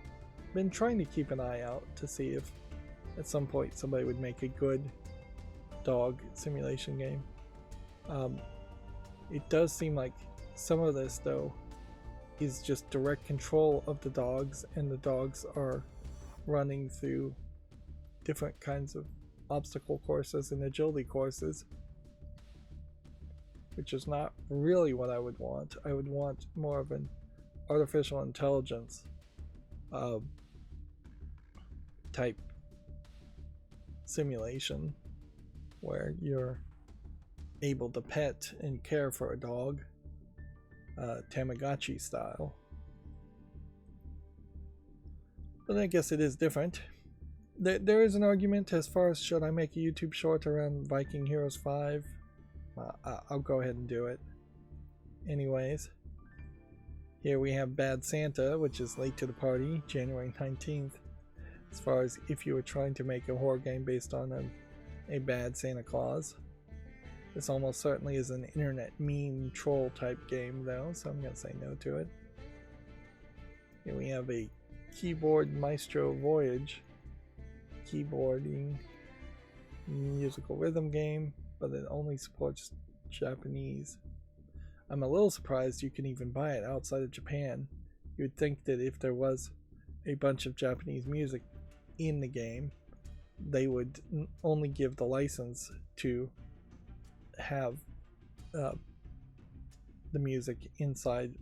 been trying to keep an eye out to see if at some point somebody would make a good dog simulation game. It does seem like some of this, though, is just direct control of the dogs, and the dogs are running through different kinds of obstacle courses and agility courses, which is not really what I would want. I would want more of an artificial intelligence type simulation where you're able to pet and care for a dog, Tamagotchi style. But I guess it is different. There is an argument as far as should I make a YouTube short around Viking Heroes 5. I'll go ahead and do it. Anyways, here we have Bad Santa, which is late to the party, January 19th. As far as if you were trying to make a horror game based on a bad Santa Claus. This almost certainly is an internet meme troll type game though, so I'm going to say no to it. Here we have a Keyboard Maestro Voyage keyboarding musical rhythm game, but it only supports Japanese. I'm a little surprised you can even buy it outside of Japan. You'd think that if there was a bunch of Japanese music in the game, they would only give the license to have the music inside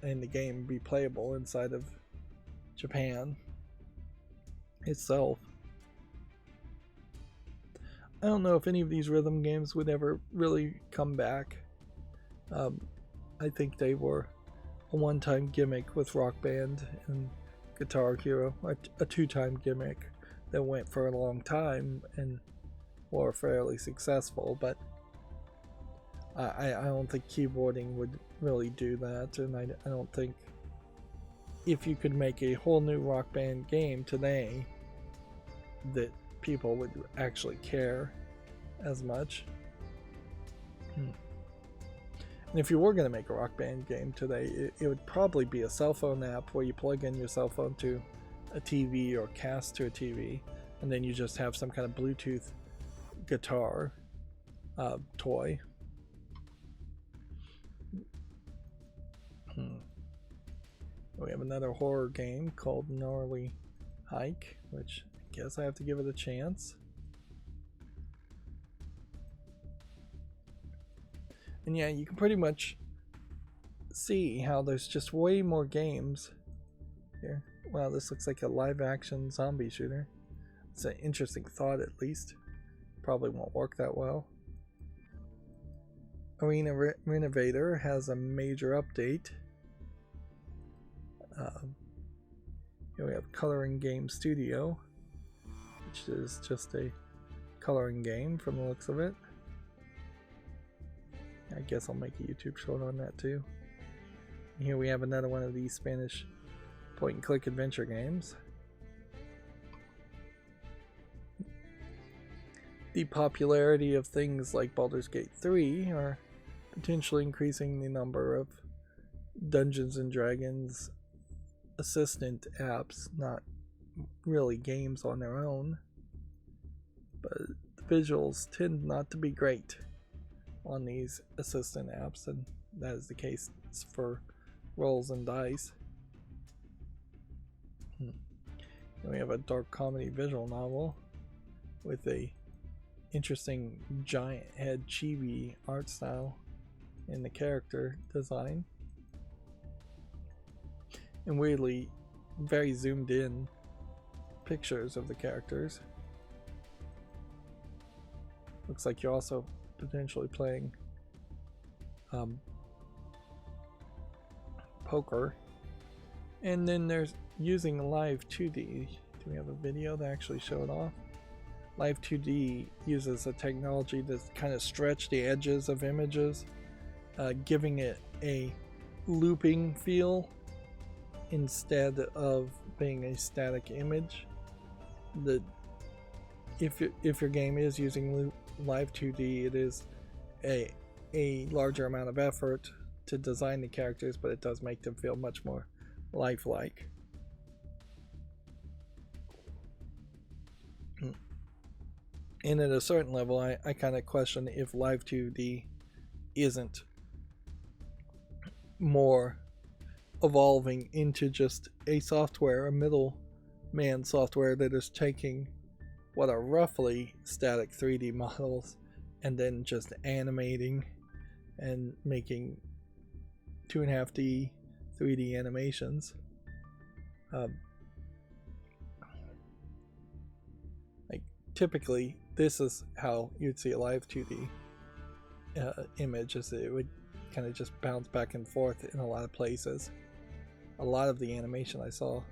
in the game be playable inside of Japan itself. I don't know if any of these rhythm games would ever really come back. I think they were a one-time gimmick with Rock Band and Guitar Hero, a two-time gimmick that went for a long time and were fairly successful, but I don't think keyboarding would really do that, and I don't think if you could make a whole new Rock Band game today that people would actually care as much. And if you were going to make a Rock Band game today, it would probably be a cell phone app where you plug in your cell phone to a TV or cast to a TV, and then you just have some kind of Bluetooth guitar toy. We have another horror game called Gnarly Hike, which I guess I have to give it a chance. And yeah, you can pretty much see how there's just way more games here. Wow, this looks like a live action zombie shooter. It's an interesting thought, at least. Probably won't work that well. Arena Renovator has a major update. Here we have Coloring Game Studio, which is just a coloring game from the looks of it. I guess I'll make a YouTube short on that too. Here we have another one of these Spanish point-and-click adventure games. The popularity of things like Baldur's Gate 3 are potentially increasing the number of Dungeons and Dragons assistant apps, not really games on their own, but the visuals tend not to be great on these assistant apps, and that is the case for rolls and dice. And we have a dark comedy visual novel with a interesting giant head chibi art style in the character design, and weirdly very zoomed in pictures of the characters. Looks like you're also potentially playing poker. And then there's using Live 2D. Do we have a video that actually show it off? Live 2D uses a technology to kind of stretch the edges of images, giving it a looping feel instead of being a static image. If your game is using Live 2D, it is a larger amount of effort to design the characters, but it does make them feel much more lifelike. And at a certain level, I kind of question if Live 2D isn't more evolving into just a software, a middleman software that is taking what are roughly static 3D models and then just animating and making 2.5D 3D animations. Like typically this is how you'd see a Live 2D image, is it would kind of just bounce back and forth in a lot of places. A lot of the animation I saw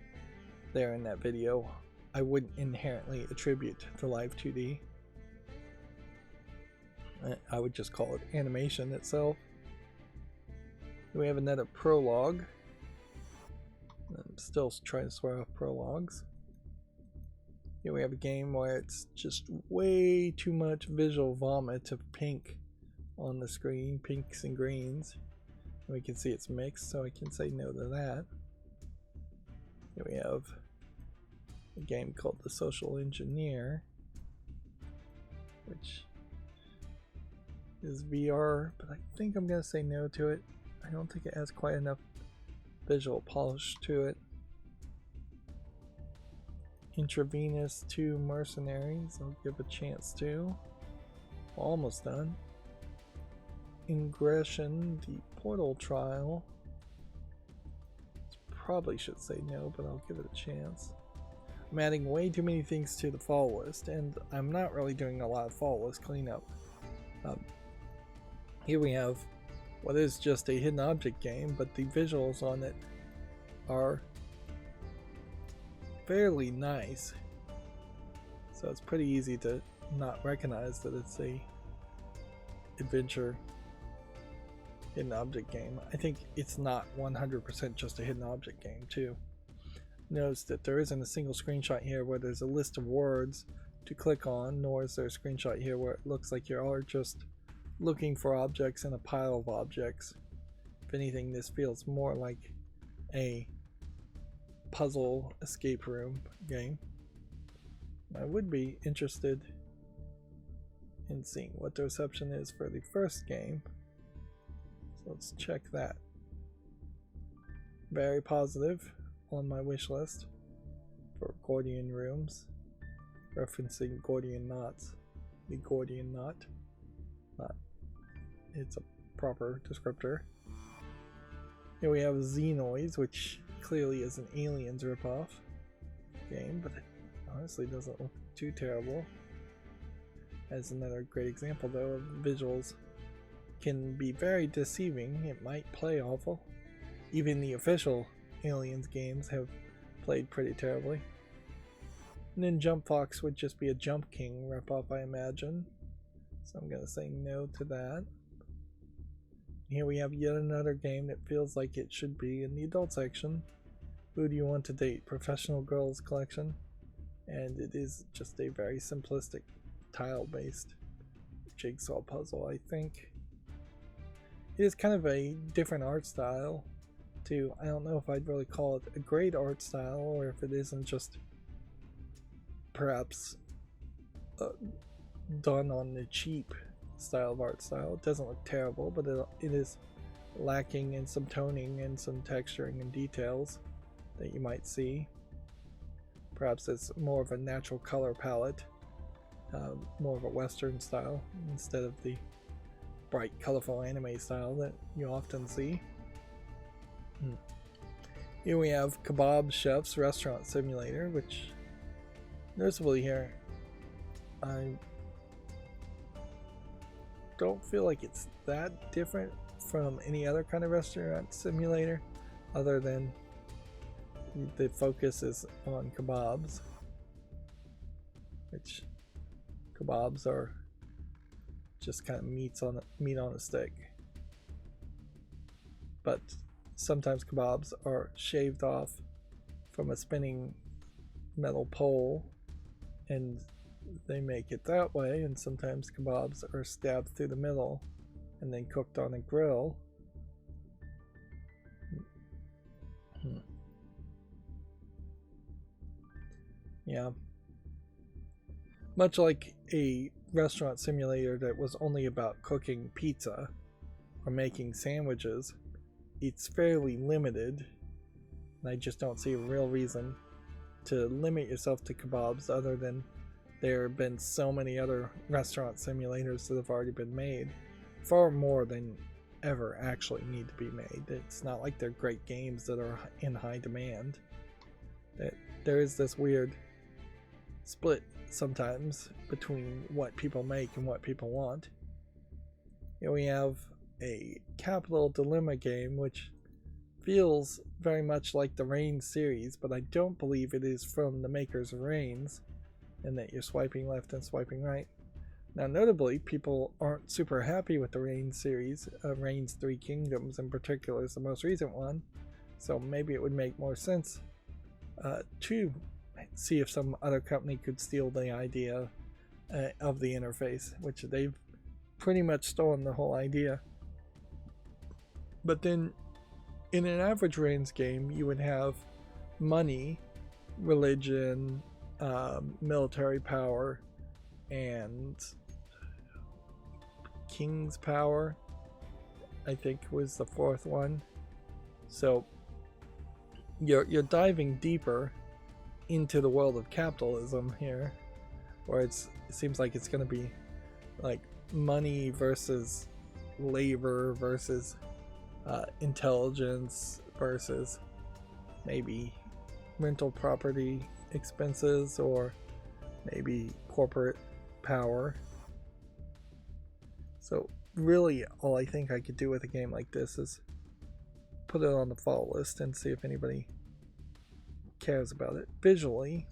there in that video I wouldn't inherently attribute to Live 2D. I would just call it animation itself. We have another prologue. I'm still trying to swear off prologues. Here we have a game where it's just way too much visual vomit of pink on the screen, pinks and greens. And we can see it's mixed, so I can say no to that. Here we have a game called The Social Engineer, which is VR, but I think I'm going to say no to it. I don't think it has quite enough visual polish to it. Intravenous 2 Mercenaries, I'll give a chance to. Almost done. Ingression, the Portal Trial. Probably should say no, but I'll give it a chance. I'm adding way too many things to the fall list, and I'm not really doing a lot of fall list cleanup. Here we have what is just a hidden object game, but the visuals on it are fairly nice, so it's pretty easy to not recognize that it's a adventure hidden object game. I think it's not 100% just a hidden object game too. Notice that there isn't a single screenshot here where there's a list of words to click on, nor is there a screenshot here where it looks like you are just looking for objects in a pile of objects. If anything, this feels more like a puzzle escape room game. I would be interested in seeing what the reception is for the first game. So let's check that. Very positive on my wish list for Gordian rooms, referencing Gordian knots. The Gordian knot. It's a proper descriptor. Here we have Xenoids, which clearly is an Aliens ripoff game, but it honestly doesn't look too terrible. As another great example though of visuals can be very deceiving. It might play awful. Even the official Aliens games have played pretty terribly. And then Jump Fox would just be a Jump King ripoff, I imagine. So I'm gonna say no to that. Here we have yet another game that feels like it should be in the adult section. Who Do You Want to Date? Professional Girls Collection. And it is just a very simplistic tile-based jigsaw puzzle, I think. It is kind of a different art style too. I don't know if I'd really call it a great art style, or if it isn't just perhaps done on the cheap style of art style. It doesn't look terrible, but it is lacking in some toning and some texturing and details that you might see. Perhaps it's more of a natural color palette, more of a Western style instead of the bright, colorful anime style that you often see. Here we have Kebab Chef's Restaurant Simulator, which noticeably here, I don't feel like it's that different from any other kind of restaurant simulator, other than the focus is on kebabs, which kebabs are just kind of meat on a stick. But sometimes kebabs are shaved off from a spinning metal pole and they make it that way, and sometimes kebabs are stabbed through the middle and then cooked on a grill. Yeah. Much like a restaurant simulator that was only about cooking pizza or making sandwiches, it's fairly limited, and I just don't see a real reason to limit yourself to kebabs, other than there have been so many other restaurant simulators that have already been made, far more than ever actually need to be made. It's not like they're great games that are in high demand. There is this weird split sometimes between what people make and what people want. Here we have a Capital Dilemma game, which feels very much like the Reigns series, but I don't believe it is from the makers of Reigns, and that you're swiping left and swiping right. Now, notably, people aren't super happy with the Reigns series. Reigns 3 Kingdoms in particular is the most recent one, so maybe it would make more sense to see if some other company could steal the idea of the interface, which they've pretty much stolen the whole idea. But then, in an average Reigns game, you would have money, religion, military power, and king's power, I think was the fourth one. So you're diving deeper into the world of capitalism here, where it seems like it's going to be like money versus labor versus intelligence versus maybe rental property expenses, or maybe corporate power. So really all I think I could do with a game like this is put it on the follow list and see if anybody cares about it. Visually,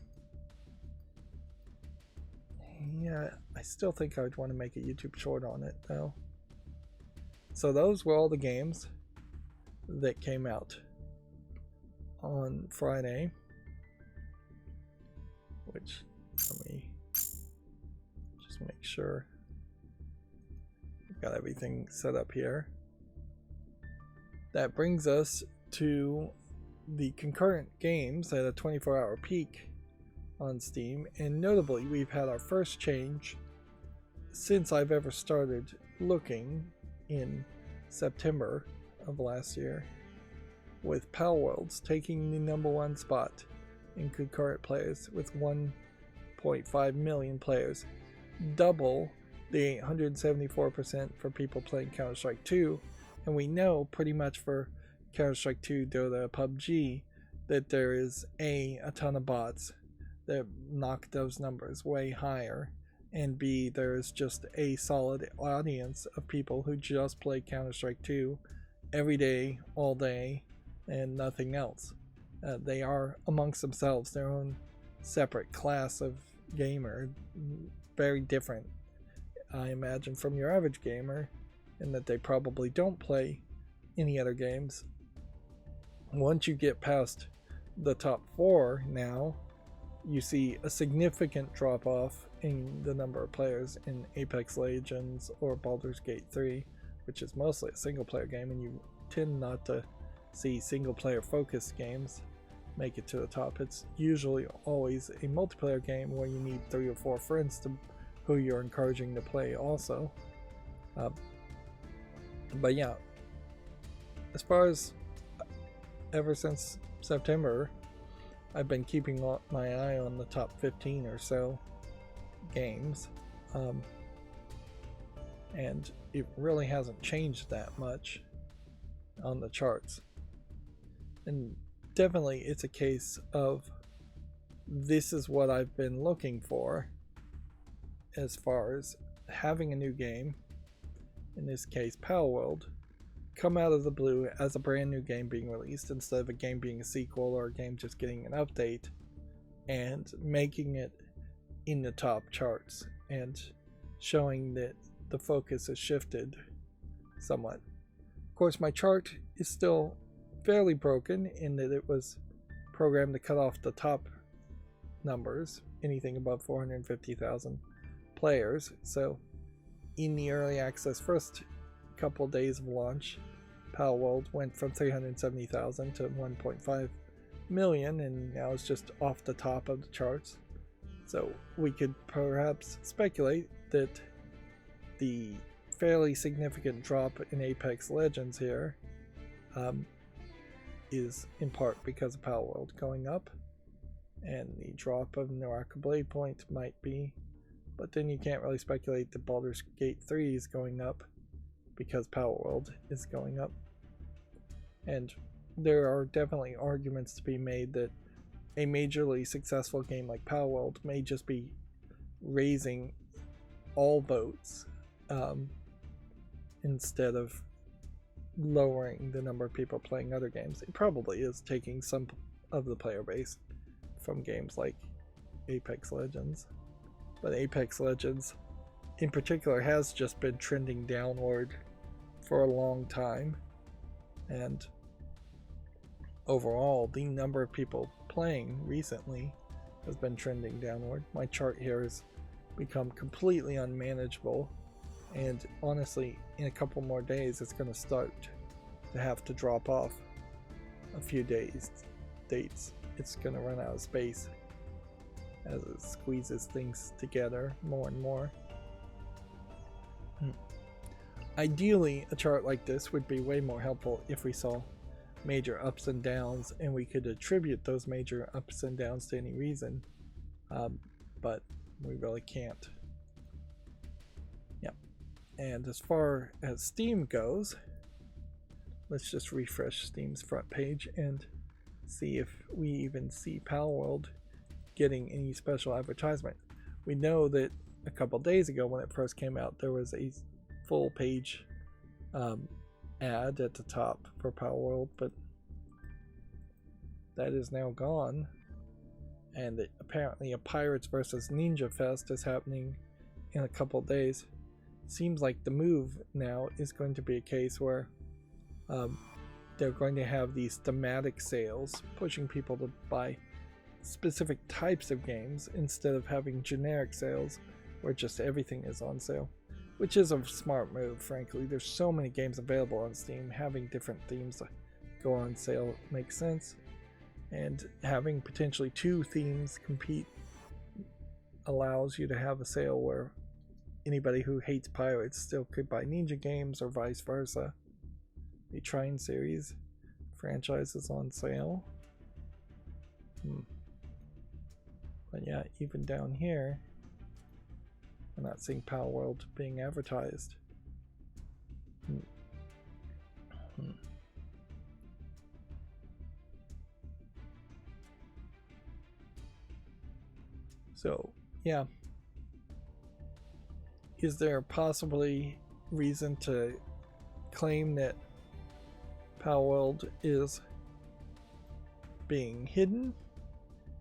yeah, I still think I would want to make a YouTube short on it though. So those were all the games that came out on Friday, which, let me just make sure I've got everything set up here. That brings us to the concurrent games at a 24-hour peak on Steam, and notably we've had our first change since I've ever started looking in September of last year, with Palworlds taking the #1 spot in concurrent players with 1.5 million players, double the 874% for people playing Counter-Strike 2, and we know pretty much for Counter-Strike 2, Dota, PUBG, that there is a ton of bots that knock those numbers way higher, and B, there's just a solid audience of people who just play Counter-Strike 2 every day, all day, and nothing else. They are amongst themselves their own separate class of gamer, very different, I imagine, from your average gamer, in that they probably don't play any other games. Once you get past the top 4 now, you see a significant drop off in the number of players in Apex Legends or Baldur's Gate 3, which is mostly a single player game, and you tend not to see single player focused games make it to the top. It's usually always a multiplayer game where you need 3 or 4 friends who you're encouraging to play also. But yeah, as far as ever since September, I've been keeping my eye on the top 15 or so games, and it really hasn't changed that much on the charts. And definitely it's a case of this is what I've been looking for as far as having a new game, in this case Palworld, come out of the blue as a brand new game being released instead of a game being a sequel or a game just getting an update, and making it in the top charts and showing that the focus has shifted somewhat. Of course, my chart is still fairly broken in that it was programmed to cut off the top numbers, anything above 450,000 players. So in the early access first couple days of launch, Palworld went from 370,000 to 1.5 million, and now it's just off the top of the charts. So we could perhaps speculate that the fairly significant drop in Apex Legends here is in part because of Palworld going up, and the drop of Naraka Blade Point might be, but then you can't really speculate that Baldur's Gate 3 is going up because Palworld is going up. And there are definitely arguments to be made that a majorly successful game like Palworld may just be raising all votes instead of lowering the number of people playing other games. It probably is taking some of the player base from games like Apex Legends, but Apex Legends in particular has just been trending downward for a long time, and overall the number of people playing recently has been trending downward. My chart here has become completely unmanageable, and honestly in a couple more days it's going to start to have to drop off a few dates. It's going to run out of space as it squeezes things together more and more. Ideally, a chart like this would be way more helpful if we saw major ups and downs and we could attribute those major ups and downs to any reason, but we really can't. Yep. And as far as Steam goes, let's just refresh Steam's front page and see if we even see Palworld getting any special advertisement. We know that a couple days ago when it first came out there was a full page ad at the top for Palworld, but that is now gone, and apparently a Pirates versus Ninja Fest is happening in a couple days. Seems like the move now is going to be a case where they're going to have these thematic sales, pushing people to buy specific types of games instead of having generic sales where just everything is on sale, which is a smart move, frankly. There's so many games available on Steam, having different themes go on sale makes sense, and having potentially two themes compete allows you to have a sale where anybody who hates pirates still could buy ninja games or vice versa. The Trine series franchise is on sale. But yeah, even down here I'm not seeing Palworld being advertised. So yeah, is there possibly reason to claim that Palworld is being hidden?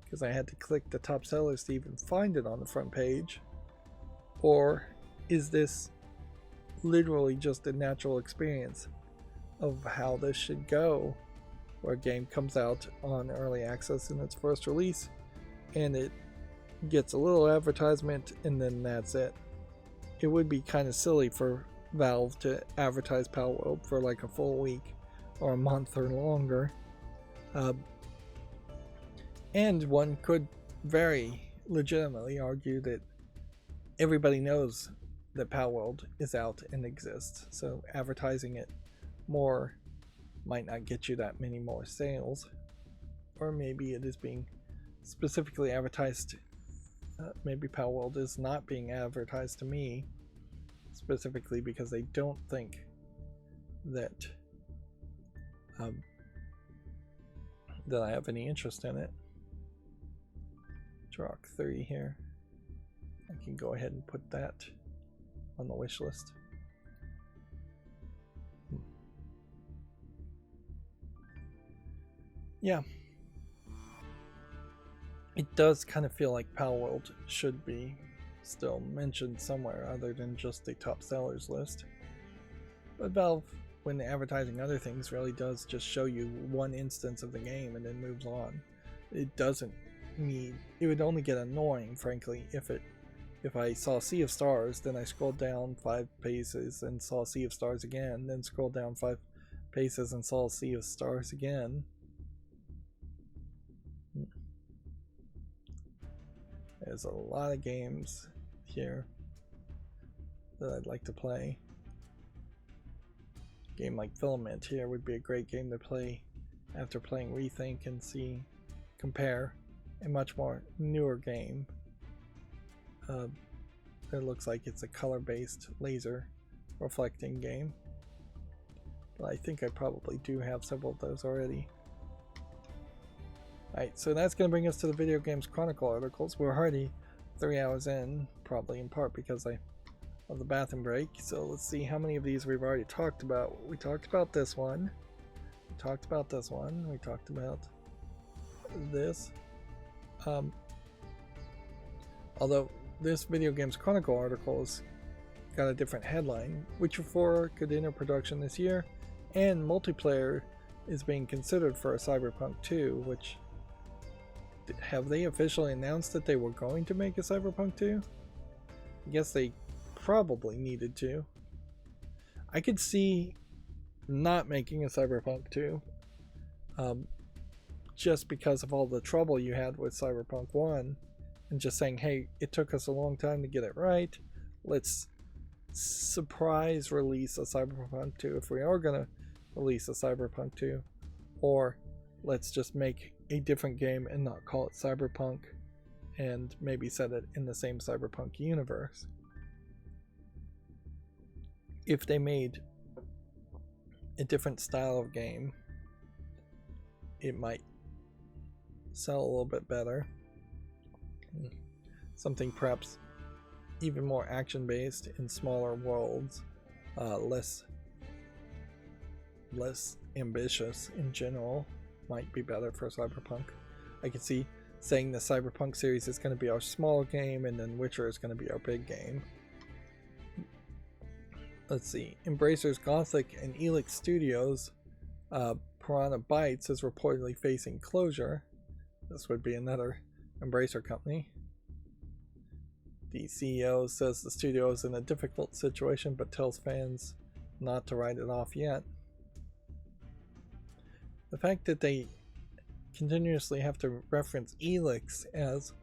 Because I had to click the top sellers to even find it on the front page. Or is this literally just a natural experience of how this should go, where a game comes out on early access in its first release and it gets a little advertisement and then that's it? It would be kind of silly for Valve to advertise Palworld for like a full week or a month or longer. And one could very legitimately argue that everybody knows that Palworld is out and exists, so advertising it more might not get you that many more sales. Or maybe it is being specifically advertised. Maybe Palworld is not being advertised to me specifically because they don't think that that I have any interest in it. Drock 3 here. I can go ahead and put that on the wish list. Yeah. It does kind of feel like Palworld should be still mentioned somewhere other than just the top sellers list. But Valve, when advertising other things, really does just show you one instance of the game and then moves on. It doesn't need... It would only get annoying, frankly, if I saw Sea of Stars, then I scrolled down 5 paces and saw Sea of Stars again, then scrolled down 5 paces and saw Sea of Stars again. There's a lot of games here that I'd like to play. A game like Filament here would be a great game to play after playing Rethink and compare a much more newer game. It looks like it's a color-based laser reflecting game. But I think I probably do have several of those already. Alright, so that's going to bring us to the Video Games Chronicle articles. We're already 3 hours in, probably in part because of the bathroom break. So let's see how many of these we've already talked about. We talked about this one. We talked about this one. We talked about this. Although this Video Games Chronicle article has got a different headline. Witcher 4 could enter production this year, and multiplayer is being considered for a Cyberpunk 2, which... Have they officially announced that they were going to make a Cyberpunk 2? I guess they probably needed to. I could see not making a Cyberpunk 2 just because of all the trouble you had with Cyberpunk 1 and just saying, hey, it took us a long time to get it right. Let's surprise release a Cyberpunk 2 if we are going to release a Cyberpunk 2. Or let's just make a different game and not call it Cyberpunk and maybe set it in the same Cyberpunk universe. If they made a different style of game, it might sell a little bit better. Something perhaps even more action based in smaller worlds, less ambitious in general, might be better for Cyberpunk. I can see saying the Cyberpunk series is going to be our small game and then Witcher is going to be our big game. Let's see. Embracer's Gothic and Elix Studios, Piranha Bytes is reportedly facing closure. This would be another Embracer company. The CEO says the studio is in a difficult situation but tells fans not to write it off yet. The fact that they continuously have to reference Elix as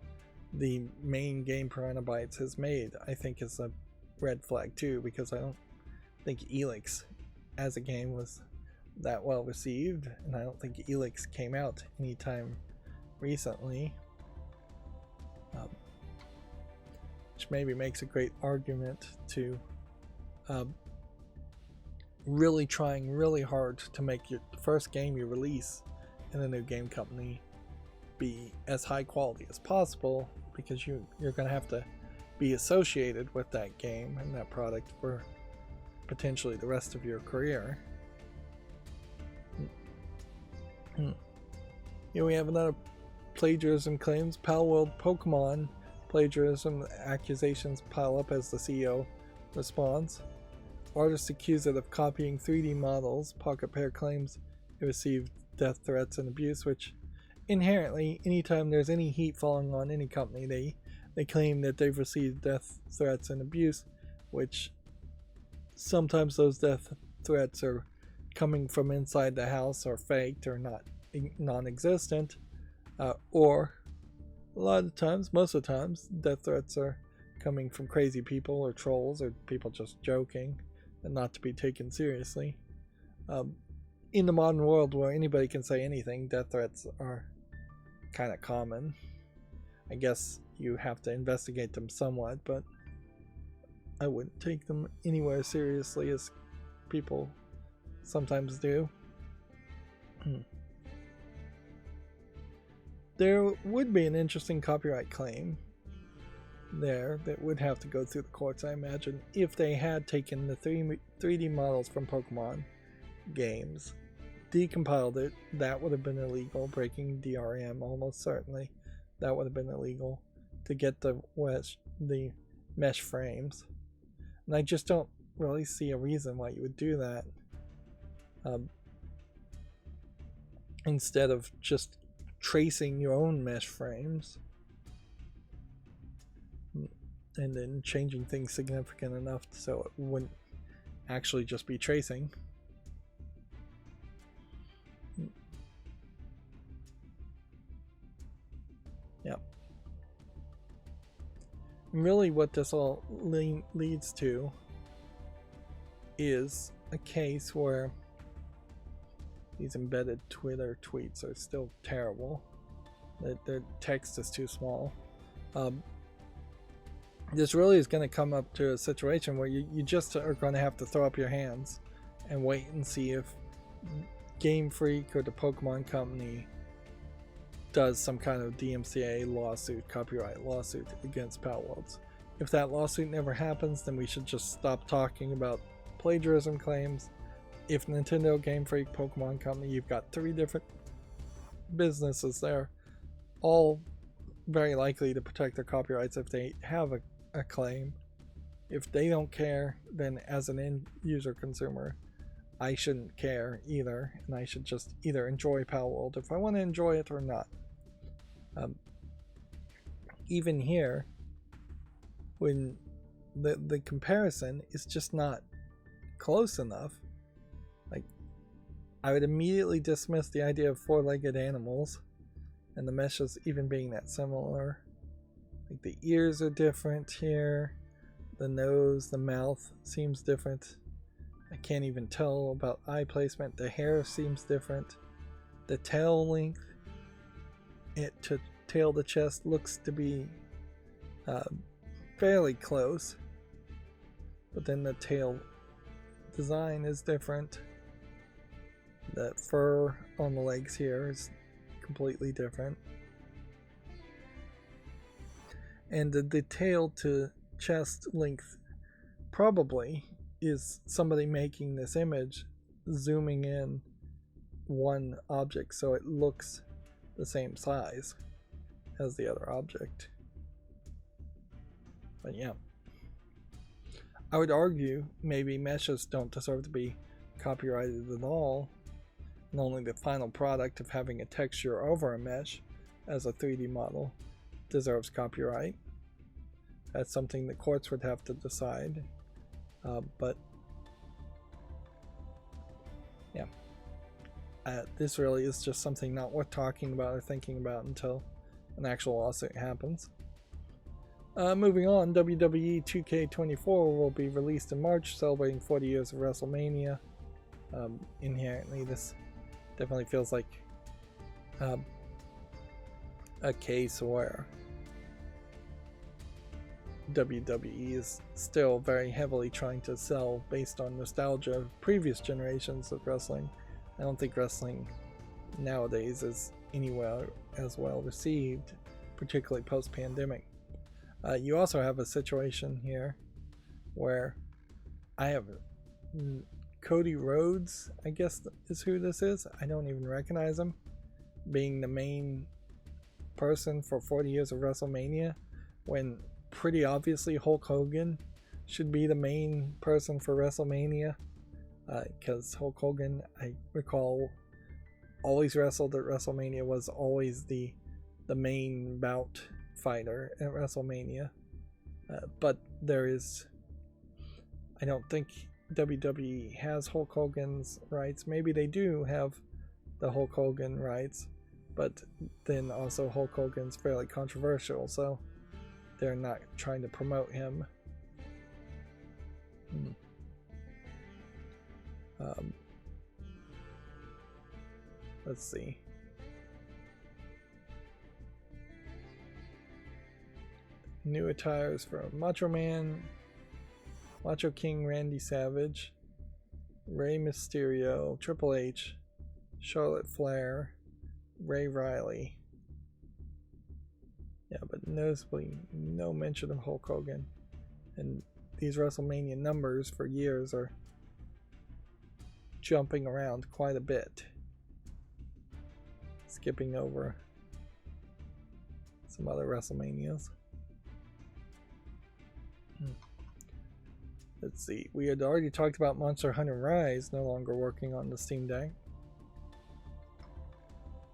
the main game Piranha Bytes has made, I think is a red flag too, because I don't think Elix as a game was that well received, and I don't think Elix came out anytime recently, which maybe makes a great argument to really trying really hard to make your first game you release in a new game company be as high quality as possible, because you're going to have to be associated with that game and that product for potentially the rest of your career. Here we have another plagiarism claims. Palworld Pokemon plagiarism accusations pile up as the CEO responds. Artists accused of copying 3D models. Pocket Pair claims it received death threats and abuse, which inherently, anytime there's any heat falling on any company, they claim that they've received death threats and abuse, which sometimes those death threats are coming from inside the house or faked or non-existent, or a lot of times, most of the times, death threats are coming from crazy people or trolls or people just joking and not to be taken seriously. In the modern world where anybody can say anything, death threats are kind of common. I guess you have to investigate them somewhat, but I wouldn't take them anywhere seriously as people sometimes do. there would be an interesting copyright claim there that would have to go through the courts, I imagine, if they had taken the 3D models from Pokemon games, decompiled it. That would have been illegal, breaking DRM almost certainly. That would have been illegal to get the mesh frames. And I just don't really see a reason why you would do that. Instead of just tracing your own mesh frames and then changing things significant enough so it wouldn't actually just be tracing. Yep. Really what this all leads to is a case where these embedded Twitter tweets are still terrible. Their text is too small. This really is going to come up to a situation where you just are going to have to throw up your hands and wait and see if Game Freak or the Pokemon Company does some kind of DMCA lawsuit, copyright lawsuit against Palworlds. If that lawsuit never happens, then we should just stop talking about plagiarism claims. If Nintendo, Game Freak, Pokemon Company, you've got 3 different businesses there, all very likely to protect their copyrights if they have a claim. If they don't care, then as an end user consumer, I shouldn't care either, and I should just either enjoy Palworld if I want to enjoy it or not. Even here, when the comparison is just not close enough, like, I would immediately dismiss the idea of 4-legged animals and the meshes even being that similar. Like, the ears are different here, the nose, the mouth seems different. I can't even tell about eye placement. The hair seems different. The tail length to tail to chest looks to be fairly close, but then the tail design is different. The fur on the legs here is completely different, and the tail to chest length probably is somebody making this image zooming in one object so it looks the same size as the other object. But yeah, I would argue maybe meshes don't deserve to be copyrighted at all, and only the final product of having a texture over a mesh as a 3D model deserves copyright. That's something the courts would have to decide. But yeah, this really is just something not worth talking about or thinking about until an actual lawsuit happens. Moving on, WWE 2K24 will be released in March, celebrating 40 years of WrestleMania. Inherently, this definitely feels like a case where WWE is still very heavily trying to sell based on nostalgia of previous generations of wrestling. I don't think wrestling nowadays is anywhere as well received, particularly post-pandemic. You also have a situation here where I have Cody Rhodes, I guess is who this is. I don't even recognize him, being the main person for 40 years of WrestleMania, when pretty obviously Hulk Hogan should be the main person for WrestleMania, because Hulk Hogan, I recall, always wrestled at WrestleMania, was always the main bout fighter at WrestleMania. But I don't think WWE has Hulk Hogan's rights. Maybe they do have the Hulk Hogan rights, but then also Hulk Hogan's fairly controversial, so they're not trying to promote him. Let's see. New attires for Macho Man, Macho King Randy Savage, Rey Mysterio, Triple H, Charlotte Flair, Ray Riley. Yeah, but noticeably no mention of Hulk Hogan. And these WrestleMania numbers for years are jumping around quite a bit. Skipping over some other WrestleManias. Let's see. We had already talked about Monster Hunter Rise no longer working on the Steam Deck.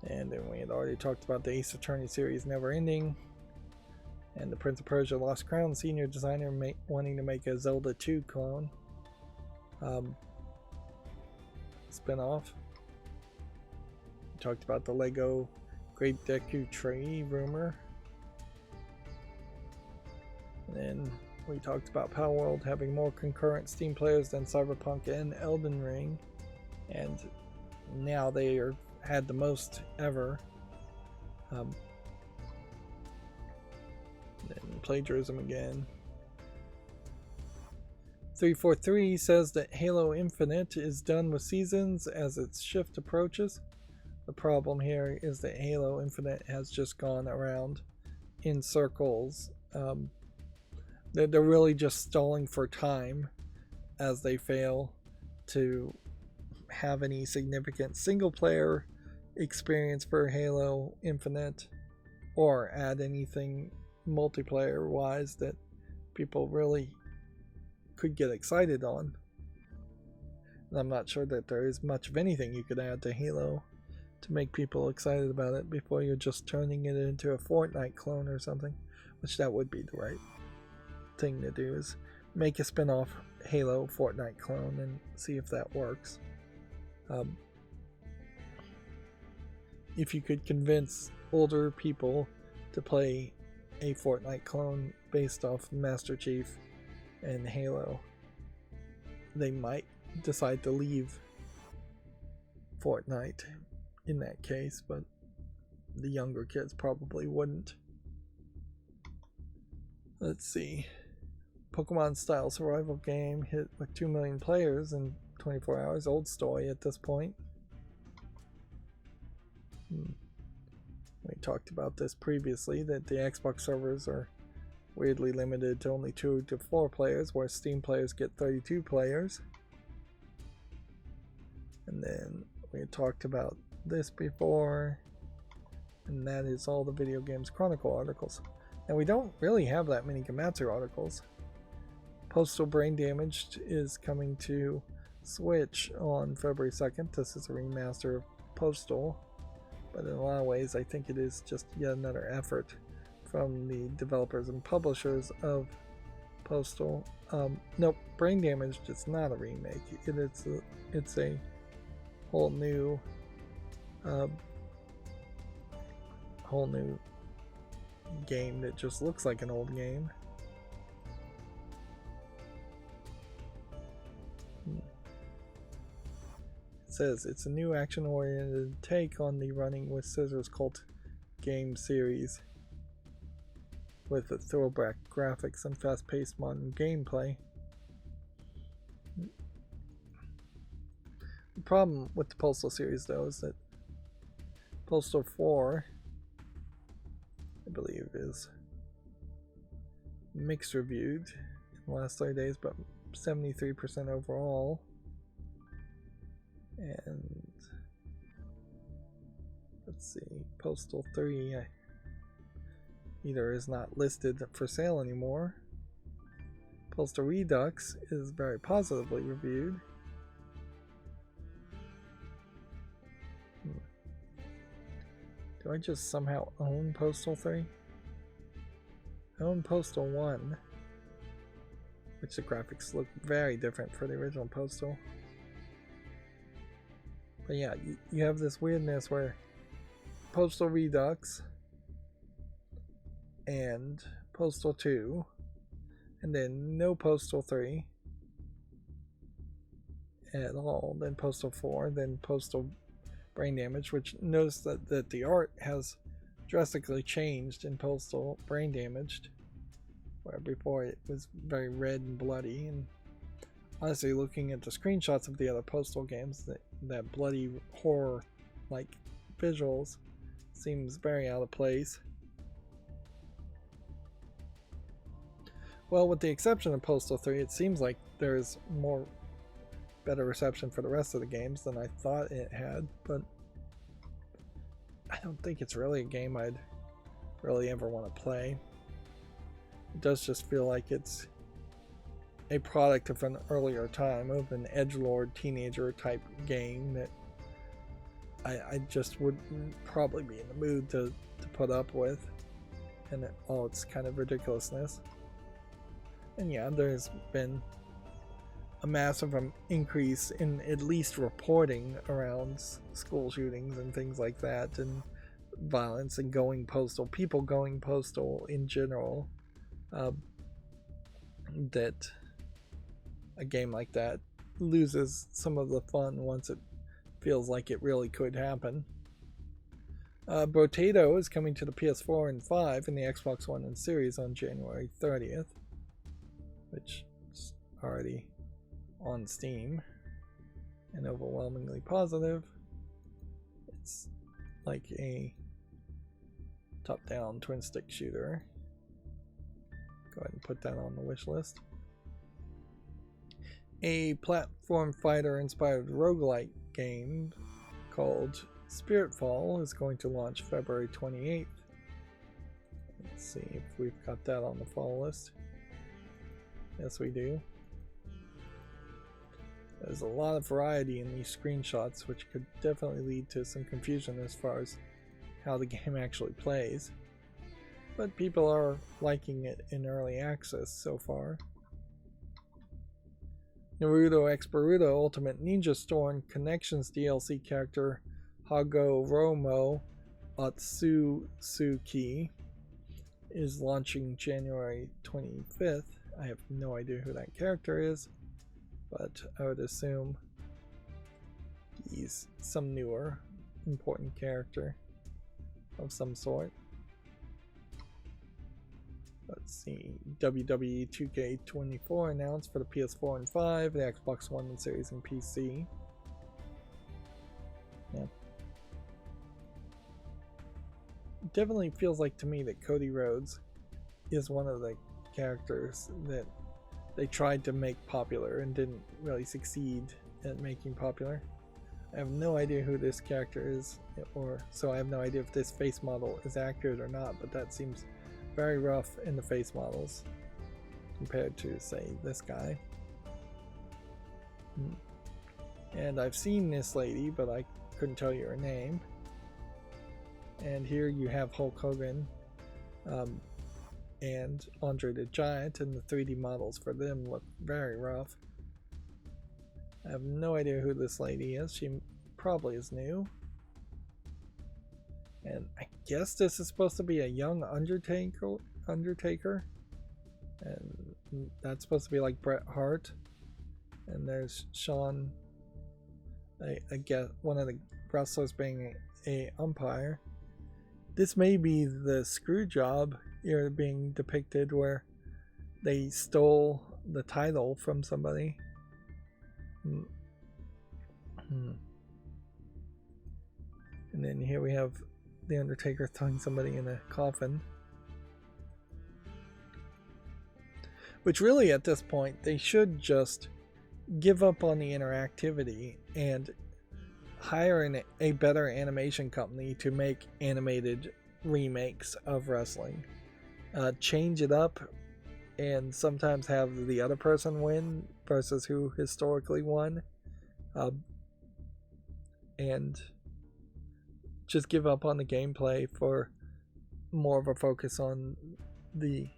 And then we had already talked about the Ace Attorney series never ending. And the Prince of Persia Lost Crown senior designer wanting to make a Zelda 2 clone. Spin-off. We talked about the Lego Great Deku Tree rumor. And then we talked about Palworld having more concurrent Steam players than Cyberpunk and Elden Ring. And now they had the most ever. And plagiarism again. 343 says that Halo Infinite is done with seasons as its shift approaches. The problem here is that Halo Infinite has just gone around in circles. They're really just stalling for time as they fail to have any significant single player experience for Halo Infinite or add anything multiplayer wise that people really could get excited on. And I'm not sure that there is much of anything you could add to Halo to make people excited about it before you're just turning it into a Fortnite clone or something, which that would be the right thing to do, is make a spin-off Halo Fortnite clone and see if that works. If you could convince older people to play a Fortnite clone based off Master Chief and Halo, they might decide to leave Fortnite in that case, but the younger kids probably wouldn't. Let's see. Pokemon style survival game hit with 2 million players in 24 hours. Old story at this point. We talked about this previously, that the Xbox servers are weirdly limited to only 2 to 4 players, where Steam players get 32 players. And then we had talked about this before, and that is all the Video Games Chronicle articles. Now we don't really have that many Gamatsu articles. Postal Brain Damaged is coming to Switch on February 2nd. This is a remaster of Postal, but in a lot of ways I think it is just yet another effort from the developers and publishers of Postal. Nope, Brain Damaged is not a remake. It's a whole new game that just looks like an old game. It says it's a new action-oriented take on the Running with Scissors cult game series with the throwback graphics and fast-paced modern gameplay. The problem with the Postal series, though, is that Postal 4, I believe, is mixed reviewed in the last 30 days, but 73% overall. And let's see, Postal 3 either is not listed for sale anymore. Postal Redux is very positively reviewed. Do I just somehow own Postal 3? I own Postal 1, which the graphics look very different for the original Postal. But yeah, you have this weirdness where Postal Redux and Postal 2, and then no Postal 3 at all, then Postal 4, then Postal Brain Damage, which notice that the art has drastically changed in Postal Brain Damaged, where before it was very red and bloody. And honestly, looking at the screenshots of the other Postal games, that bloody horror like visuals seems very out of place. Well, with the exception of Postal 3, it seems like there's better reception for the rest of the games than I thought it had, but I don't think it's really a game I'd really ever want to play. It does just feel like it's a product of an earlier time, of an edgelord teenager type game that I just wouldn't probably be in the mood to put up with, and all its kind of ridiculousness. And yeah, there's been a massive increase in at least reporting around school shootings and things like that, and violence and going postal, people going postal in general, that a game like that loses some of the fun once it feels like it really could happen. Brotato is coming to the PS4 and 5 and the Xbox One and Series on January 30th, which is already on Steam and overwhelmingly positive. It's like a top-down twin-stick shooter. Go ahead and put that on the wish list. A platform fighter inspired roguelike game called Spiritfall is going to launch February 28th. Let's see if we've got that on the fall list. Yes, we do. There's a lot of variety in these screenshots, which could definitely lead to some confusion as far as how the game actually plays. But people are liking it in early access so far. Naruto X Boruto Ultimate Ninja Storm Connections DLC character Hagoromo Otsutsuki is launching January 25th. I have no idea who that character is, but I would assume he's some newer, important character of some sort. Let's see, WWE 2K24 announced for the PS4 and 5, the Xbox One and Series and PC. Yeah. It definitely feels like to me that Cody Rhodes is one of the characters that they tried to make popular and didn't really succeed at making popular. I have no idea who this character is, so I have no idea if this face model is accurate or not, but that seems very rough in the face models compared to, say, this guy. And I've seen this lady, but I couldn't tell you her name. And here you have Hulk Hogan and Andre the Giant, and the 3D models for them look very rough. I have no idea who this lady is. She probably is new. And I guess this is supposed to be a young Undertaker. And that's supposed to be like Bret Hart. And there's Shawn, I guess one of the wrestlers being a umpire. This may be the screw job era being depicted, where they stole the title from somebody. And then here we have the Undertaker throwing somebody in a coffin. Which really, at this point, they should just give up on the interactivity and hire a better animation company to make animated remakes of wrestling. Change it up and sometimes have the other person win versus who historically won. And just give up on the gameplay for more of a focus on the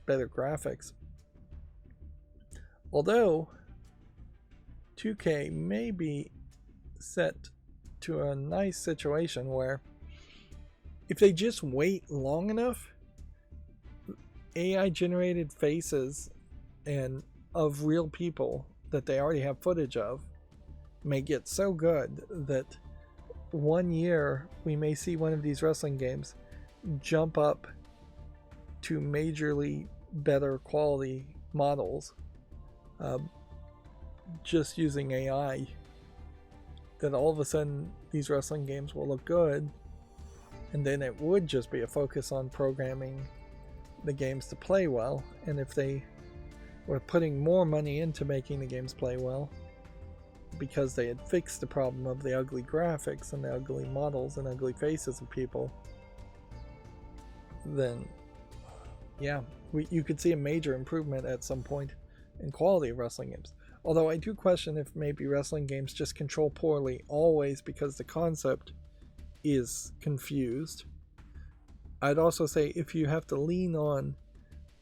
better graphics. Although 2K may be set to a nice situation where if they just wait long enough, AI generated faces and of real people that they already have footage of may get so good that 1 year we may see one of these wrestling games jump up to majorly better quality models just using AI, that all of a sudden these wrestling games will look good, and then it would just be a focus on programming the games to play well, and if they were putting more money into making the games play well because they had fixed the problem of the ugly graphics and the ugly models and ugly faces of people, then yeah, you could see a major improvement at some point in quality of wrestling games. Although I do question if maybe wrestling games just control poorly always because the concept is confused. I'd also say if you have to lean on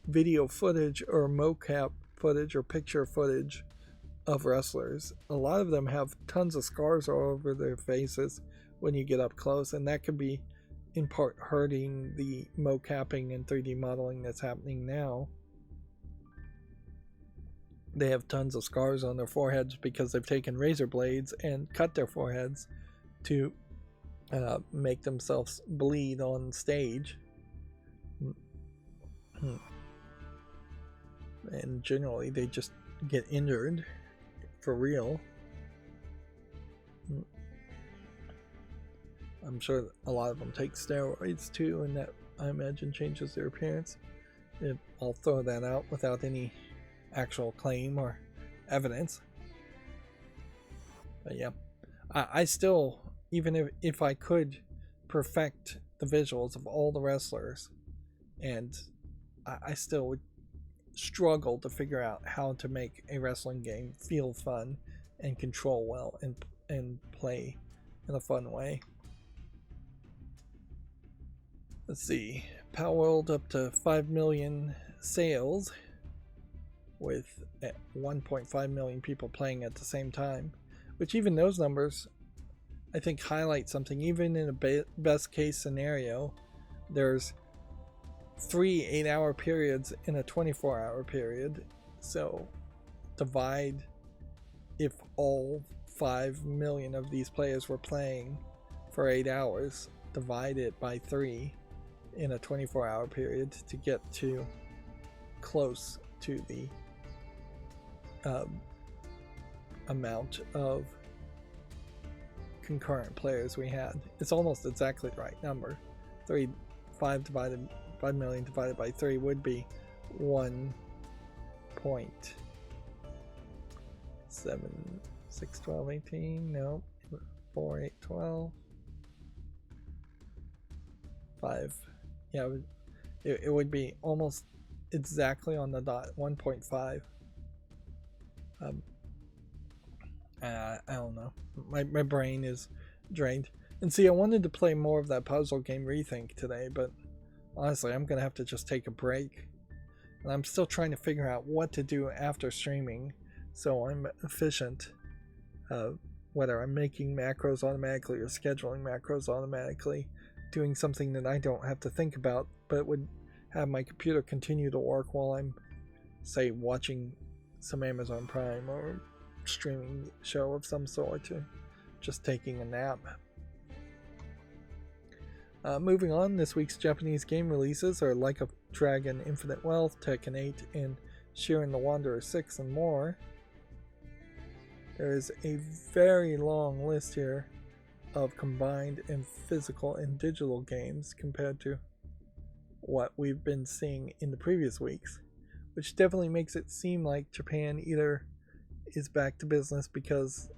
video footage or mocap footage or picture footage of wrestlers, a lot of them have tons of scars all over their faces when you get up close, and that could be in part hurting the mocapping and 3D modeling that's happening now. They have tons of scars on their foreheads because they've taken razor blades and cut their foreheads to make themselves bleed on stage. And generally they just get injured for real. I'm sure a lot of them take steroids too, and that I imagine changes their appearance. I'll throw that out without any actual claim or evidence. But yeah, I still, even if I could perfect the visuals of all the wrestlers, and I still would struggle to figure out how to make a wrestling game feel fun and control well and play in a fun way. Let's see, Palworld up to 5 million sales with 1.5 million people playing at the same time, which even those numbers I think highlight something. Even in a best case scenario, there's 3 8-hour periods in a 24-hour period. So divide, if all 5 million of these players were playing for 8 hours, divide it by 3 in a 24-hour period to get to close to the amount of concurrent players we had. It's almost exactly the right number. 5 million divided by 3 would be 1.761218. No, 4812. 5. Yeah, it would be almost exactly on the dot. 1.5. I don't know. My brain is drained. And see, I wanted to play more of that puzzle game Rethink today, but honestly, I'm going to have to just take a break. And I'm still trying to figure out what to do after streaming so I'm efficient. Whether I'm making macros automatically or scheduling macros automatically, doing something that I don't have to think about, but would have my computer continue to work while I'm, say, watching some Amazon Prime or streaming show of some sort, or just taking a nap. Moving on, this week's Japanese game releases are Like a Dragon Infinite Wealth, Tekken 8, and Shiren the Wanderer 6, and more. There is a very long list here of combined and physical and digital games compared to what we've been seeing in the previous weeks, which definitely makes it seem like Japan either is back to business because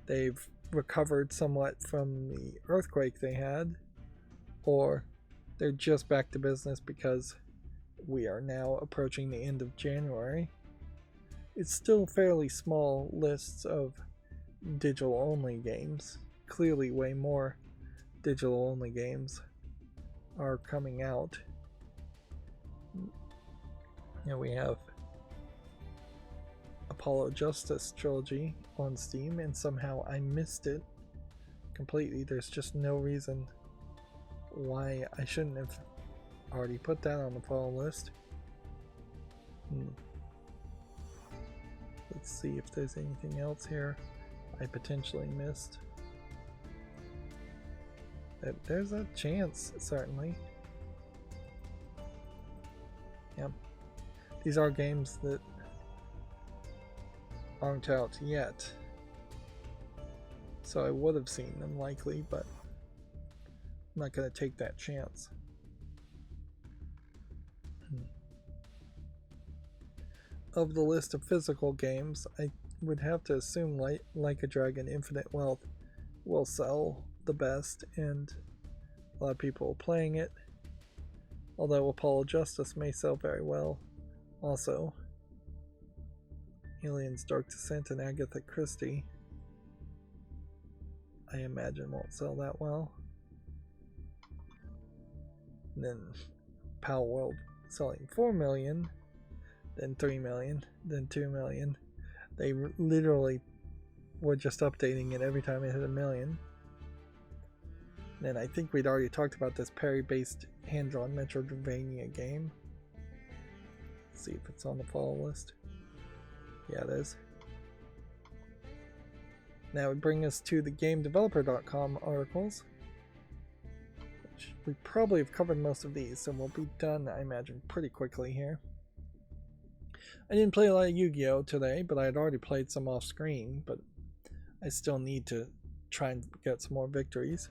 they've recovered somewhat from the earthquake they had, or they're just back to business because we are now approaching the end of January. It's still fairly small lists of digital only games. Clearly way more digital only games are coming out. Now we have Apollo Justice Trilogy on Steam, and somehow I missed it completely. There's just no reason why I shouldn't have already put that on the follow list. Let's see if there's anything else here I potentially missed. There's a chance, certainly. Yeah. These are games that aren't out yet, so I would have seen them likely, but I'm not going to take that chance. of the list of physical games, I would have to assume Like a Dragon Infinite Wealth will sell the best, and a lot of people are playing it. Although Apollo Justice may sell very well. Also, Aliens Dark Descent and Agatha Christie, I imagine, won't sell that well. And then Power World selling 4 million, then 3 million, then 2 million. They literally were just updating it every time it hit 1 million. And I think we'd already talked about this Perry-based hand-drawn Metroidvania game. Let's see if it's on the follow list. Yeah, it is. That would bring us to the GameDeveloper.com articles, which we probably have covered most of these, so we'll be done, I imagine, pretty quickly here. I didn't play a lot of Yu-Gi-Oh! Today, but I had already played some off-screen, but I still need to try and get some more victories.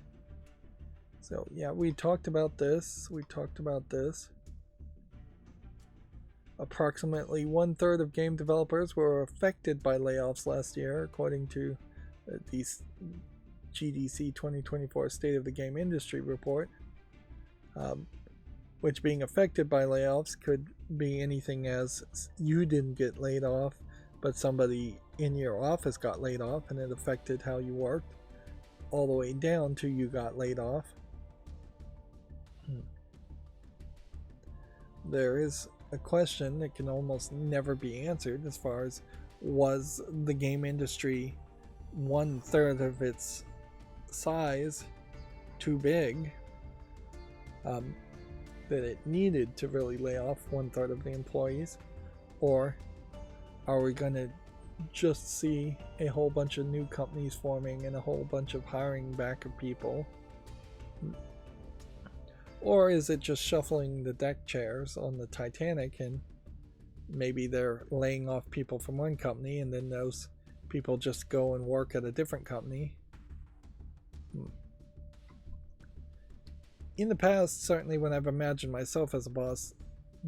So yeah, we talked about this. Approximately 1/3 of game developers were affected by layoffs last year, according to the GDC 2024 State of the Game Industry report. Which, being affected by layoffs, could be anything as you didn't get laid off, but somebody in your office got laid off and it affected how you worked, all the way down to you got laid off. There is a question that can almost never be answered as far as, was the game industry 1/3 of its size too big that it needed to really lay off 1/3 of the employees, or are we going to just see a whole bunch of new companies forming and a whole bunch of hiring back of people? Or is it just shuffling the deck chairs on the Titanic, and maybe they're laying off people from one company and then those people just go and work at a different company? In the past, certainly when I've imagined myself as a boss,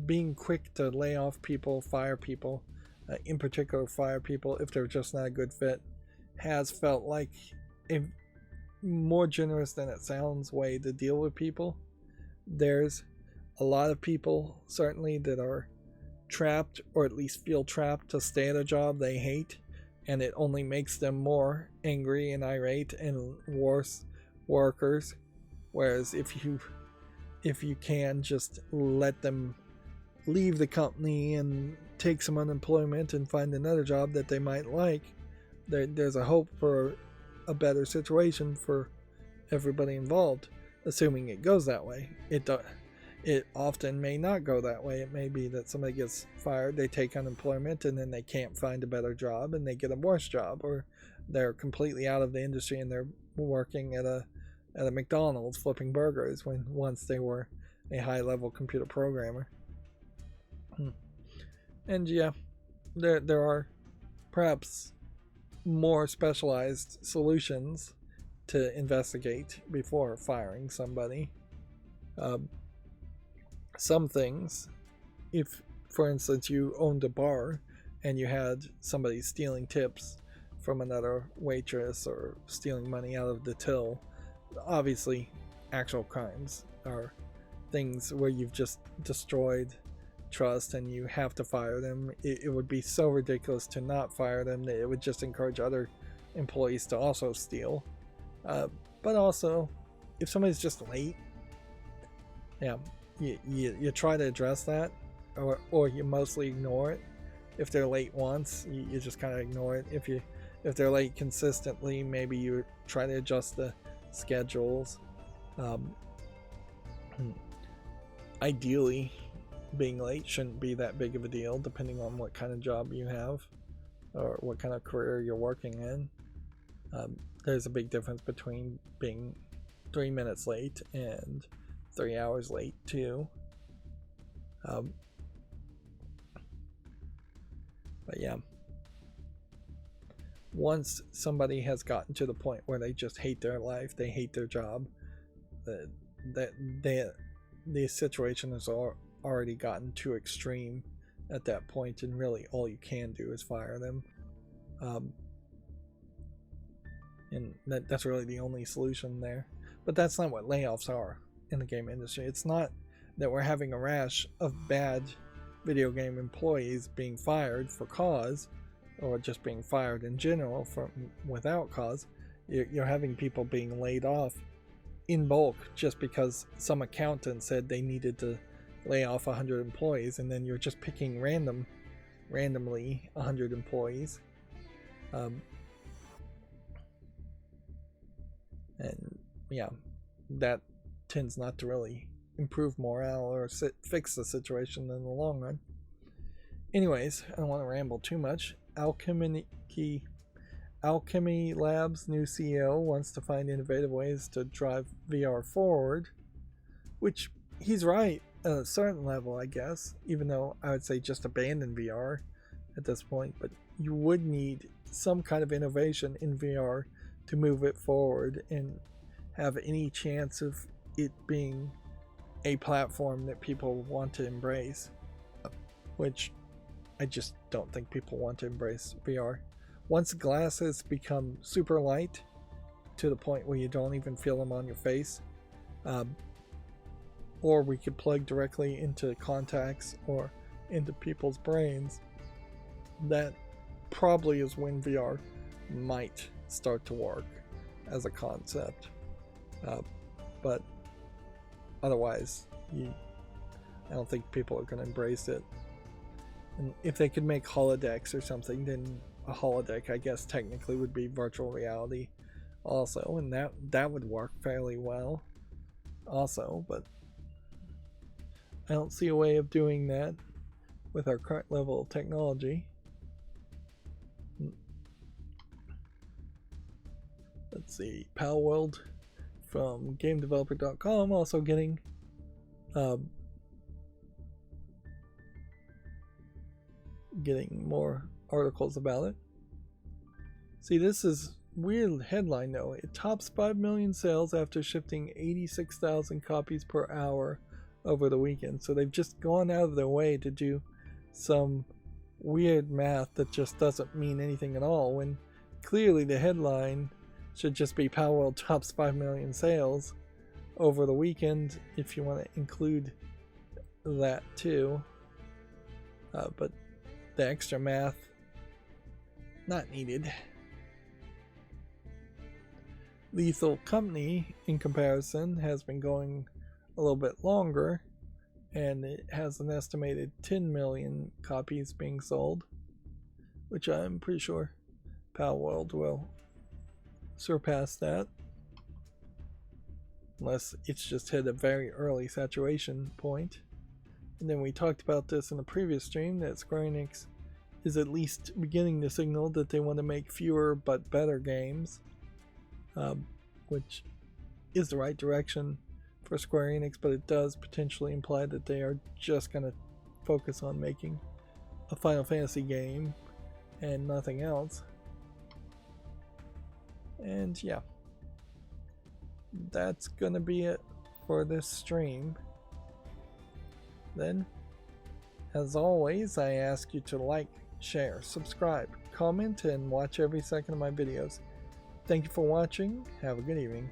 being quick to lay off people, fire people, in particular fire people if they're just not a good fit, has felt like a more generous than it sounds way to deal with people. There's a lot of people, certainly, that are trapped, or at least feel trapped, to stay at a job they hate, and it only makes them more angry and irate and worse workers. Whereas if you can just let them leave the company and take some unemployment and find another job that they might like, there's a hope for a better situation for everybody involved, assuming it goes that way. It often may not go that way. It may be that somebody gets fired, they take unemployment, and then they can't find a better job and they get a worse job, or they're completely out of the industry and they're working at a McDonald's flipping burgers when once they were a high-level computer programmer. And yeah, there are perhaps more specialized solutions to investigate before firing somebody. Some things, if for instance you owned a bar and you had somebody stealing tips from another waitress or stealing money out of the till, obviously actual crimes are things where you've just destroyed trust and you have to fire them. It would be so ridiculous to not fire them that it would just encourage other employees to also steal. But also, if somebody's just late, yeah, you try to address that, or you mostly ignore it. If they're late once, you just kind of ignore it. If they're late consistently, maybe you try to adjust the schedules. Ideally, being late shouldn't be that big of a deal, depending on what kind of job you have or what kind of career you're working in. There's a big difference between being 3 minutes late and 3 hours late too. But yeah, once somebody has gotten to the point where they just hate their life, they hate their job, the situation has already gotten too extreme at that point, and really all you can do is fire them. And that's really the only solution there. But that's not what layoffs are in the game industry. It's not that we're having a rash of bad video game employees being fired for cause, or just being fired in general without cause. You're having people being laid off in bulk just because some accountant said they needed to lay off 100 employees, and then you're just picking randomly 100 employees. And yeah, that tends not to really improve morale or fix the situation in the long run. Anyways, I don't want to ramble too much. Alchemy Labs' new CEO wants to find innovative ways to drive VR forward, which he's right at a certain level, I guess, even though I would say just abandon VR at this point. But you would need some kind of innovation in VR to move it forward and have any chance of it being a platform that people want to embrace, which I just don't think people want to embrace VR. Once glasses become super light to the point where you don't even feel them on your face, or we could plug directly into contacts or into people's brains, that probably is when VR might start to work as a concept. But otherwise, I don't think people are going to embrace it. And if they could make holodecks or something, then a holodeck, I guess, technically would be virtual reality also, and that would work fairly well also, but I don't see a way of doing that with our current level of technology. Let's see, Palworld from GameDeveloper.com also getting more articles about it. See, this is weird headline though. It tops 5 million sales after shifting 86,000 copies per hour over the weekend. So they've just gone out of their way to do some weird math that just doesn't mean anything at all, when clearly the headline should just be Palworld tops 5 million sales over the weekend, if you want to include that too. But the extra math, not needed. Lethal Company, in comparison, has been going a little bit longer, and it has an estimated 10 million copies being sold, which I'm pretty sure Palworld will surpass that, unless it's just hit a very early saturation point. And then we talked about this in the previous stream, that Square Enix is at least beginning to signal that they want to make fewer but better games, which is the right direction for Square Enix, but it does potentially imply that they are just going to focus on making a Final Fantasy game and nothing else. And yeah, that's going to be it for this stream. Then, as always, I ask you to like, share, subscribe, comment, and watch every second of my videos. Thank you for watching. Have a good evening.